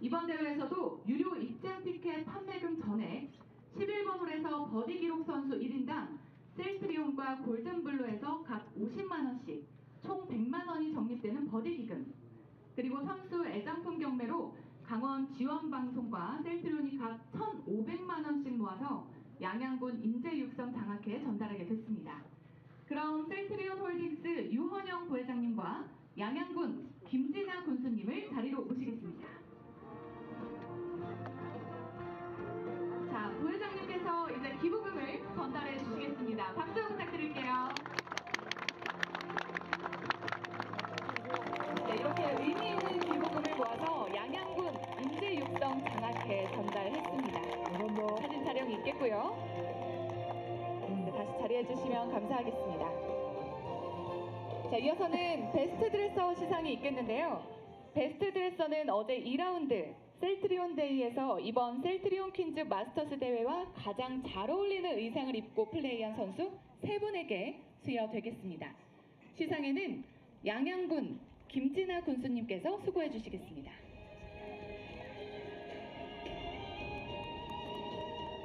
이번 대회에서도 유료 입장 티켓 판매금 전액, 11번 홀에서 버디 기록 선수 1인당 셀트리온과 골든블루에서 각 50만원씩 총 100만원이 적립되는 버디 기금, 그리고 선수 애장품 경매로 강원 지원방송과 셀트리온이 각 1,500만원씩 모아서 양양군 인재육성 장학회에 전달하게 됐습니다. 그럼 셀트리온 홀딩스 유헌영 부회장님과 양양군 김진아 군수님을 자리로 모시겠습니다. 자, 부회장님께서 이제 기부금을 전달해 주시겠습니다. 박수 부탁드릴게요. 네, 이렇게 의미 있는 기부금을 모아서 양양군 인재육성 장학회에 전달했습니다. 사진 촬영이 있겠고요. 네, 다시 자리해 주시면 감사하겠습니다. 자, 이어서는 베스트 드레서 시상이 있겠는데요. 베스트 드레서는 어제 2라운드 셀트리온 데이에서 이번 셀트리온 퀸즈 마스터스 대회와 가장 잘 어울리는 의상을 입고 플레이한 선수 3분에게 수여되겠습니다. 시상에는 양양군 김진아 군수님께서 수고해 주시겠습니다.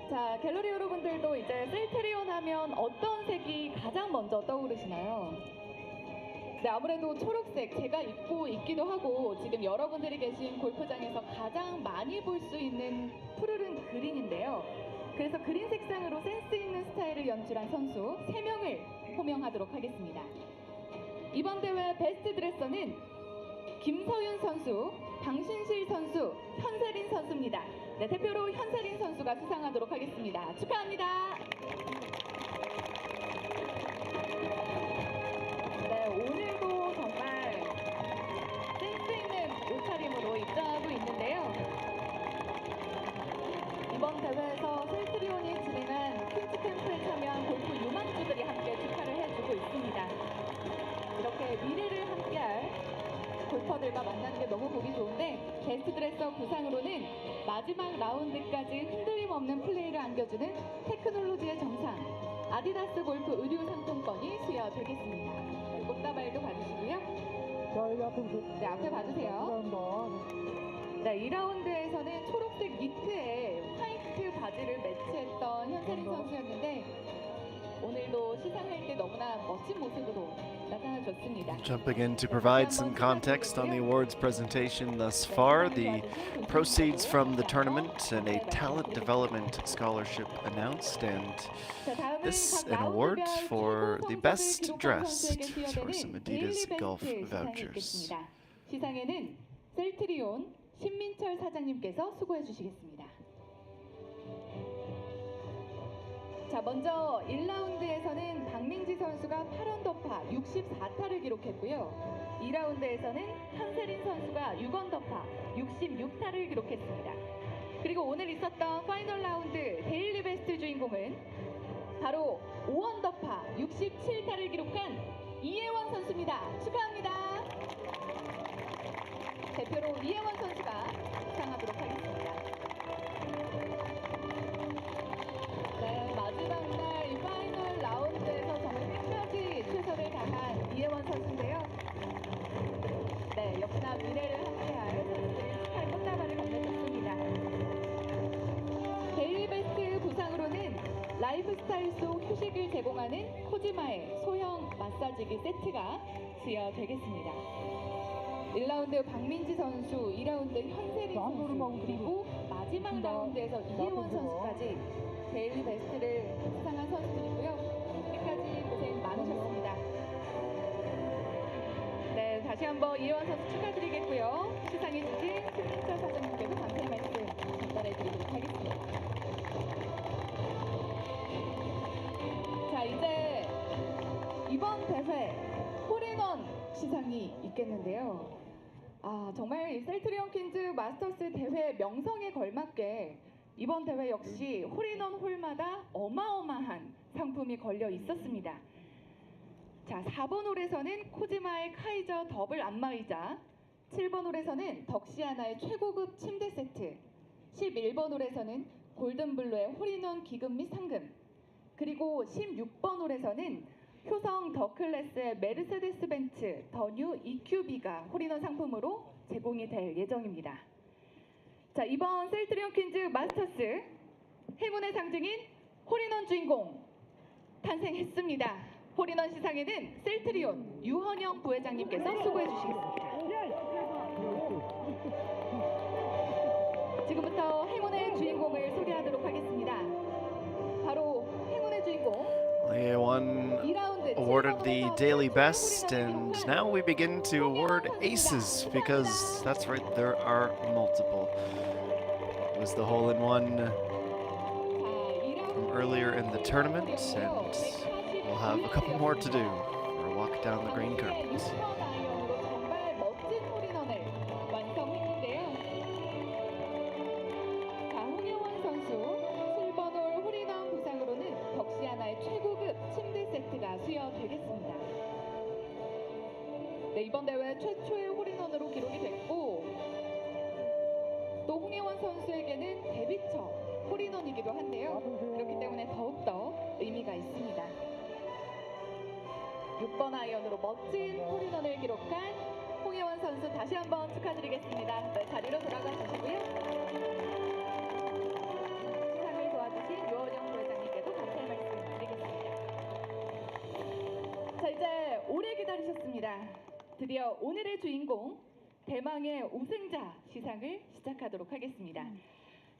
자, 갤러리 여러분들도 이제 셀트리온 하면 어떤 색이 가장 먼저 떠오르시나요? 네, 아무래도 초록색, 제가 입고 있기도 하고 지금 여러분들이 계신 골프장에서 가장 많이 볼 수 있는 푸르른 그린인데요. 그래서 그린 색상으로 센스 있는 스타일을 연출한 선수 3명을 호명하도록 하겠습니다. 이번 대회 베스트 드레서는 김서윤 선수, 방신실 선수, 현세린 선수입니다. 네, 대표로 현세린 선수가 수상하도록 하겠습니다. 축하합니다. 이번 대회에서 셀트리온이 진행한 퀸즈 캠프에 참여한 골프 유망주들이 함께 축하를 해주고 있습니다. 이렇게 미래를 함께할 골퍼들과 만나는 게 너무 보기 좋은데 베스트 드레서 부상으로는 마지막 라운드까지 흔들림 없는 플레이를 안겨주는 테크놀로지의 정상 아디다스 골프 의류 상품권이 수여되겠습니다. 꽃다발도 봐주시고요. 자, 여기 앞에 보세요. 네, 앞에 봐주세요. 감사합니다. 네, 2라운드에서는 초록색 니트에 화이트 바지를 매치했던 현세린 선수였는데 오늘도 시상할 때 너무나 멋진 모습으로 나타나줬습니다. Jumping in to provide some context on the awards presentation thus far, the proceeds from the tournament and a talent development scholarship announced, and this an award for the best dressed for some Adidas golf vouchers. 시상에는 셀트리온 신민철 사장님께서 수고해 주시겠습니다. 자, 먼저 1라운드에서는 박민지 선수가 8언더파 64타를 기록했고요. 2라운드에서는 현세린 선수가 6언더파 66타를 기록했습니다. 그리고 오늘 있었던 파이널 라운드 데일리 베스트 주인공은 바로 5언더파 67타를 기록한 이혜원 선수입니다. 축하합니다. 대표로 이혜원 선수가 수상하도록 하겠습니다. 네, 마지막 날 이 파이널 라운드에서 정말 끝까지 최선을 다한 이혜원 선수인데요. 네, 역시나 미래를 함께할 선수들이 축하의 꽃다발을 건네줬습니다. 데일리 베스트 부상으로는 라이프스타일 속 휴식을 제공하는 코지마의 소형 마사지기 세트가 수여되겠습니다. 1라운드 박민지 선수, 2라운드 현세린 선수, 그리고 마지막 라운드에서 이혜원 선수까지 데일리 베스트를 수상한 선수들이고요. 끝까지 고생 많으셨습니다. 네, 다시 한번 이혜원 선수 축하드리겠고요. 시상해주신 신민철 사장님께도 감사의 말씀 전달해드리도록 하겠습니다. 자, 이제 이번 대회 홀인원 시상이 있겠는데요. 정말 이 셀트리온 퀸즈 마스터스 대회 명성에 걸맞게 이번 대회 역시 홀인원 홀마다 어마어마한 상품이 걸려 있었습니다. 자, 4번 홀에서는 코지마의 카이저 더블 안마의자, 7번 홀에서는 덕시아나의 최고급 침대 세트, 11번 홀에서는 골든블루의 홀인원 기금 및 상금, 그리고 16번 홀에서는 효성 더클래스의 메르세데스 벤츠 더 뉴 EQB가 홀인원 상품으로 제공이 될 예정입니다. 자, 이번 셀트리온 퀸즈 마스터스 행운의 상징인 홀인원 주인공 탄생했습니다. 홀인원 시상에는 셀트리온 유헌영 부회장님께서 수고해 주시겠습니다. 지금부터 행운의 주인공을 소개하도록 하겠습니다. 바로 행운의 주인공 One awarded the daily best, and now we begin to award aces because that's right, there are multiple. It was the hole-in-one from earlier in the tournament, and we'll have a couple more to do for a walk down the green carpet. 정말 멋진 홀인원을 완성했는데요. 자, 홍혜원 선수 7번 홀 홀인원 부상으로는 덕시아나의 최고급 침대 세트가 수여되겠습니다. 네, 이번 대회 최초의 홀인원으로 기록이 됐고 또 홍혜원 선수에게는 데뷔처 홀인원이기도 한데요. 그렇기 때문에 더욱더 의미가 있습니다. 6번 아이언으로 멋진 홀인원을 기록한 홍혜원 선수 다시 한번 축하드리겠습니다. 네, 자리로 돌아가 주시고요. 시상을 도와주신 유원영 부회장님께도 감사의 말씀 드리겠습니다. 자, 이제 오래 기다리셨습니다. 드디어 오늘의 주인공 대망의 우승자 시상을 시작하도록 하겠습니다.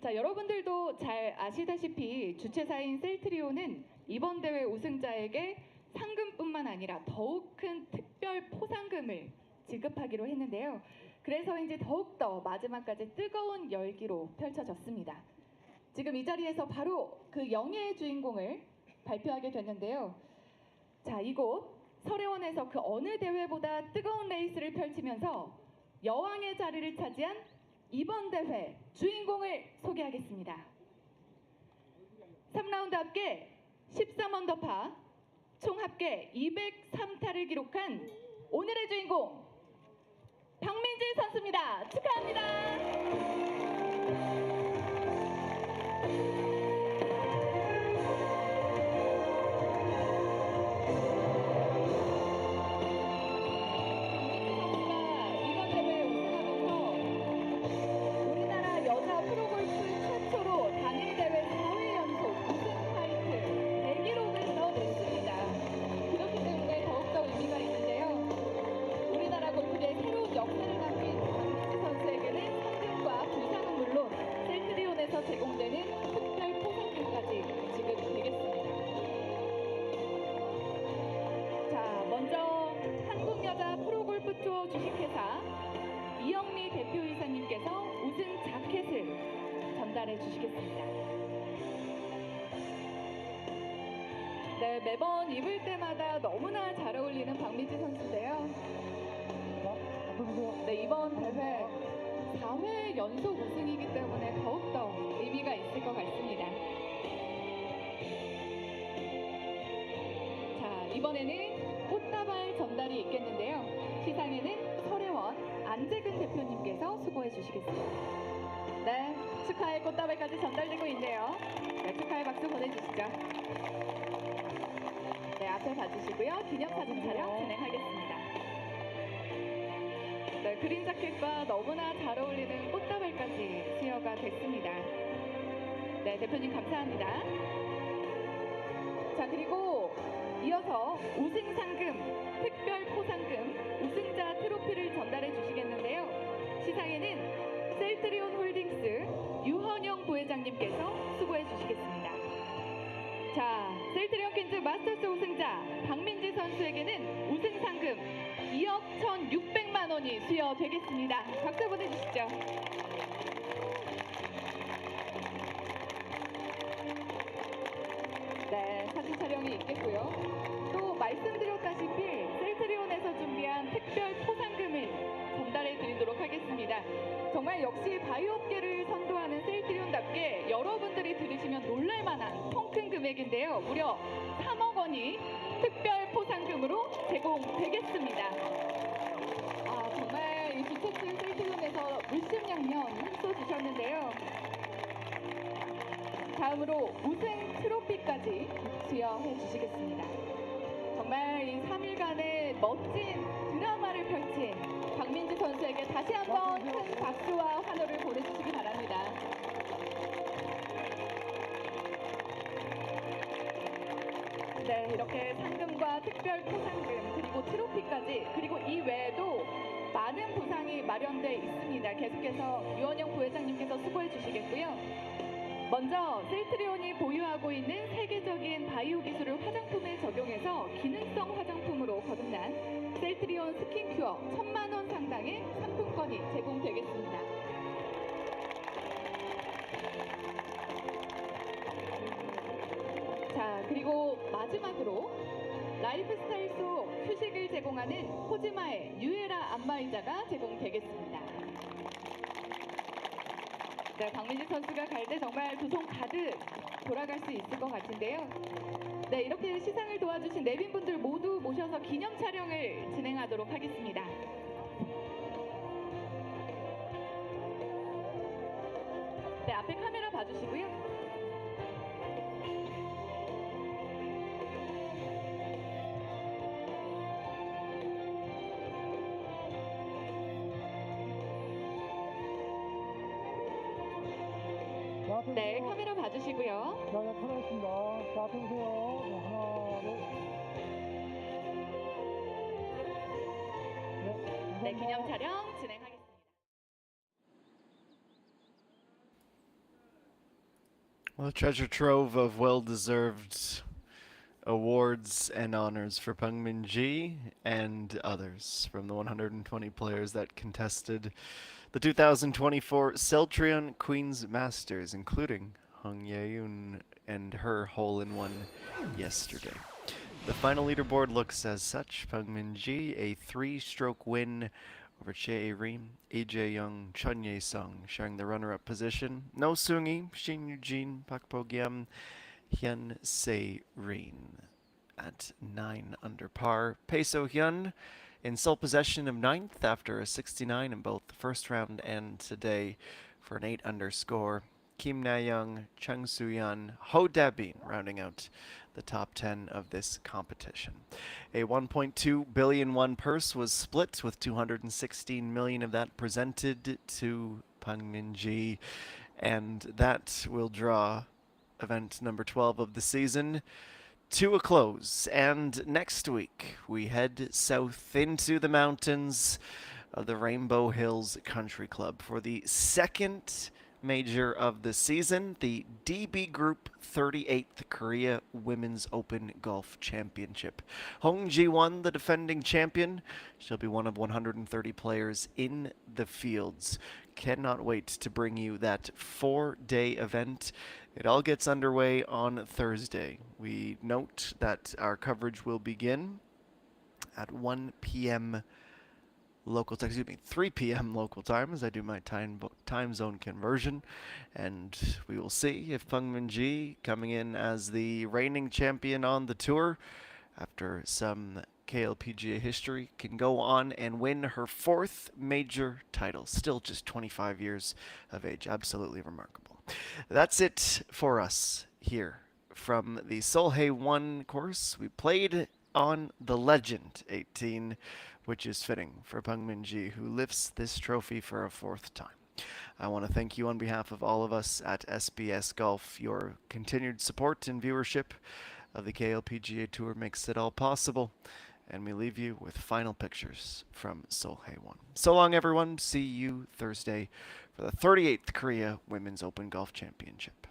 자, 여러분들도 잘 아시다시피 주최사인 셀트리온은 이번 대회 우승자에게 상금뿐만 아니라 더욱 큰 특별 포상금을 지급하기로 했는데요. 그래서인지 더욱더 마지막까지 뜨거운 열기로 펼쳐졌습니다. 지금 이 자리에서 바로 그 영예의 주인공을 발표하게 됐는데요. 자, 이곳 설혜원에서 그 어느 대회보다 뜨거운 레이스를 펼치면서 여왕의 자리를 차지한 이번 대회 주인공을 소개하겠습니다. 3라운드 합계 13언더파 총 합계 203타를 기록한 오늘의 주인공 박민지 선수입니다. 축하합니다. 이번 대회 우승하면서 우리나라 여자 프로골프 최초로 단일 대회 4회 연속 우승 타이틀 대기록을 써냈습니다. 그렇기 때문에 더욱더 의미가 있는데요. 우리나라 골프의 새로운 역사를 남긴 박민지 선수에게는 상금과 부상은 물론 셀트리온에서 제공되는 특별 포상금까지 지급되겠습니다. 자, 먼저 한국여자 프로골프 투어 주식회사 이영미 대표이사님께서 우승 자켓을 전달해 주시겠습니다. 네, 매번 입을 때마다 너무나 잘 어울리는 박민지 선수인데요. 네, 이번 대회 4회 연속 우승이기 때문에 더욱더 의미가 있을 것 같습니다. 자, 이번에는 꽃다발 전달이 있겠는데요. 시상에는 설혜원, 안재근 대표님께서 수고해 주시겠습니다. 네, 축하의 꽃다발까지 전달되고 있네요. 네, 축하의 박수 보내주시죠. 네, 앞에 봐주시고요. 기념사진 촬영 진행하겠습니다. 네, 그린 자켓과 너무나 잘 어울리는 꽃다발까지 수여가 됐습니다. 네, 대표님 감사합니다. 자, 그리고 이어서 우승 상금, 특별 포상금, 우승자 트로피를 전달해 주시겠는데요. 시상에는 셀트리온 홀딩스 유헌영 부회장님께서 수고해 주시겠습니다. 자, 셀트리온 퀸즈 마스터스 우승자 박민지 선수에게는 우승 상금 2억 1,600만 원이 수여되겠습니다. 박수 보내주시죠. 네, 사진 촬영이 있겠고요. 또 말씀드렸다시피 셀트리온에서 준비한 특별 포상금을 전달해 드리도록 하겠습니다. 정말 역시 바이오업계를 선도하는 셀트리온답게 여러분들이 들으시면 놀랄만한 통큰 금액인데요. 무려 3억 원이 특별 포상금으로 제공되겠습니다. 아, 정말 이 주최측 셀트리온에서 물심양면 힘써주셨는데요. 다음으로 우승 트로피까지 수여해 주시겠습니다. 정말 이 3일간의 멋진 드라마를 펼친 박민지 선수에게 다시 한번 큰 박수와 환호를 보내주시기 바랍니다. 네, 이렇게 상금과 특별 포상금 그리고 트로피까지 그리고 이 외에도 많은 보상이 마련되어 있습니다. 계속해서 유헌영 부회장님께서 수고해 주시겠고요. 먼저 셀트리온이 보유하고 있는 세계적인 바이오 기술을 화장품에 적용해서 기능성 화장품으로 거듭난 셀트리온 스킨큐어 1,000만 원 상당의 상품권이 제공되겠습니다. 자, 그리고 마지막으로 라이프스타일 속 휴식을 제공하는 코지마의 뉴에라 안마의자가 제공되겠습니다. 네, 박민지 선수가 갈 때 정말 두 손 가득 돌아갈 수 있을 것 같은데요. 네, 이렇게 시상을 도와주신 내빈분들 모두 모셔서 기념 촬영을 진행하도록 하겠습니다. 네, 앞에 카메라 봐주시고요. 네, 카메라 봐주시고요. 자, 촬영했습니다. 자, 앞에 보세요. 네, 하나, 둘. 네, 기념 촬영 진행하겠습니다. Well, a treasure trove of well-deserved awards and honors for Peng Min-ji and others from the 120 players that contested the 2024 Celltrion Queen's Masters, including Hung Ye-eun and her hole-in-one yesterday. The final leaderboard looks as such. Peng Min-ji, a 3-stroke win over Chae Rim, Lee Jae-young, Chun Ye-sung sharing the runner-up position. No Seung-hee, Shin Eugene, Park Bo-gyam, Hyun Se-rin at 9 under par. Pae-so Hyun in sole possession of ninth after a 69 in both the first round and today for an 8 under score. Kim Na-young, Chung Soo-yeon, Ho Da-bin rounding out the top 10 of this competition. A 1.2 billion won purse was split, with 216 million of that presented to Pang Min-ji, and that will draw event number 12 of the season to a close. And next week we head south into the mountains of the Rainbow Hills Country Club for the second major of the season, the DB Group 38th Korea Women's Open Golf Championship. Hong Ji-won, the defending champion, she'll be one of 130 players in the fields. Cannot wait to bring you that 4-day event. It all gets underway on Thursday. We note that our coverage will begin at 1 p.m. local time, 3 p.m. local time, as I do my time zone conversion. And we will see if Pang Min-ji, coming in as the reigning champion on the tour after some KLPGA history, can go on and win her 4th major title. Still just 25 years of age. Absolutely remarkable. That's it for us here from the Seoul 1 course. We played on the Legend 18, which is fitting for Pang Min-ji, who lifts this trophy for a 4th time. I want to thank you on behalf of all of us at SBS Golf. Your continued support and viewership of the KLPGA Tour makes it all possible. And we leave you with final pictures from Seoul 1. So long, everyone. See you Thursday for the 38th Korea Women's Open Golf Championship.